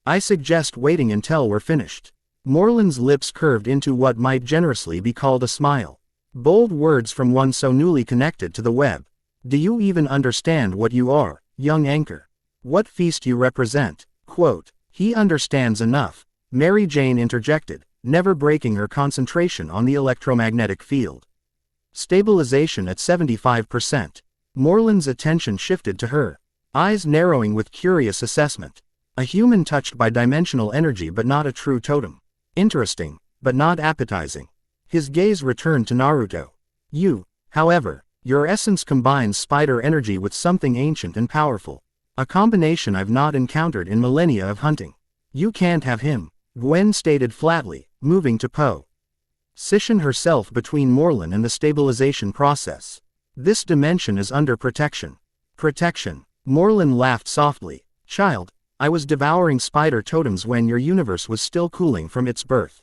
Speaker 1: I suggest waiting until we're finished. Morland's lips curved into what might generously be called a smile. Bold words from one so newly connected to the web. Do you even understand what you are, young anchor? What feast you represent? Quote, he understands enough, Mary Jane interjected, never breaking her concentration on the electromagnetic field. Stabilization at 75%. Morland's attention shifted to her, eyes narrowing with curious assessment. A human touched by dimensional energy but not a true totem. Interesting, but not appetizing. His gaze returned to Naruto. You, however, your essence combines spider energy with something ancient and powerful. A combination I've not encountered in millennia of hunting. You can't have him, Gwen stated flatly, moving to position herself between Morland and the stabilization process. This dimension is under protection. Protection. Morland laughed softly. Child, I was devouring spider totems when your universe was still cooling from its birth.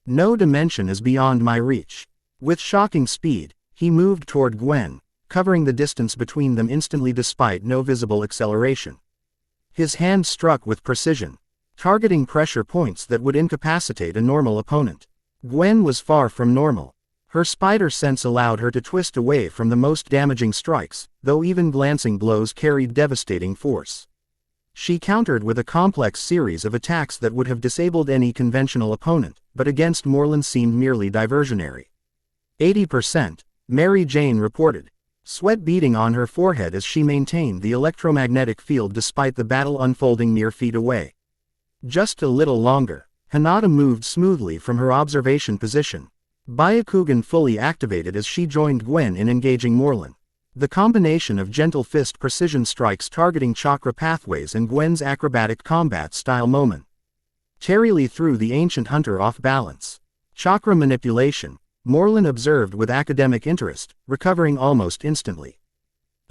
Speaker 1: No dimension is beyond my reach. With shocking speed, he moved toward Gwen, covering the distance between them instantly despite no visible acceleration. His hand struck with precision, targeting pressure points that would incapacitate a normal opponent. Gwen was far from normal. Her spider sense allowed her to twist away from the most damaging strikes, though even glancing blows carried devastating force. She countered with a complex series of attacks that would have disabled any conventional opponent, but against Morland seemed merely diversionary. 80%, Mary Jane reported, sweat beading on her forehead as she maintained the electromagnetic field despite the battle unfolding mere feet away. Just a little longer. Hinata moved smoothly from her observation position. Byakugan fully activated as she joined Gwen in engaging Morland. The combination of gentle fist precision strikes targeting chakra pathways and Gwen's acrobatic combat style momentarily threw the ancient hunter off balance. Chakra manipulation, Morland observed with academic interest, recovering almost instantly.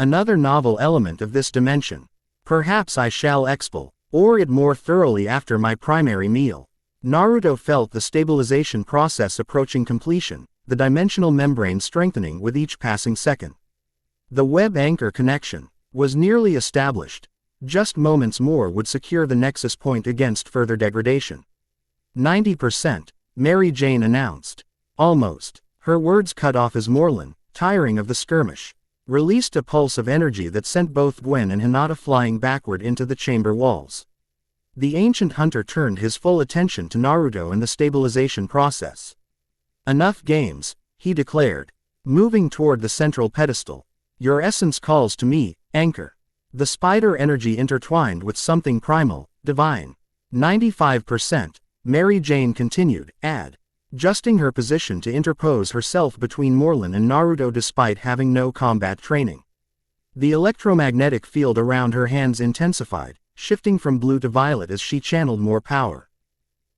Speaker 1: Another novel element of this dimension. Perhaps I shall explore it more thoroughly after my primary meal. Naruto felt the stabilization process approaching completion, the dimensional membrane strengthening with each passing second. The web anchor connection was nearly established. Just moments more would secure the nexus point against further degradation. 90%, Mary Jane announced. Almost. Her words cut off as Morland, tiring of the skirmish, released a pulse of energy that sent both Gwen and Hinata flying backward into the chamber walls. The ancient hunter turned his full attention to Naruto and the stabilization process. Enough games, he declared, moving toward the central pedestal. Your essence calls to me, anchor. The spider energy intertwined with something primal, divine. 95%, Mary Jane continued, adjusting her position to interpose herself between Morland and Naruto despite having no combat training. The electromagnetic field around her hands intensified, shifting from blue to violet as she channeled more power.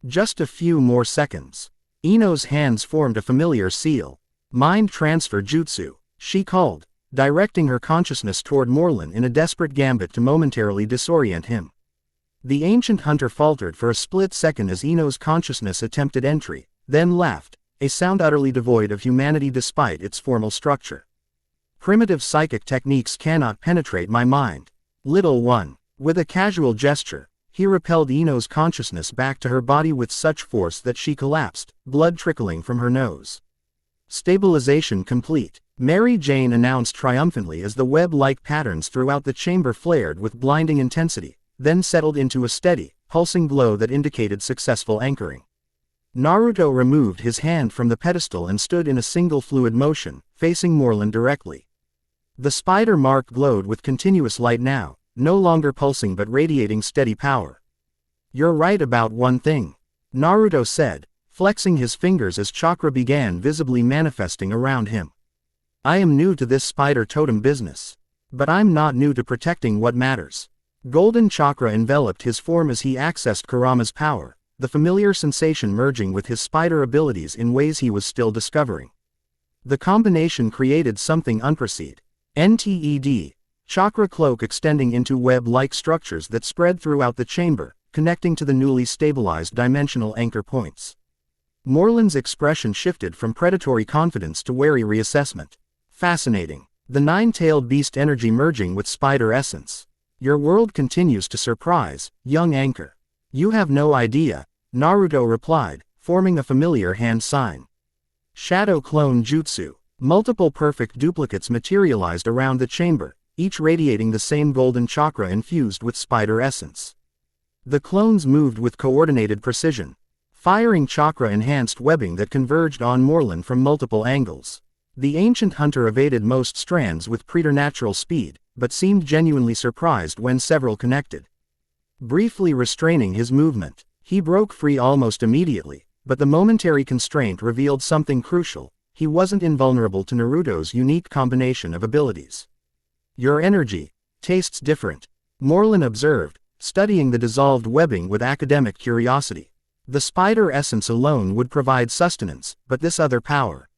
Speaker 1: Just a few more seconds. Ino's hands formed a familiar seal. Mind transfer jutsu, she called, directing her consciousness toward Morland in a desperate gambit to momentarily disorient him. The ancient hunter faltered for a split second as Ino's consciousness attempted entry, then laughed, a sound utterly devoid of humanity despite its formal structure. Primitive psychic techniques cannot penetrate my mind. Little one. With a casual gesture, he repelled Ino's consciousness back to her body with such force that she collapsed, blood trickling from her nose. Stabilization complete, Mary Jane announced triumphantly as the web-like patterns throughout the chamber flared with blinding intensity, then settled into a steady, pulsing glow that indicated successful anchoring. Naruto removed his hand from the pedestal and stood in a single fluid motion, facing Morland directly. The spider mark glowed with continuous light now, no longer pulsing but radiating steady power. You're right about one thing, Naruto said, flexing his fingers as chakra began visibly manifesting around him. I am new to this spider totem business. But I'm not new to protecting what matters. Golden chakra enveloped his form as he accessed Kurama's power, the familiar sensation merging with his spider abilities in ways he was still discovering. The combination created something unprecedented. NTED. Chakra cloak extending into web-like structures that spread throughout the chamber, connecting to the newly stabilized dimensional anchor points. Morland's expression shifted from predatory confidence to wary reassessment. Fascinating. The nine-tailed beast energy merging with spider essence. Your world continues to surprise, young anchor. You have no idea, Naruto replied, forming a familiar hand sign. Shadow clone jutsu. Multiple perfect duplicates materialized around the chamber, each radiating the same golden chakra infused with spider essence. The clones moved with coordinated precision, firing chakra-enhanced webbing that converged on Morlun from multiple angles. The ancient hunter evaded most strands with preternatural speed, but seemed genuinely surprised when several connected. Briefly restraining his movement, he broke free almost immediately, but the momentary constraint revealed something crucial: he wasn't invulnerable to Naruto's unique combination of abilities. Your energy tastes different, Morlun observed, studying the dissolved webbing with academic curiosity. The spider essence alone would provide sustenance, but this other power.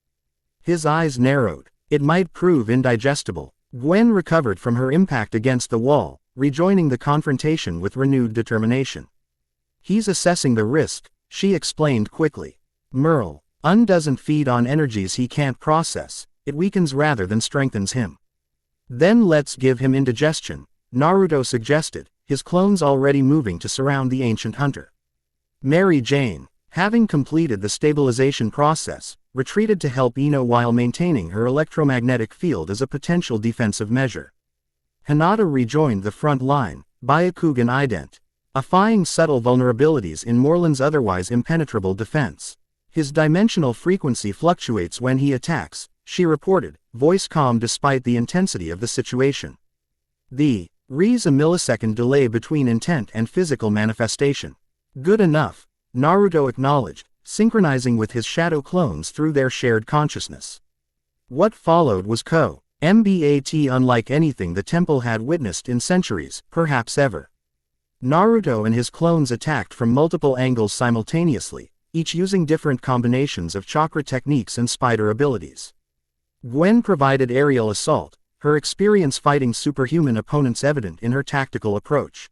Speaker 1: His eyes narrowed. It might prove indigestible. Gwen recovered from her impact against the wall, rejoining the confrontation with renewed determination. He's assessing the risk, she explained quickly. Merle, doesn't feed on energies he can't process, it weakens rather than strengthens him. Then let's give him indigestion, Naruto suggested, his clones already moving to surround the ancient hunter. Mary Jane, having completed the stabilization process, retreated to help Ino while maintaining her electromagnetic field as a potential defensive measure. Hinata rejoined the front line, Byakugan ident, effying subtle vulnerabilities in Morlun's otherwise impenetrable defense. His dimensional frequency fluctuates when he attacks, she reported, voice calm despite the intensity of the situation. Re's a millisecond delay between intent and physical manifestation. Good enough, Naruto acknowledged, synchronizing with his shadow clones through their shared consciousness. What followed was MBAT unlike anything the temple had witnessed in centuries, perhaps ever. Naruto and his clones attacked from multiple angles simultaneously, each using different combinations of chakra techniques and spider abilities. Gwen provided aerial assault, her experience fighting superhuman opponents evident in her tactical approach.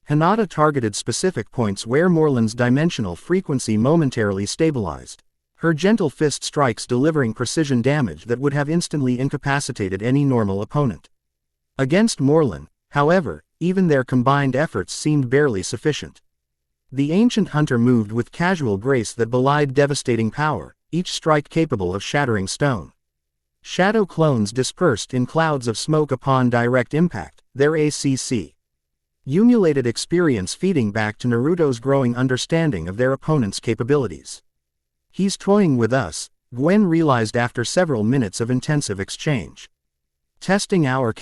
Speaker 1: Hinata targeted specific points where Morlun's dimensional frequency momentarily stabilized, her gentle fist strikes delivering precision damage that would have instantly incapacitated any normal opponent. Against Morlun, however, even their combined efforts seemed barely sufficient. The ancient hunter moved with casual grace that belied devastating power, each strike capable of shattering stone. Shadow clones dispersed in clouds of smoke upon direct impact, their ACC. Emulated experience feeding back to Naruto's growing understanding of their opponent's capabilities. He's toying with us, Gwen realized after several minutes of intensive exchange. Testing our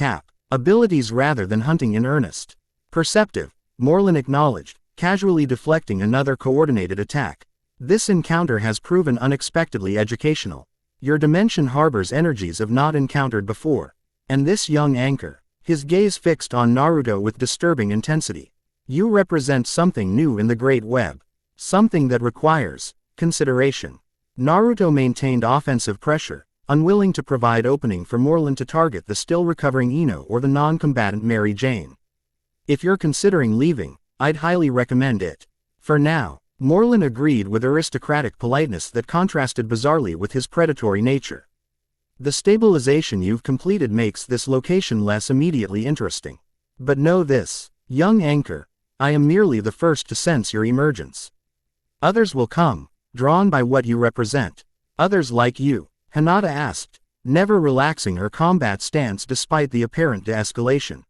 Speaker 1: abilities rather than hunting in earnest. Perceptive, Morlun acknowledged, casually deflecting another coordinated attack. This encounter has proven unexpectedly educational. Your dimension harbors energies I've not encountered before. And this young anchor, his gaze fixed on Naruto with disturbing intensity. You represent something new in the Great Web. Something that requires consideration. Naruto maintained offensive pressure, unwilling to provide opening for Morlun to target the still recovering Ino or the non-combatant Mary Jane. If you're considering leaving, I'd highly recommend it. For now, Morlun agreed with aristocratic politeness that contrasted bizarrely with his predatory nature. The stabilization you've completed makes this location less immediately interesting. But know this, young anchor, I am merely the first to sense your emergence. Others will come, drawn by what you represent. Others like you, Hinata asked, never relaxing her combat stance despite the apparent de-escalation.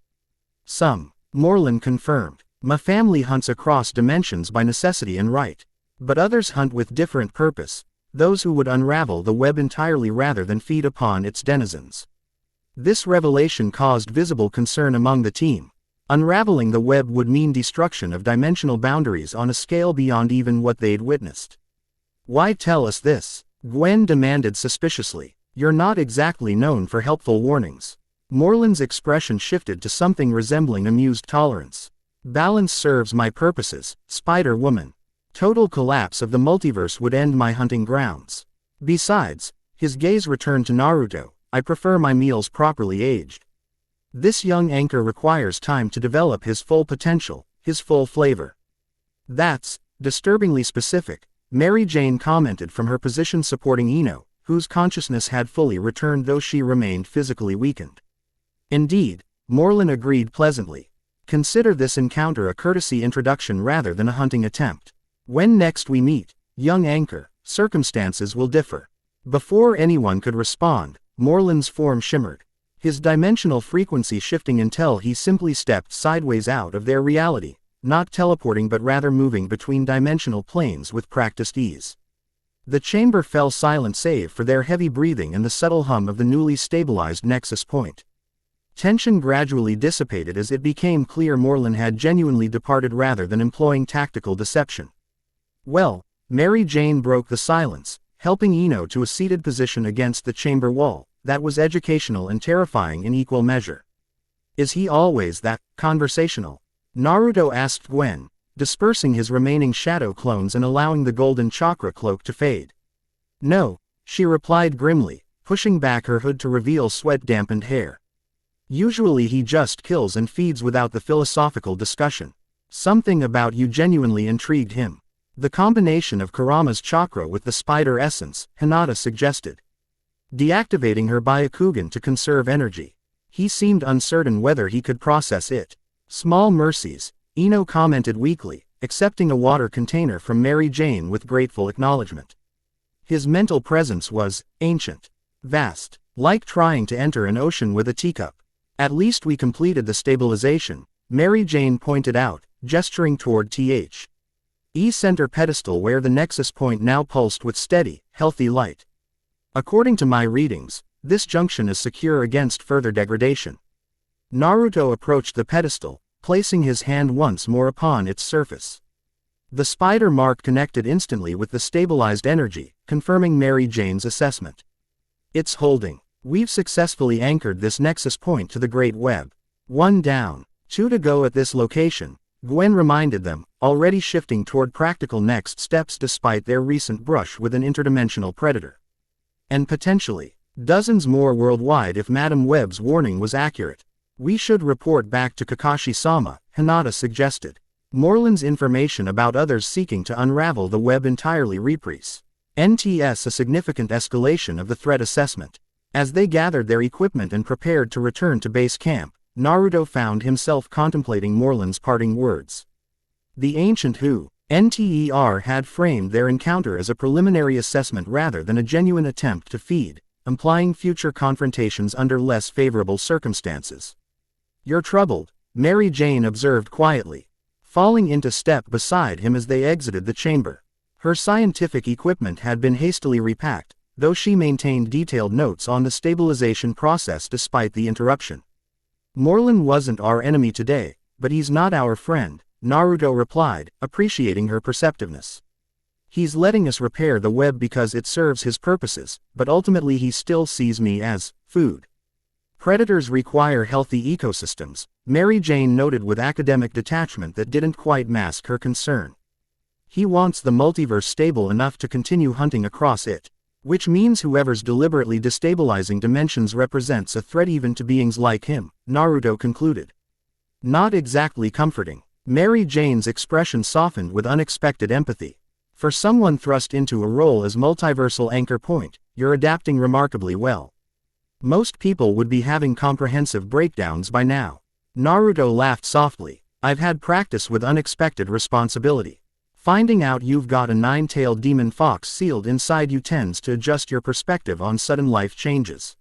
Speaker 1: Some, Morlun confirmed. My family hunts across dimensions by necessity and right. But others hunt with different purpose, those who would unravel the web entirely rather than feed upon its denizens. This revelation caused visible concern among the team. Unraveling the web would mean destruction of dimensional boundaries on a scale beyond even what they'd witnessed. Why tell us this? Gwen demanded suspiciously. You're not exactly known for helpful warnings. Morlun's expression shifted to something resembling amused tolerance. Balance serves my purposes, Spider-Woman. Total collapse of the multiverse would end my hunting grounds. Besides, his gaze returned to Naruto, I prefer my meals properly aged. This young anchor requires time to develop his full potential, his full flavor. That's disturbingly specific, Mary Jane commented from her position supporting Ino, whose consciousness had fully returned though she remained physically weakened. Indeed, Morlun agreed pleasantly. Consider this encounter a courtesy introduction rather than a hunting attempt. When next we meet, young anchor, circumstances will differ. Before anyone could respond, Morlun's form shimmered, his dimensional frequency shifting until he simply stepped sideways out of their reality, not teleporting but rather moving between dimensional planes with practiced ease. The chamber fell silent save for their heavy breathing and the subtle hum of the newly stabilized nexus point. Tension gradually dissipated as it became clear Morlun had genuinely departed rather than employing tactical deception. Well, Mary Jane broke the silence, helping Ino to a seated position against the chamber wall. That was educational and terrifying in equal measure. Is he always that conversational? Naruto asked Gwen, dispersing his remaining shadow clones and allowing the golden chakra cloak to fade. No, she replied grimly, pushing back her hood to reveal sweat-dampened hair. Usually he just kills and feeds without the philosophical discussion. Something about you genuinely intrigued him. The combination of Kurama's chakra with the spider essence, Hinata suggested. Deactivating her Byakugan to conserve energy. He seemed uncertain whether he could process it. Small mercies, Ino commented weakly, accepting a water container from Mary Jane with grateful acknowledgement. His mental presence was ancient, vast, like trying to enter an ocean with a teacup. At least we completed the stabilization, Mary Jane pointed out, gesturing toward the center pedestal where the nexus point now pulsed with steady, healthy light. According to my readings, this junction is secure against further degradation. Naruto approached the pedestal, placing his hand once more upon its surface. The spider mark connected instantly with the stabilized energy, confirming Mary Jane's assessment. It's holding. We've successfully anchored this nexus point to the Great Web. 1 down, 2 to go at this location, Gwen reminded them, already shifting toward practical next steps despite their recent brush with an interdimensional predator. And potentially, dozens more worldwide if Madame Web's warning was accurate. We should report back to Kakashi-sama, Hinata suggested. Morlun's information about others seeking to unravel the web entirely reprise. NTS a significant escalation of the threat assessment. As they gathered their equipment and prepared to return to base camp, Naruto found himself contemplating Morlun's parting words. The ancient who, NTER had framed their encounter as a preliminary assessment rather than a genuine attempt to feed, implying future confrontations under less favorable circumstances. You're troubled, Mary Jane observed quietly, falling into step beside him as they exited the chamber. Her scientific equipment had been hastily repacked, though she maintained detailed notes on the stabilization process despite the interruption. Morlun wasn't our enemy today, but he's not our friend, Naruto replied, appreciating her perceptiveness. He's letting us repair the web because it serves his purposes, but ultimately he still sees me as food. Predators require healthy ecosystems, Mary Jane noted with academic detachment that didn't quite mask her concern. He wants the multiverse stable enough to continue hunting across it. Which means whoever's deliberately destabilizing dimensions represents a threat even to beings like him, Naruto concluded. Not exactly comforting. Mary Jane's expression softened with unexpected empathy. For someone thrust into a role as multiversal anchor point, you're adapting remarkably well. Most people would be having comprehensive breakdowns by now. Naruto laughed softly. I've had practice with unexpected responsibility. Finding out you've got a 9-tailed demon fox sealed inside you tends to adjust your perspective on sudden life changes.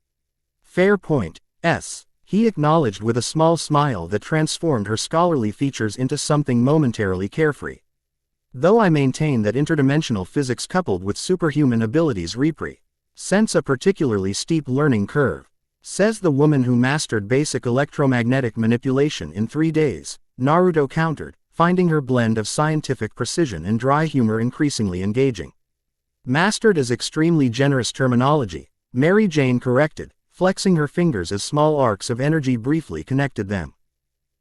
Speaker 1: Fair point, he acknowledged with a small smile that transformed her scholarly features into something momentarily carefree. Though I maintain that interdimensional physics coupled with superhuman abilities represents a particularly steep learning curve, says the woman who mastered basic electromagnetic manipulation in 3 days, Naruto countered, finding her blend of scientific precision and dry humor increasingly engaging. Mastered is extremely generous terminology, Mary Jane corrected, flexing her fingers as small arcs of energy briefly connected them.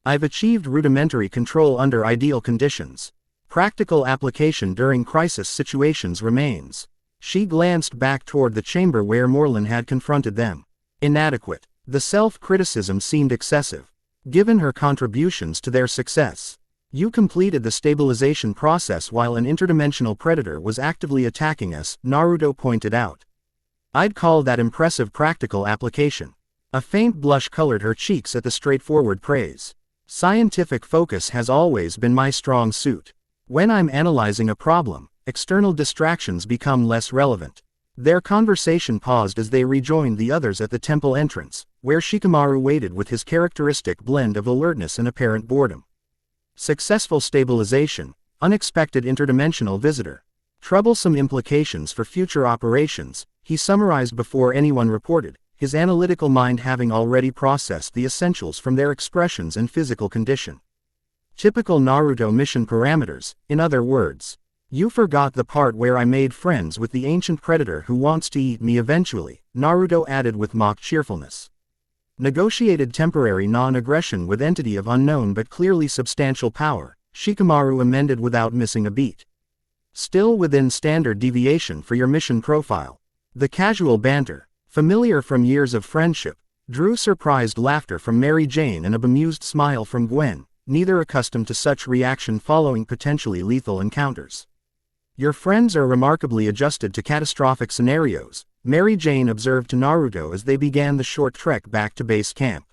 Speaker 1: I've achieved rudimentary control under ideal conditions. Practical application during crisis situations remains. She glanced back toward the chamber where Morlun had confronted them. Inadequate. The self-criticism seemed excessive, given her contributions to their success. You completed the stabilization process while an interdimensional predator was actively attacking us, Naruto pointed out. I'd call that impressive practical application. A faint blush colored her cheeks at the straightforward praise. Scientific focus has always been my strong suit. When I'm analyzing a problem, external distractions become less relevant. Their conversation paused as they rejoined the others at the temple entrance, where Shikamaru waited with his characteristic blend of alertness and apparent boredom. Successful stabilization, unexpected interdimensional visitor. Troublesome implications for future operations, he summarized before anyone reported, his analytical mind having already processed the essentials from their expressions and physical condition. Typical Naruto mission parameters, in other words. You forgot the part where I made friends with the ancient predator who wants to eat me eventually, Naruto added with mock cheerfulness. Negotiated temporary non-aggression with entity of unknown but clearly substantial power, Shikamaru amended without missing a beat. Still within standard deviation for your mission profile. The casual banter, familiar from years of friendship, drew surprised laughter from Mary Jane and a bemused smile from Gwen, neither accustomed to such reaction following potentially lethal encounters. Your friends are remarkably adjusted to catastrophic scenarios, Mary Jane observed to Naruto as they began the short trek back to base camp.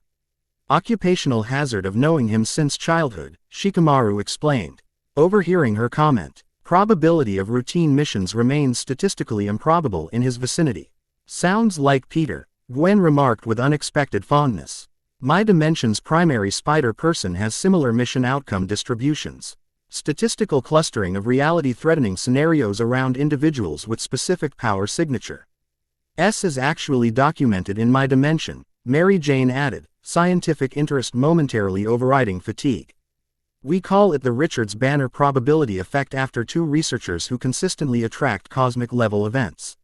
Speaker 1: Occupational hazard of knowing him since childhood, Shikamaru explained. Overhearing her comment, probability of routine missions remains statistically improbable in his vicinity. Sounds like Peter, Gwen remarked with unexpected fondness. My dimension's primary spider person has similar mission outcome distributions. Statistical clustering of reality-threatening scenarios around individuals with specific power signature. S is actually documented in my dimension, Mary Jane added, scientific interest momentarily overriding fatigue. We call it the Richards-Banner probability effect after two researchers who consistently attract cosmic-level events.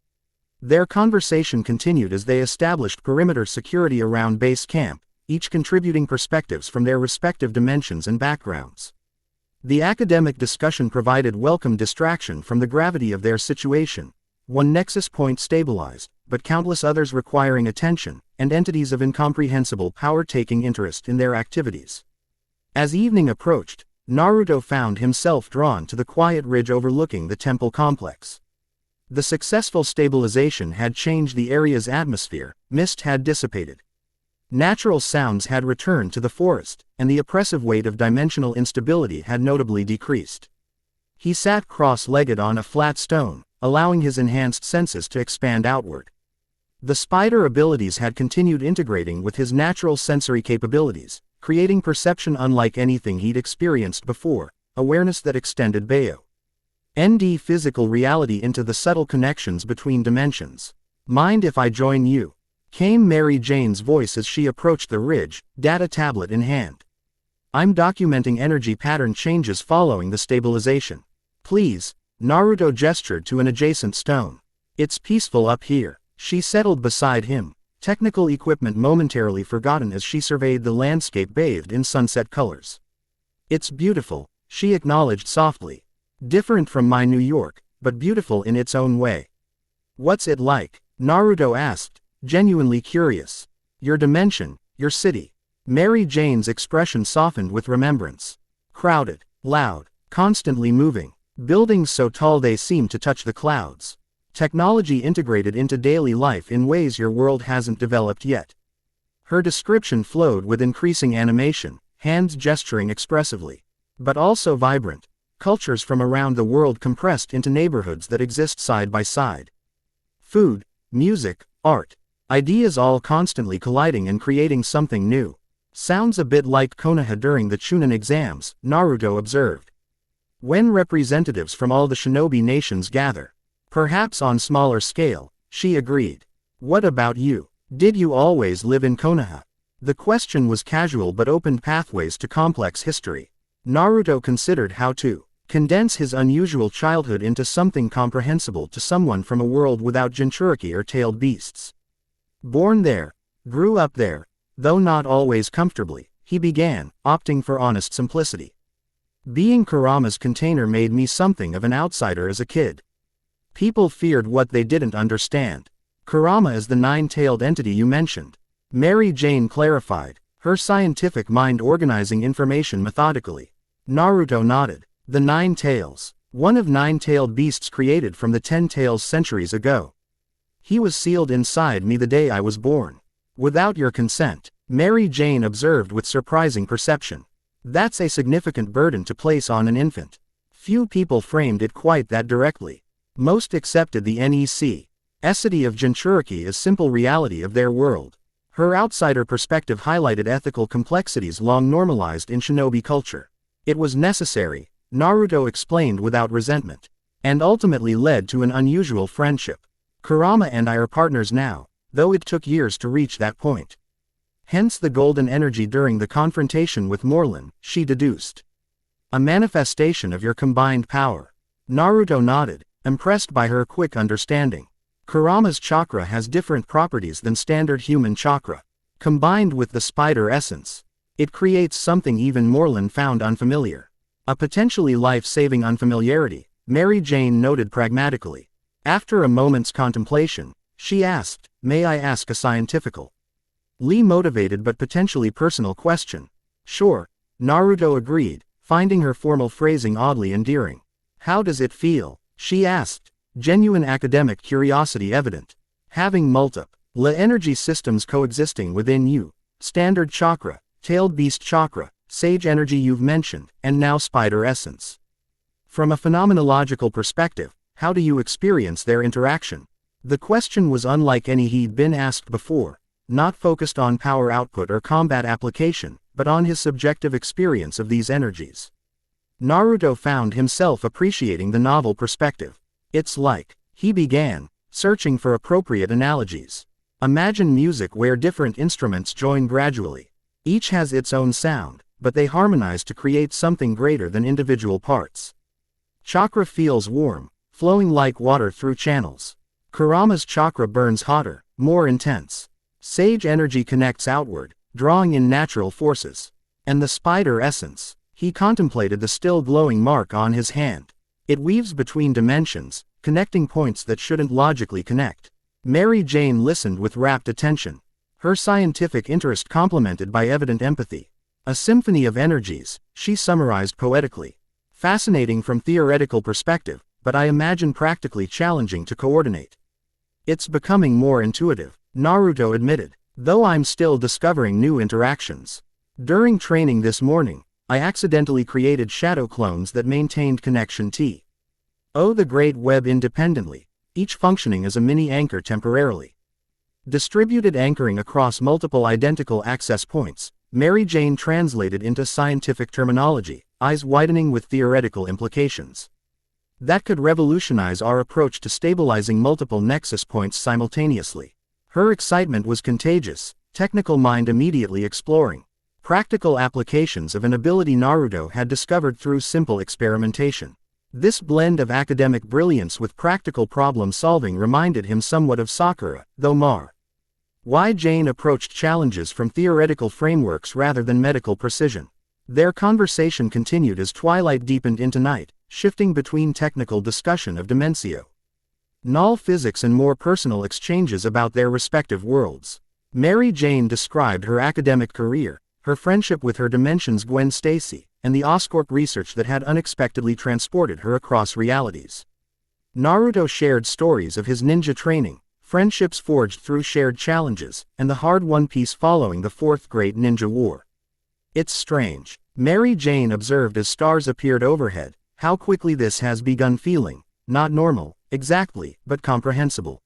Speaker 1: Their conversation continued as they established perimeter security around base camp, each contributing perspectives from their respective dimensions and backgrounds. The academic discussion provided welcome distraction from the gravity of their situation. One nexus point stabilized, but countless others requiring attention, and entities of incomprehensible power taking interest in their activities. As evening approached, Naruto found himself drawn to the quiet ridge overlooking the temple complex. The successful stabilization had changed the area's atmosphere, mist had dissipated. Natural sounds had returned to the forest, and the oppressive weight of dimensional instability had notably decreased. He sat cross-legged on a flat stone, allowing his enhanced senses to expand outward. The spider abilities had continued integrating with his natural sensory capabilities, creating perception unlike anything he'd experienced before, awareness that extended beyond physical reality into the subtle connections between dimensions. Mind if I join you? Came Mary Jane's voice as she approached the ridge, data tablet in hand. I'm documenting energy pattern changes following the stabilization. Please, Naruto gestured to an adjacent stone. It's peaceful up here. She settled beside him, technical equipment momentarily forgotten as she surveyed the landscape bathed in sunset colors. It's beautiful, she acknowledged softly. Different from my New York, but beautiful in its own way. What's it like? Naruto asked, genuinely curious. Your dimension, your city. Mary Jane's expression softened with remembrance. Crowded, loud, constantly moving. Buildings so tall they seem to touch the clouds. Technology integrated into daily life in ways your world hasn't developed yet. Her description flowed with increasing animation, hands gesturing expressively. But also vibrant. Cultures from around the world compressed into neighborhoods that exist side by side. Food, music, art. Ideas all constantly colliding and creating something new. Sounds a bit like Konoha during the Chunin exams, Naruto observed. When representatives from all the shinobi nations gather. Perhaps on smaller scale, she agreed. What about you? Did you always live in Konoha? The question was casual but opened pathways to complex history. Naruto considered how to condense his unusual childhood into something comprehensible to someone from a world without Jinchuriki or tailed beasts. Born there, grew up there, though not always comfortably, he began, opting for honest simplicity. Being Kurama's container made me something of an outsider as a kid. People feared what they didn't understand. Kurama is the nine-tailed entity you mentioned. Mary Jane clarified, her scientific mind organizing information methodically. Naruto nodded. The nine tails. One of nine-tailed beasts created from the 10 tails centuries ago. He was sealed inside me the day I was born. Without your consent, Mary Jane observed with surprising perception. That's a significant burden to place on an infant. Few people framed it quite that directly. Most accepted the necessity of Jinchuriki as simple reality of their world. Her outsider perspective highlighted ethical complexities long normalized in shinobi culture. It was necessary, Naruto explained without resentment, and ultimately led to an unusual friendship. Kurama and I are partners now, though it took years to reach that point. Hence the golden energy during the confrontation with Morlun, she deduced. A manifestation of your combined power. Naruto nodded, impressed by her quick understanding. Kurama's chakra has different properties than standard human chakra. Combined with the spider essence, it creates something even Morlun found unfamiliar. A potentially life-saving unfamiliarity, Mary Jane noted pragmatically. After a moment's contemplation, she asked, "May I ask a scientifical, motivated but potentially personal question?" "Sure," Naruto agreed, finding her formal phrasing oddly endearing. "How does it feel?" she asked, genuine academic curiosity evident. "Having multiple energy systems coexisting within you, standard chakra, tailed beast chakra, sage energy you've mentioned, and now spider essence. From a phenomenological perspective, how do you experience their interaction?" The question was unlike any he'd been asked before, not focused on power output or combat application, but on his subjective experience of these energies. Naruto found himself appreciating the novel perspective. "It's like," he began, searching for appropriate analogies. "Imagine music where different instruments join gradually. Each has its own sound, but they harmonize to create something greater than individual parts. Chakra feels warm, flowing like water through channels. Kurama's chakra burns hotter, more intense. Sage energy connects outward, drawing in natural forces. And the spider essence," he contemplated the still glowing mark on his hand. "It weaves between dimensions, connecting points that shouldn't logically connect." Mary Jane listened with rapt attention, her scientific interest complemented by evident empathy. "A symphony of energies," she summarized poetically. "Fascinating from theoretical perspective, but I imagine practically challenging to coordinate." "It's becoming more intuitive," Naruto admitted, "though I'm still discovering new interactions. During training this morning, I accidentally created shadow clones that maintained connection the great web independently, each functioning as a mini anchor temporarily. Distributed anchoring across multiple identical access points," Mary Jane translated into scientific terminology, eyes widening with theoretical implications. "That could revolutionize our approach to stabilizing multiple nexus points simultaneously." Her excitement was contagious, technical mind immediately exploring practical applications of an ability Naruto had discovered through simple experimentation. This blend of academic brilliance with practical problem-solving reminded him somewhat of Sakura, though Jane approached challenges from theoretical frameworks rather than medical precision. Their conversation continued as twilight deepened into night, shifting between technical discussion of Dimensio, null physics and more personal exchanges about their respective worlds. Mary Jane described her academic career, her friendship with her Dimension's Gwen Stacy, and the Oscorp research that had unexpectedly transported her across realities. Naruto shared stories of his ninja training, friendships forged through shared challenges, and the hard-won peace following the Fourth Great Ninja War. "It's strange," Mary Jane observed as stars appeared overhead, "how quickly this has begun feeling, not normal, exactly, but comprehensible.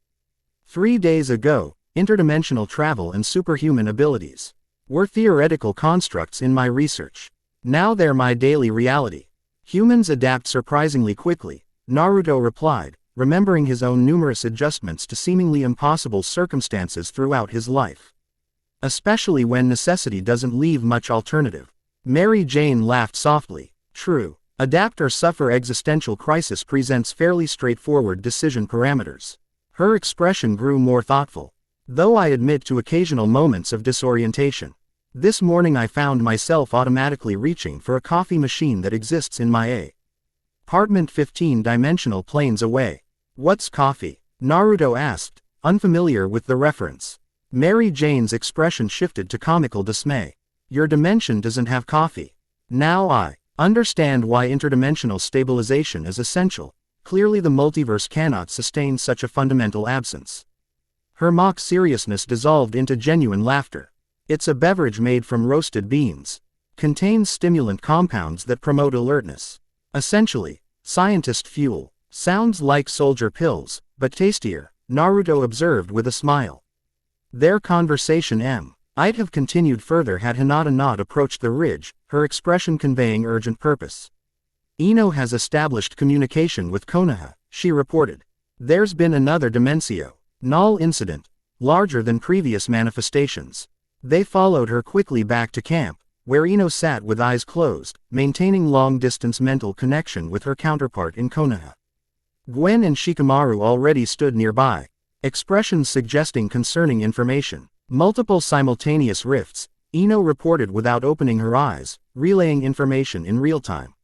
Speaker 1: 3 days ago, interdimensional travel and superhuman abilities were theoretical constructs in my research. Now they're my daily reality. Humans adapt surprisingly quickly," Naruto replied, remembering his own numerous adjustments to seemingly impossible circumstances throughout his life. "Especially when necessity doesn't leave much alternative." Mary Jane laughed softly. "True. Adapt or suffer. Existential crisis presents fairly straightforward decision parameters." Her expression grew more thoughtful. "Though I admit to occasional moments of disorientation. This morning I found myself automatically reaching for a coffee machine that exists in my apartment 15 dimensional planes away." "What's coffee?" Naruto asked, unfamiliar with the reference. Mary Jane's expression shifted to comical dismay. "Your dimension doesn't have coffee." "Now I understand why interdimensional stabilization is essential. Clearly the multiverse cannot sustain such a fundamental absence." Her mock seriousness dissolved into genuine laughter. It's a beverage made from roasted beans. Contains stimulant compounds that promote alertness. Essentially, scientist fuel. Sounds like soldier pills, but tastier, Naruto observed with a smile. Their conversation might have continued further had Hinata not approached the ridge, her expression conveying urgent purpose. Ino has established communication with Konoha, she reported. There's been another Dimensio Null incident, larger than previous manifestations. They followed her quickly back to camp, where Ino sat with eyes closed, maintaining long-distance mental connection with her counterpart in Konoha. Gwen and Shikamaru already stood nearby, expressions suggesting concerning information. Multiple simultaneous rifts, Ino reported without opening her eyes, relaying information in real time.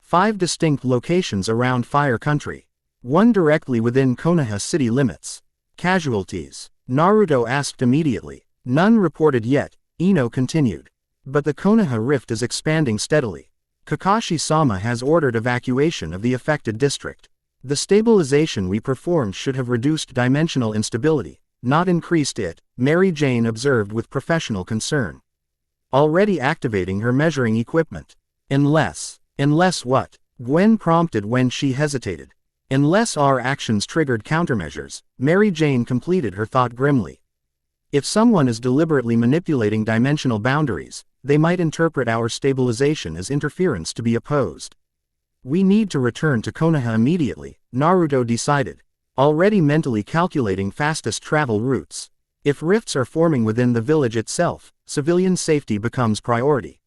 Speaker 1: 5 distinct locations around Fire Country. One directly within Konoha city limits. Casualties? Naruto asked immediately. None reported yet, Ino continued. But the Konoha rift is expanding steadily. Kakashi-sama has ordered evacuation of the affected district. The stabilization we performed should have reduced dimensional instability, not increased it, Mary Jane observed with professional concern. Already activating her measuring equipment. Unless what? Gwen prompted when she hesitated. Unless our actions triggered countermeasures, Mary Jane completed her thought grimly. If someone is deliberately manipulating dimensional boundaries, they might interpret our stabilization as interference to be opposed. We need to return to Konoha immediately, Naruto decided, already mentally calculating fastest travel routes. If rifts are forming within the village itself, civilian safety becomes priority.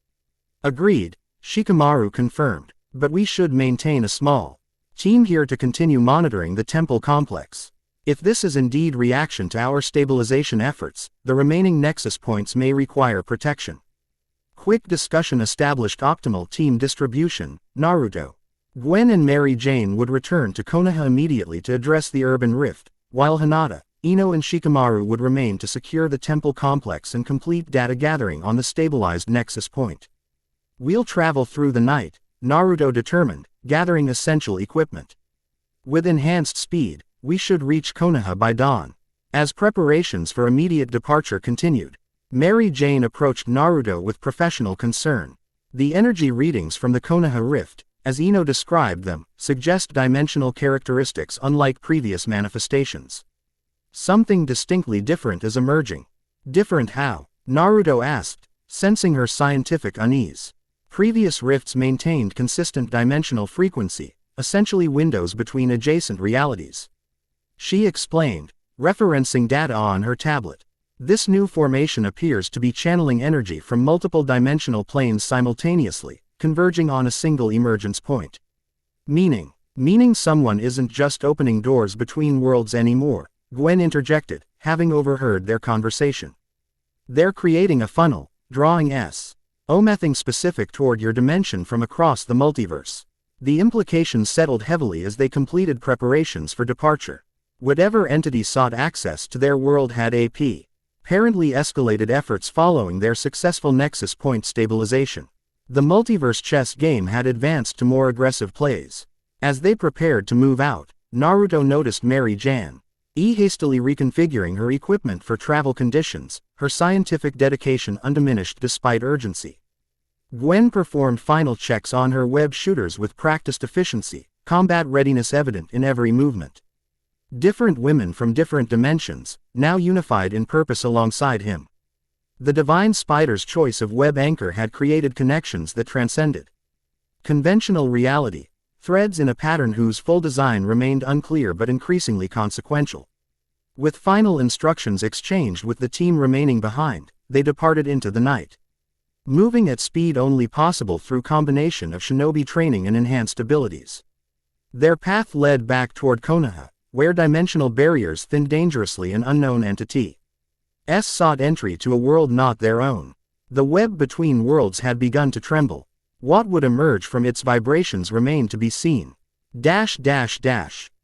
Speaker 1: Agreed, Shikamaru confirmed, but we should maintain a small team here to continue monitoring the temple complex. If this is indeed reaction to our stabilization efforts, the remaining nexus points may require protection. Quick discussion established optimal team distribution, Naruto. Gwen and Mary Jane would return to Konoha immediately to address the urban rift, while Hinata, Ino and Shikamaru would remain to secure the temple complex and complete data gathering on the stabilized nexus point. We'll travel through the night, Naruto determined, gathering essential equipment. With enhanced speed, we should reach Konoha by dawn. As preparations for immediate departure continued, Mary Jane approached Naruto with professional concern. The energy readings from the Konoha rift, as Ino described them, suggest dimensional characteristics unlike previous manifestations. Something distinctly different is emerging. Different how? Naruto asked, sensing her scientific unease. Previous rifts maintained consistent dimensional frequency, essentially windows between adjacent realities. She explained, referencing data on her tablet. This new formation appears to be channeling energy from multiple dimensional planes simultaneously, converging on a single emergence point. Meaning someone isn't just opening doors between worlds anymore, Gwen interjected, having overheard their conversation. They're creating a funnel, drawing something specific toward your dimension from across the multiverse. The implications settled heavily as they completed preparations for departure. Whatever entity sought access to their world had apparently escalated efforts following their successful nexus point stabilization. The multiverse chess game had advanced to more aggressive plays. As they prepared to move out, Naruto noticed Mary Jane hastily reconfiguring her equipment for travel conditions, her scientific dedication undiminished despite urgency. Gwen performed final checks on her web shooters with practiced efficiency, combat readiness evident in every movement. Different women from different dimensions, now unified in purpose alongside him. The divine spider's choice of web anchor had created connections that transcended conventional reality, threads in a pattern whose full design remained unclear but increasingly consequential. With final instructions exchanged with the team remaining behind, they departed into the night. Moving at speed only possible through combination of shinobi training and enhanced abilities. Their path led back toward Konoha, where dimensional barriers thinned dangerously an unknown entity. Sought entry to a world not their own. The web between worlds had begun to tremble. What would emerge from its vibrations remained to be seen.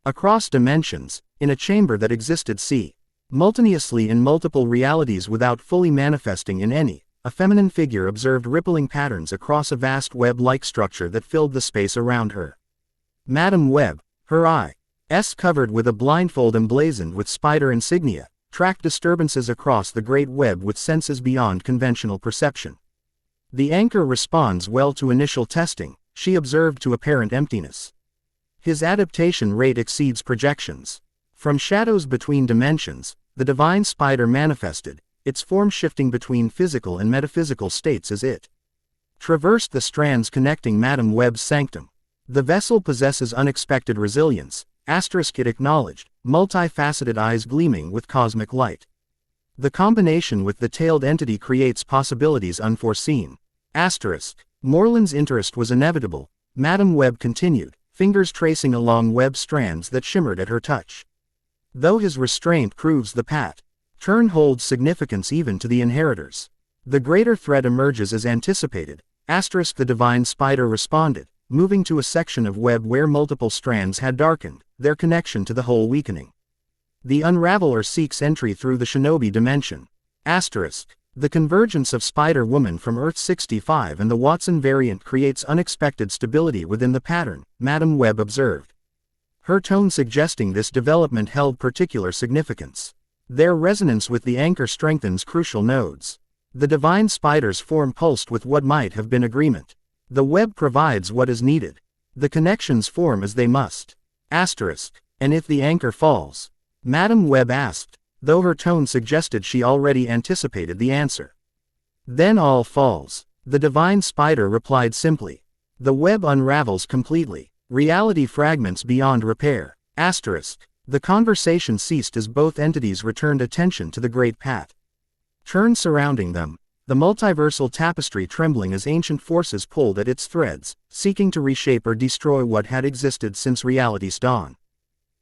Speaker 1: Across dimensions, in a chamber that existed simultaneously in multiple realities without fully manifesting in any, a feminine figure observed rippling patterns across a vast web-like structure that filled the space around her. Madame Web, her eyes covered with a blindfold emblazoned with spider insignia, track disturbances across the Great Web with senses beyond conventional perception. The anchor responds well to initial testing, she observed to apparent emptiness. His adaptation rate exceeds projections. From shadows between dimensions, the divine spider manifested, its form shifting between physical and metaphysical states as it traversed the strands connecting Madame Web's sanctum. The vessel possesses unexpected resilience, asterisk it acknowledged, multifaceted eyes gleaming with cosmic light. The combination with the tailed entity creates possibilities unforeseen. Asterisk. Moreland's interest was inevitable, Madame Web continued, fingers tracing along web strands that shimmered at her touch. Though his restraint proves the pattern holds significance even to the inheritors. The greater threat emerges as anticipated, asterisk the divine spider responded, moving to a section of web where multiple strands had darkened, their connection to the whole weakening. The Unraveler seeks entry through the shinobi dimension. Asterisk. The convergence of Spider-Woman from Earth-65 and the Watson variant creates unexpected stability within the pattern, Madame Web observed. Her tone suggesting this development held particular significance. Their resonance with the anchor strengthens crucial nodes. The divine spider's form pulsed with what might have been agreement. The web provides what is needed. The connections form as they must. Asterisk. And if the anchor falls? Madame Web asked, though her tone suggested she already anticipated the answer. Then all falls. The divine spider replied simply. The web unravels completely. Reality fragments beyond repair. Asterisk. The conversation ceased as both entities returned attention to the great pattern surrounding them, the multiversal tapestry trembling as ancient forces pulled at its threads, seeking to reshape or destroy what had existed since reality's dawn.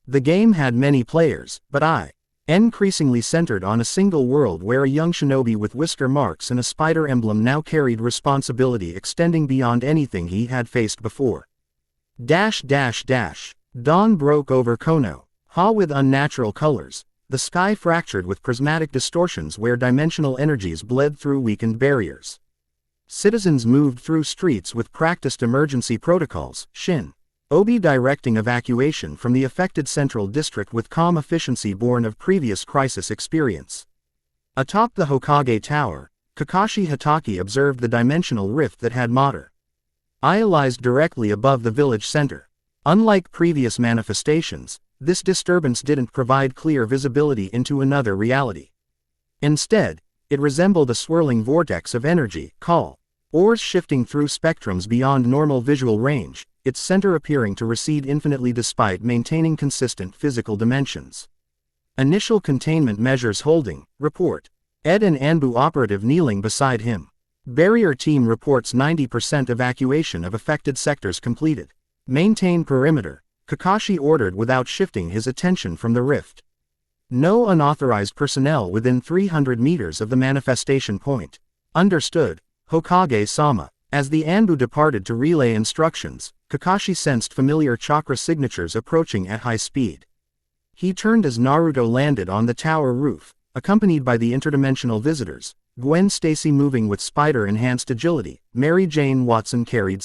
Speaker 1: The game had many players, but increasingly centered on a single world where a young shinobi with whisker marks and a spider emblem now carried responsibility extending beyond anything he had faced before. Dawn broke over Kono, with unnatural colors, the sky fractured with prismatic distortions where dimensional energies bled through weakened barriers. Citizens moved through streets with practiced emergency protocols, Obi directing evacuation from the affected central district with calm efficiency born of previous crisis experience. Atop the Hokage Tower, Kakashi Hatake observed the dimensional rift that had materialized directly above the village center. Unlike previous manifestations, this disturbance didn't provide clear visibility into another reality. Instead, it resembled a swirling vortex of energy, ores shifting through spectrums beyond normal visual range, its center appearing to recede infinitely despite maintaining consistent physical dimensions. Initial containment measures holding, report. Ed and Anbu operative kneeling beside him. Barrier team reports 90% evacuation of affected sectors completed. Maintain perimeter, Kakashi ordered without shifting his attention from the rift. No unauthorized personnel within 300 meters of the manifestation point. Understood, Hokage-sama. As the Anbu departed to relay instructions, Kakashi sensed familiar chakra signatures approaching at high speed. He turned as Naruto landed on the tower roof, accompanied by the interdimensional visitors, Gwen Stacy moving with spider-enhanced agility, Mary Jane Watson carried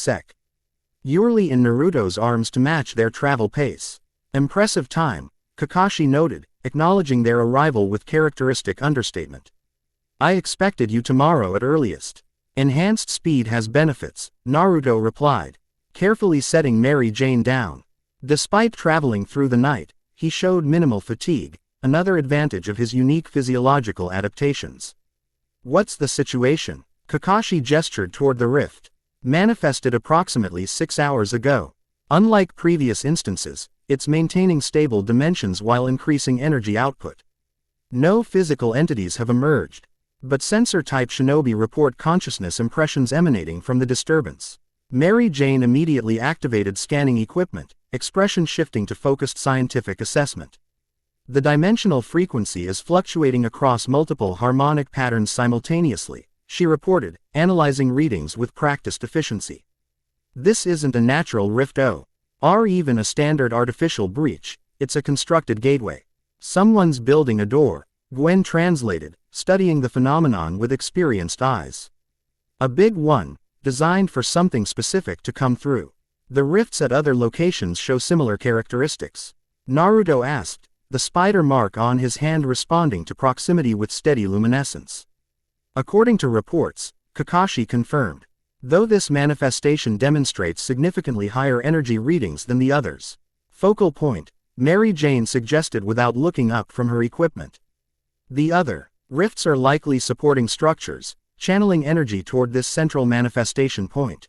Speaker 1: Yurley in Naruto's arms to match their travel pace. Impressive time, Kakashi noted, acknowledging their arrival with characteristic understatement. I expected you tomorrow at earliest. Enhanced speed has benefits, Naruto replied, carefully setting Mary Jane down. Despite traveling through the night, he showed minimal fatigue, another advantage of his unique physiological adaptations. What's the situation? Kakashi gestured toward the rift. Manifested approximately 6 hours ago. Unlike previous instances, it's maintaining stable dimensions while increasing energy output. No physical entities have emerged, but sensor-type shinobi report consciousness impressions emanating from the disturbance. Mary Jane immediately activated scanning equipment, expression shifting to focused scientific assessment. The dimensional frequency is fluctuating across multiple harmonic patterns simultaneously, she reported, analyzing readings with practiced efficiency. This isn't a natural rift or even a standard artificial breach, it's a constructed gateway. Someone's building a door, Gwen translated, studying the phenomenon with experienced eyes. A big one, designed for something specific to come through. The rifts at other locations show similar characteristics. Naruto asked, the spider mark on his hand responding to proximity with steady luminescence. According to reports, Kakashi confirmed, though this manifestation demonstrates significantly higher energy readings than the others. Focal point, Mary Jane suggested without looking up from her equipment. The other rifts are likely supporting structures, channeling energy toward this central manifestation point.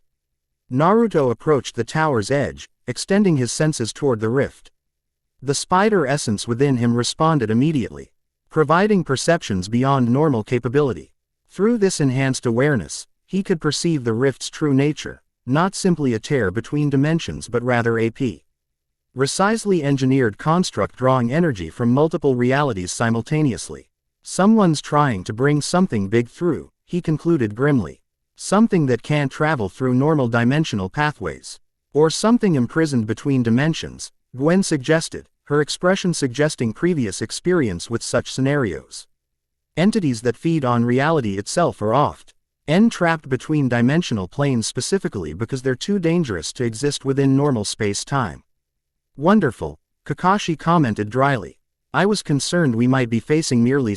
Speaker 1: Naruto approached the tower's edge, extending his senses toward the rift. The spider essence within him responded immediately, providing perceptions beyond normal capability. Through this enhanced awareness, he could perceive the rift's true nature, not simply a tear between dimensions but rather a precisely engineered construct drawing energy from multiple realities simultaneously. Someone's trying to bring something big through, he concluded grimly. Something that can't travel through normal dimensional pathways. Or something imprisoned between dimensions, Gwen suggested, her expression suggesting previous experience with such scenarios. Entities that feed on reality itself are trapped between dimensional planes specifically because they're too dangerous to exist within normal space-time. Wonderful, Kakashi commented dryly. I was concerned we might be facing merely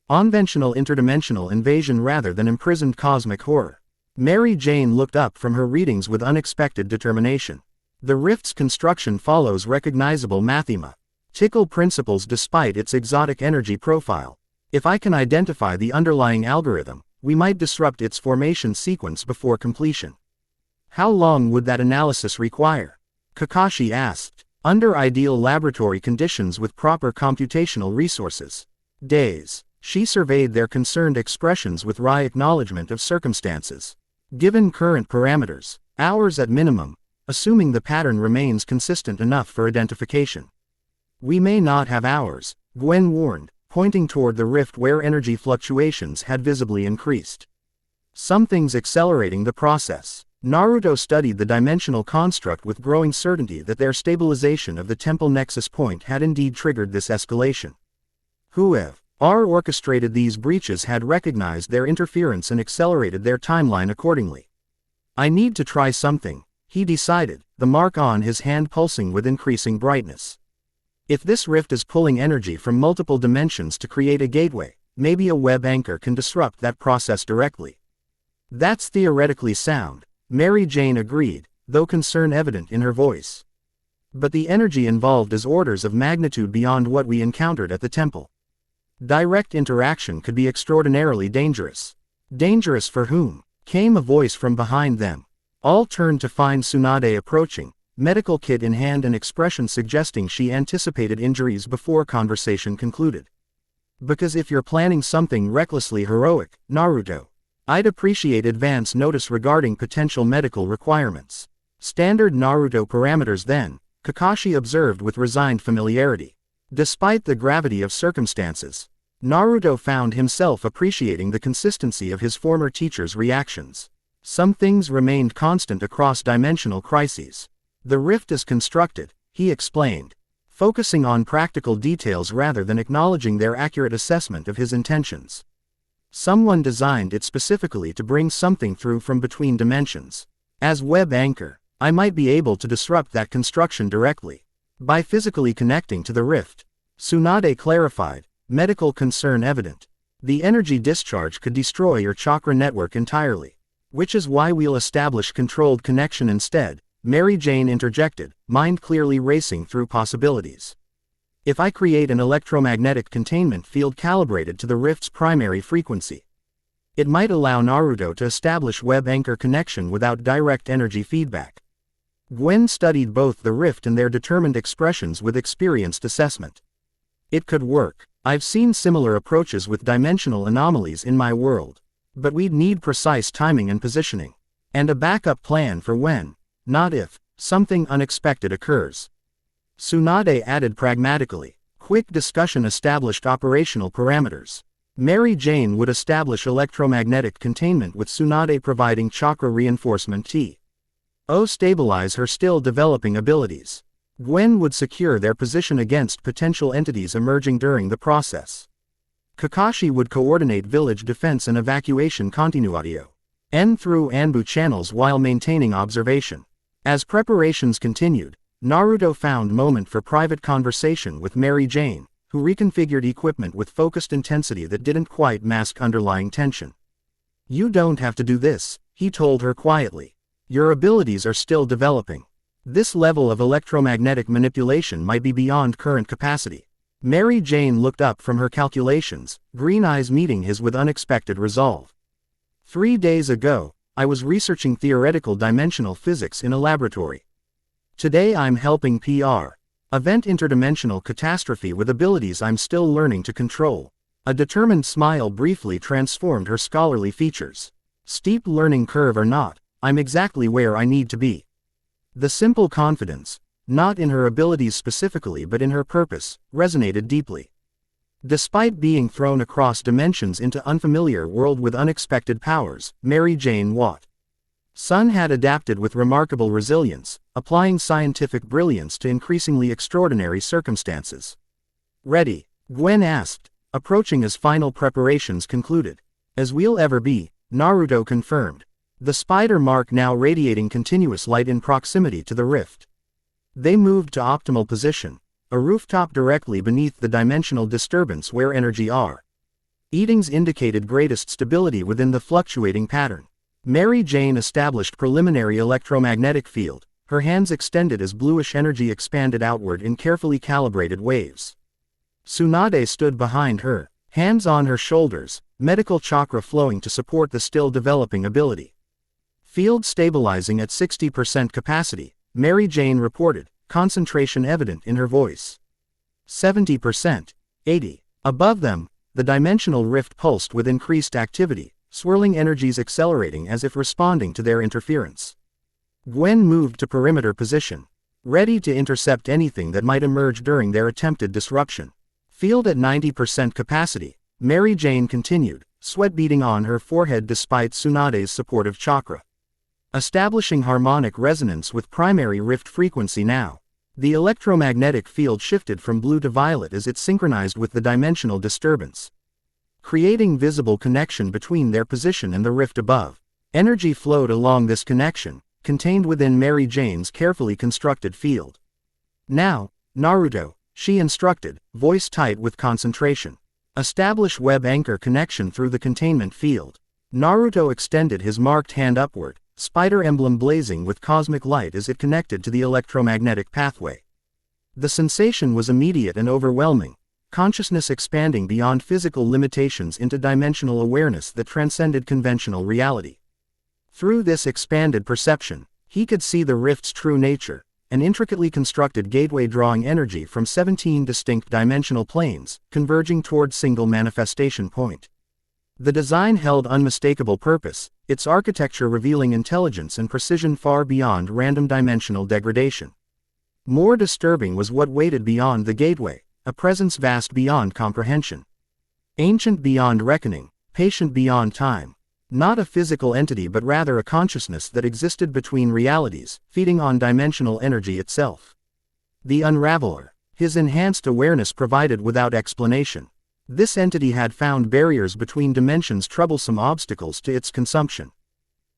Speaker 1: conventional interdimensional invasion rather than imprisoned cosmic horror. Mary Jane looked up from her readings with unexpected determination. The rift's construction follows recognizable mathematical principles despite its exotic energy profile. If I can identify the underlying algorithm, we might disrupt its formation sequence before completion. How long would that analysis require? Kakashi asked. Under ideal laboratory conditions with proper computational resources. Days. She surveyed their concerned expressions with wry acknowledgement of circumstances. Given current parameters, hours at minimum, assuming the pattern remains consistent enough for identification. We may not have hours, Gwen warned, pointing toward the rift where energy fluctuations had visibly increased. Something's accelerating the process. Naruto studied the dimensional construct with growing certainty that their stabilization of the temple nexus point had indeed triggered this escalation. Whoever orchestrated these breaches had recognized their interference and accelerated their timeline accordingly. I need to try something, he decided, the mark on his hand pulsing with increasing brightness. If this rift is pulling energy from multiple dimensions to create a gateway, maybe a web anchor can disrupt that process directly. That's theoretically sound, Mary Jane agreed, though concern evident in her voice. But the energy involved is orders of magnitude beyond what we encountered at the temple. Direct interaction could be extraordinarily dangerous. Dangerous for whom? Came a voice from behind them. All turned to find Tsunade approaching, medical kit in hand, an expression suggesting she anticipated injuries before conversation concluded. Because if you're planning something recklessly heroic, Naruto, I'd appreciate advance notice regarding potential medical requirements. Standard Naruto parameters then, Kakashi observed with resigned familiarity. Despite the gravity of circumstances, Naruto found himself appreciating the consistency of his former teacher's reactions. Some things remained constant across dimensional crises. The rift is constructed, he explained, focusing on practical details rather than acknowledging their accurate assessment of his intentions. Someone designed it specifically to bring something through from between dimensions. As web anchor, I might be able to disrupt that construction directly. By physically connecting to the rift. Tsunade clarified, medical concern evident. The energy discharge could destroy your chakra network entirely. Which is why we'll establish controlled connection instead, Mary Jane interjected, mind clearly racing through possibilities. If I create an electromagnetic containment field calibrated to the rift's primary frequency, it might allow Naruto to establish web anchor connection without direct energy feedback. Gwen studied both the rift and their determined expressions with experienced assessment. It could work. I've seen similar approaches with dimensional anomalies in my world. But we'd need precise timing and positioning. And a backup plan for when, not if, something unexpected occurs. Tsunade added pragmatically. Quick discussion established operational parameters. Mary Jane would establish electromagnetic containment with Tsunade providing chakra reinforcement to stabilize her still developing abilities. Gwen would secure their position against potential entities emerging during the process. Kakashi would coordinate village defense and evacuation continuity through Anbu channels while maintaining observation. As preparations continued, Naruto found moment for private conversation with Mary Jane, who reconfigured equipment with focused intensity that didn't quite mask underlying tension. "You don't have to do this," he told her quietly. "Your abilities are still developing. This level of electromagnetic manipulation might be beyond current capacity." Mary Jane looked up from her calculations, green eyes meeting his with unexpected resolve. 3 days ago, I was researching theoretical dimensional physics in a laboratory. Today I'm helping prevent interdimensional catastrophe with abilities I'm still learning to control." A determined smile briefly transformed her scholarly features. "Steep learning curve or not, I'm exactly where I need to be." The simple confidence, not in her abilities specifically but in her purpose, resonated deeply. Despite being thrown across dimensions into unfamiliar world with unexpected powers, Mary Jane Watson had adapted with remarkable resilience, applying scientific brilliance to increasingly extraordinary circumstances. "Ready?" Gwen asked, approaching as final preparations concluded. "As we'll ever be," Naruto confirmed, the spider mark now radiating continuous light in proximity to the rift. They moved to optimal position, a rooftop directly beneath the dimensional disturbance where energy readings indicated greatest stability within the fluctuating pattern. Mary Jane established preliminary electromagnetic field, her hands extended as bluish energy expanded outward in carefully calibrated waves. Tsunade stood behind her, hands on her shoulders, medical chakra flowing to support the still developing ability. "Field stabilizing at 60% capacity," Mary Jane reported, concentration evident in her voice. 70%, 80. Above them, the dimensional rift pulsed with increased activity, swirling energies accelerating as if responding to their interference. Gwen moved to perimeter position, ready to intercept anything that might emerge during their attempted disruption. "Field at 90% capacity," Mary Jane continued, sweat beading on her forehead despite Tsunade's supportive chakra. "Establishing harmonic resonance with primary rift frequency now." The electromagnetic field shifted from blue to violet as it synchronized with the dimensional disturbance, creating visible connection between their position and the rift above. Energy flowed along this connection, contained within Mary Jane's carefully constructed field. "Now, Naruto," she instructed, voice tight with concentration. "Establish web anchor connection through the containment field." Naruto extended his marked hand upward, spider emblem blazing with cosmic light as it connected to the electromagnetic pathway. The sensation was immediate and overwhelming, consciousness expanding beyond physical limitations into dimensional awareness that transcended conventional reality. Through this expanded perception, he could see the rift's true nature, an intricately constructed gateway drawing energy from 17 distinct dimensional planes, converging toward single manifestation point. The design held unmistakable purpose, its architecture revealing intelligence and precision far beyond random dimensional degradation. More disturbing was what waited beyond the gateway, a presence vast beyond comprehension. Ancient beyond reckoning, patient beyond time. Not a physical entity but rather a consciousness that existed between realities, feeding on dimensional energy itself. The Unraveler. His enhanced awareness provided without explanation. This entity had found barriers between dimensions, troublesome obstacles to its consumption.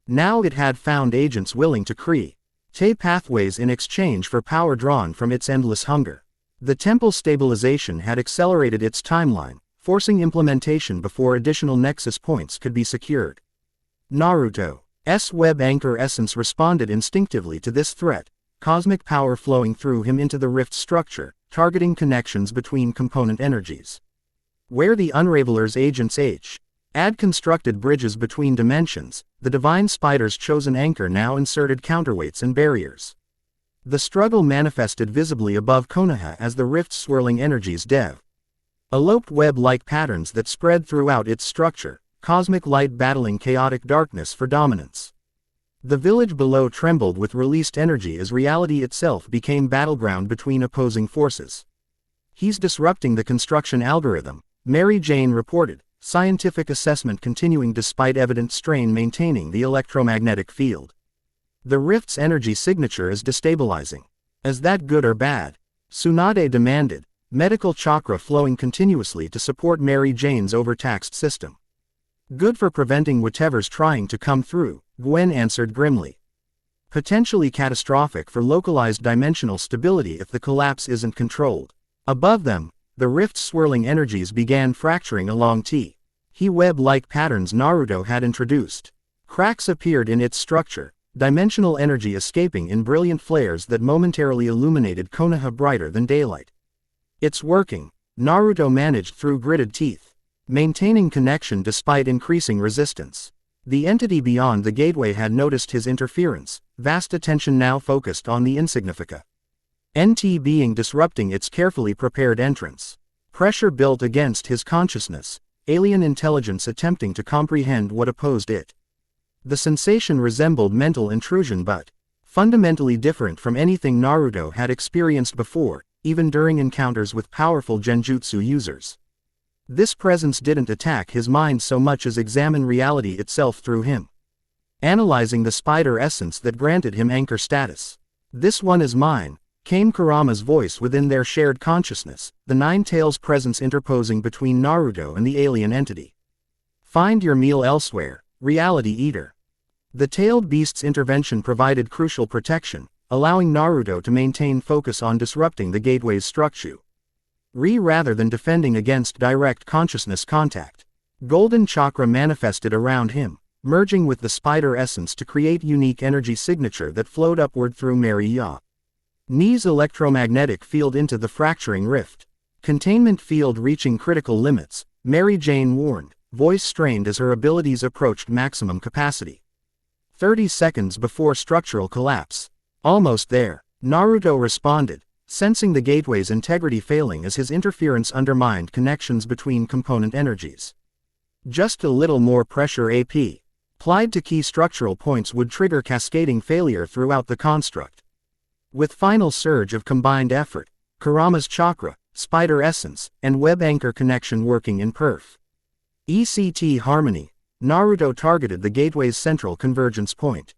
Speaker 1: Now it had found agents willing to create pathways in exchange for power drawn from its endless hunger. The temple stabilization had accelerated its timeline, forcing implementation before additional nexus points could be secured. Naruto's web anchor essence responded instinctively to this threat, cosmic power flowing through him into the rift structure, targeting connections between component energies. Where the Unraveler's agents had constructed bridges between dimensions, the divine spider's chosen anchor now inserted counterweights and barriers. The struggle manifested visibly above Konoha as the rift's swirling energies eloped web-like patterns that spread throughout its structure, cosmic light battling chaotic darkness for dominance. The village below trembled with released energy as reality itself became battleground between opposing forces. "He's disrupting the construction algorithm," Mary Jane reported, scientific assessment continuing despite evident strain maintaining the electromagnetic field. "The rift's energy signature is destabilizing. Is that good or bad?" Tsunade demanded, medical chakra flowing continuously to support Mary Jane's overtaxed system. "Good for preventing whatever's trying to come through," Gwen answered grimly. potentially catastrophic for localized dimensional stability if the collapse isn't controlled. Above them, the rift's swirling energies began fracturing along web-like patterns Naruto had introduced. Cracks appeared in its structure, dimensional energy escaping in brilliant flares that momentarily illuminated Konoha brighter than daylight. It's working, Naruto managed through gritted teeth, maintaining connection despite increasing resistance. The entity beyond the gateway had noticed his interference, vast attention now focused on the insignificant NT being disrupting its carefully prepared entrance. Pressure built against his consciousness, alien intelligence attempting to comprehend what opposed it. The sensation resembled mental intrusion but fundamentally different from anything Naruto had experienced before, even during encounters with powerful genjutsu users. This presence didn't attack his mind so much as examine reality itself through him, analyzing the spider essence that granted him anchor status. "This one is mine," came Kurama's voice within their shared consciousness, the Nine Tails presence interposing between Naruto and the alien entity. "Find your meal elsewhere, reality eater." The tailed beast's intervention provided crucial protection, allowing Naruto to maintain focus on disrupting the gateway's structure rather than defending against direct consciousness contact. Golden chakra manifested around him, merging with the spider essence to create unique energy signature that flowed upward through Ni's electromagnetic field into the fracturing rift. Containment field reaching critical limits, Mary Jane warned, voice strained as her abilities approached maximum capacity. 30 seconds before structural collapse. Almost there, Naruto responded, sensing the gateway's integrity failing as his interference undermined connections between component energies. Just a little more pressure applied to key structural points would trigger cascading failure throughout the construct. With final surge of combined effort, Kurama's chakra, spider essence, and web anchor connection working in ECT harmony, Naruto targeted the gateway's central convergence point.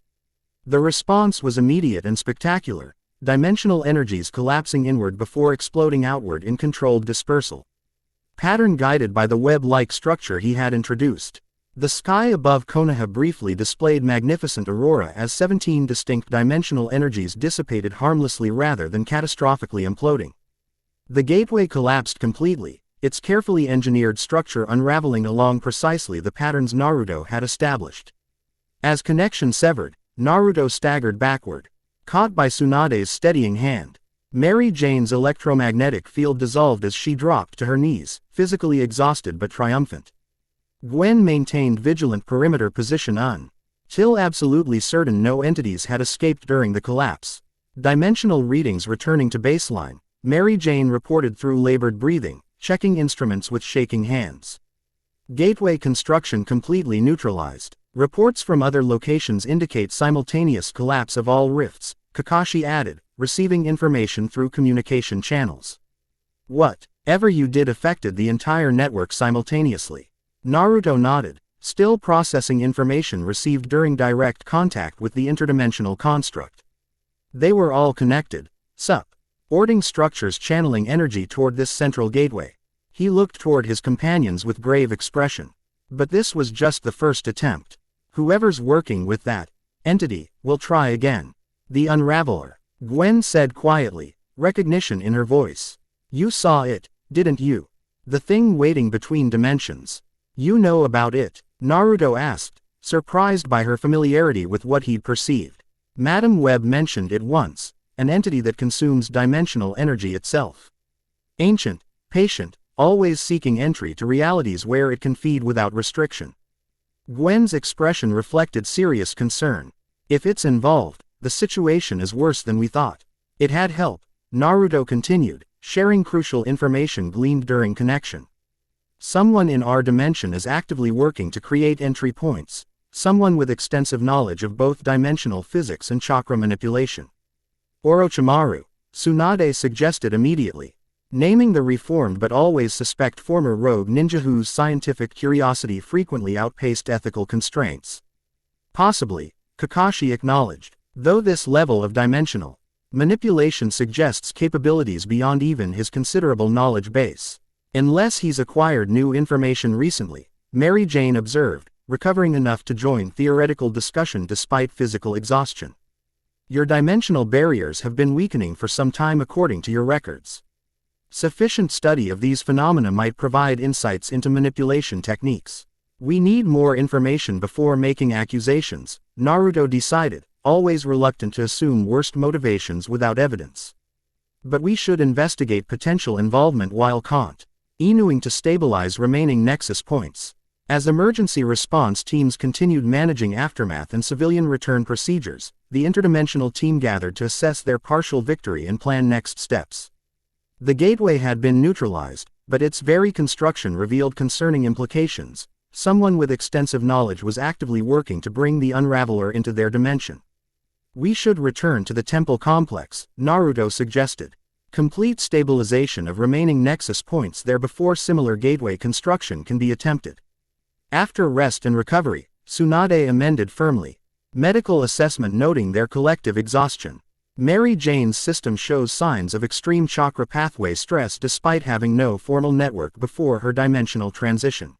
Speaker 1: The response was immediate and spectacular, dimensional energies collapsing inward before exploding outward in controlled dispersal. Pattern guided by the web-like structure he had introduced. The sky above Konoha briefly displayed magnificent aurora as 17 distinct dimensional energies dissipated harmlessly rather than catastrophically imploding. The gateway collapsed completely, its carefully engineered structure unraveling along precisely the patterns Naruto had established. As connection severed, Naruto staggered backward, caught by Tsunade's steadying hand. Mary Jane's electromagnetic field dissolved as she dropped to her knees, physically exhausted but triumphant. Gwen maintained vigilant perimeter position until absolutely certain no entities had escaped during the collapse. Dimensional readings returning to baseline, Mary Jane reported through labored breathing, checking instruments with shaking hands. Gateway construction completely neutralized. Reports from other locations indicate simultaneous collapse of all rifts, Kakashi added, receiving information through communication channels. "Whatever you did affected the entire network simultaneously." Naruto nodded, still processing information received during direct contact with the interdimensional construct. They were all connected, supporting structures channeling energy toward this central gateway. He looked toward his companions with grave expression. But this was just the first attempt. Whoever's working with that entity will try again. The Unraveler, Gwen said quietly, recognition in her voice. "You saw it, didn't you? The thing waiting between dimensions. You know about it?" Naruto asked, surprised by her familiarity with what he'd perceived. Madame Web mentioned it once, an entity that consumes dimensional energy itself. Ancient, patient, always seeking entry to realities where it can feed without restriction. Gwen's expression reflected serious concern. "If it's involved, the situation is worse than we thought." "It had help," Naruto continued, sharing crucial information gleaned during connection. "Someone in our dimension is actively working to create entry points, someone with extensive knowledge of both dimensional physics and chakra manipulation." "Orochimaru," Tsunade suggested immediately, naming the reformed but always suspect former rogue ninja whose scientific curiosity frequently outpaced ethical constraints. "Possibly," Kakashi acknowledged, though this level of dimensional manipulation suggests capabilities beyond even his considerable knowledge base. "Unless he's acquired new information recently," Mary Jane observed, recovering enough to join theoretical discussion despite physical exhaustion. Your dimensional barriers have been weakening for some time according to your records. Sufficient study of these phenomena might provide insights into manipulation techniques. We need more information before making accusations, Naruto decided, always reluctant to assume worst motivations without evidence. But we should investigate potential involvement while continuing to stabilize remaining nexus points. As emergency response teams continued managing aftermath and civilian return procedures, the interdimensional team gathered to assess their partial victory and plan next steps. The gateway had been neutralized, but its very construction revealed concerning implications. Someone with extensive knowledge was actively working to bring the Unraveler into their dimension. We should return to the temple complex, Naruto suggested. Complete stabilization of remaining nexus points there before similar gateway construction can be attempted. After rest and recovery, Tsunade amended firmly. Medical assessment noting their collective exhaustion. Mary Jane's system shows signs of extreme chakra pathway stress despite having no formal network before her dimensional transition.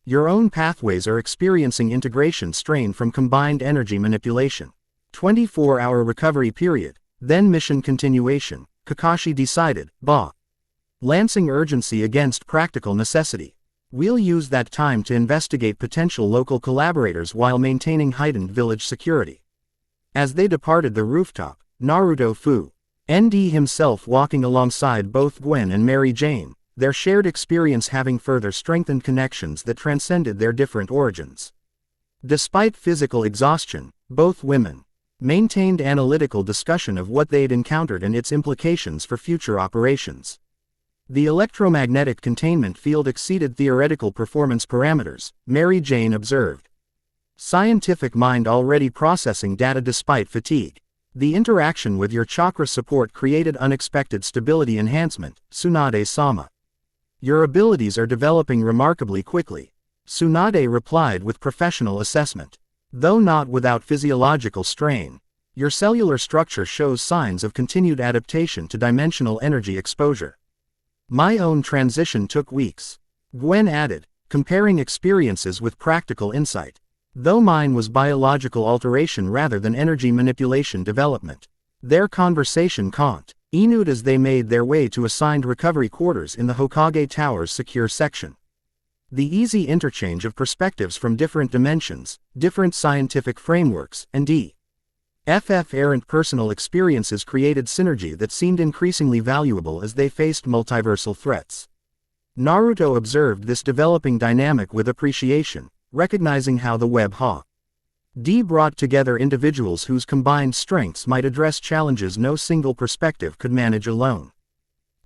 Speaker 1: Your own pathways are experiencing integration strain from combined energy manipulation. 24-hour recovery period, then mission continuation, Kakashi decided, lancing urgency against practical necessity. We'll use that time to investigate potential local collaborators while maintaining heightened village security. As they departed the rooftop, Naruto ND himself walking alongside both Gwen and Mary Jane, their shared experience having further strengthened connections that transcended their different origins. Despite physical exhaustion, both women maintained analytical discussion of what they'd encountered and its implications for future operations. The electromagnetic containment field exceeded theoretical performance parameters, Mary Jane observed. Scientific mind already processing data despite fatigue. The interaction with your chakra support created unexpected stability enhancement, Tsunade-sama. Your abilities are developing remarkably quickly. Tsunade replied with professional assessment. Though not without physiological strain, your cellular structure shows signs of continued adaptation to dimensional energy exposure. My own transition took weeks. Gwen added, comparing experiences with practical insight. Though mine was biological alteration rather than energy manipulation development. Their conversation continued as they made their way to assigned recovery quarters in the Hokage Tower's secure section. The easy interchange of perspectives from different dimensions, different scientific frameworks, and errant personal experiences created synergy that seemed increasingly valuable as they faced multiversal threats. Naruto observed this developing dynamic with appreciation, recognizing how the web brought together individuals whose combined strengths might address challenges no single perspective could manage alone.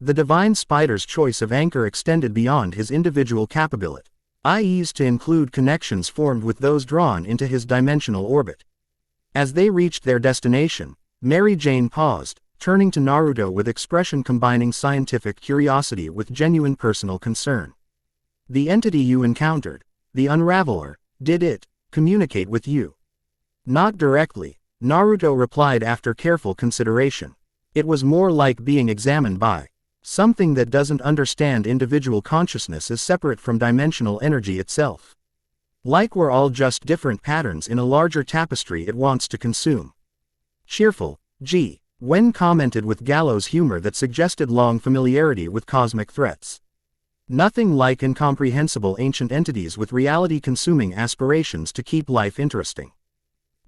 Speaker 1: The Divine Spider's choice of anchor extended beyond his individual capabilities to include connections formed with those drawn into his dimensional orbit. As they reached their destination, Mary Jane paused, turning to Naruto with expression combining scientific curiosity with genuine personal concern. The entity you encountered, the Unraveler, did it communicate with you? Not directly, Naruto replied after careful consideration. It was more like being examined by something that doesn't understand individual consciousness as separate from dimensional energy itself. Like we're all just different patterns in a larger tapestry it wants to consume. Cheerful, Gwen commented with gallows humor that suggested long familiarity with cosmic threats. Nothing like incomprehensible ancient entities with reality-consuming aspirations to keep life interesting.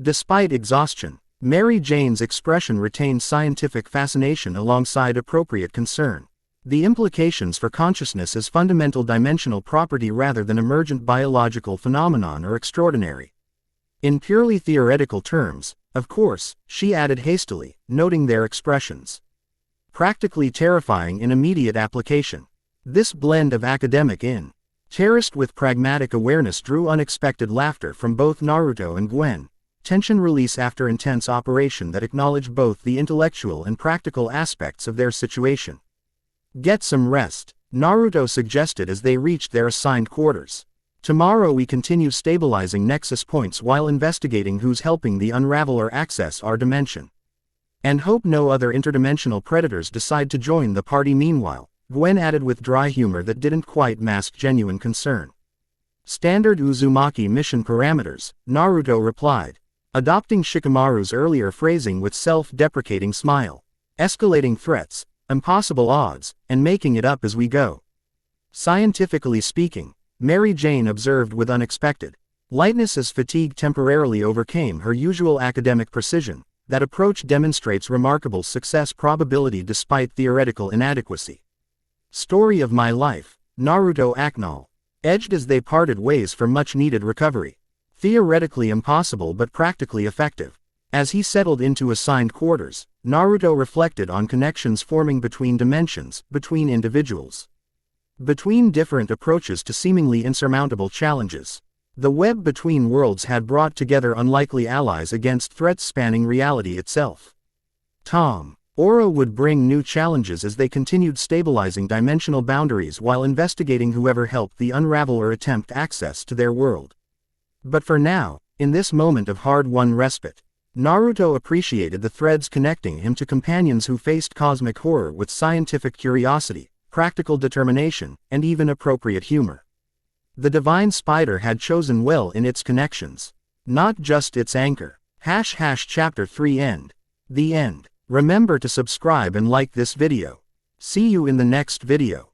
Speaker 1: Despite exhaustion, Mary Jane's expression retained scientific fascination alongside appropriate concern. The implications for consciousness as fundamental dimensional property rather than emergent biological phenomenon are extraordinary. In purely theoretical terms, of course, she added hastily, noting their expressions. Practically terrifying in immediate application. This blend of academic interest with pragmatic awareness drew unexpected laughter from both Naruto and Gwen. Tension release after intense operation that acknowledged both the intellectual and practical aspects of their situation. Get some rest, Naruto suggested as they reached their assigned quarters. Tomorrow we continue stabilizing nexus points while investigating who's helping the Unraveler access our dimension. And hope no other interdimensional predators decide to join the party meanwhile, Gwen added with dry humor that didn't quite mask genuine concern. Standard Uzumaki mission parameters, Naruto replied. adopting Shikamaru's earlier phrasing with self-deprecating smile, escalating threats, impossible odds, and making it up as we go. Scientifically speaking, Mary Jane observed with unexpected lightness as fatigue temporarily overcame her usual academic precision. That approach demonstrates remarkable success probability despite theoretical inadequacy. Story of my life, Naruto Aknal. Edged as they parted ways for much-needed recovery. Theoretically impossible but practically effective. As he settled into assigned quarters, Naruto reflected on connections forming between dimensions, between individuals. Between different approaches to seemingly insurmountable challenges. The web between worlds had brought together unlikely allies against threats spanning reality itself. Oro would bring new challenges as they continued stabilizing dimensional boundaries while investigating whoever helped the unravel or attempt access to their world. But for now, in this moment of hard-won respite, Naruto appreciated the threads connecting him to companions who faced cosmic horror with scientific curiosity, practical determination, and even appropriate humor. The Divine Spider had chosen well in its connections. Not just its anchor. Chapter 3 End. The end. Remember to subscribe and like this video. See you in the next video.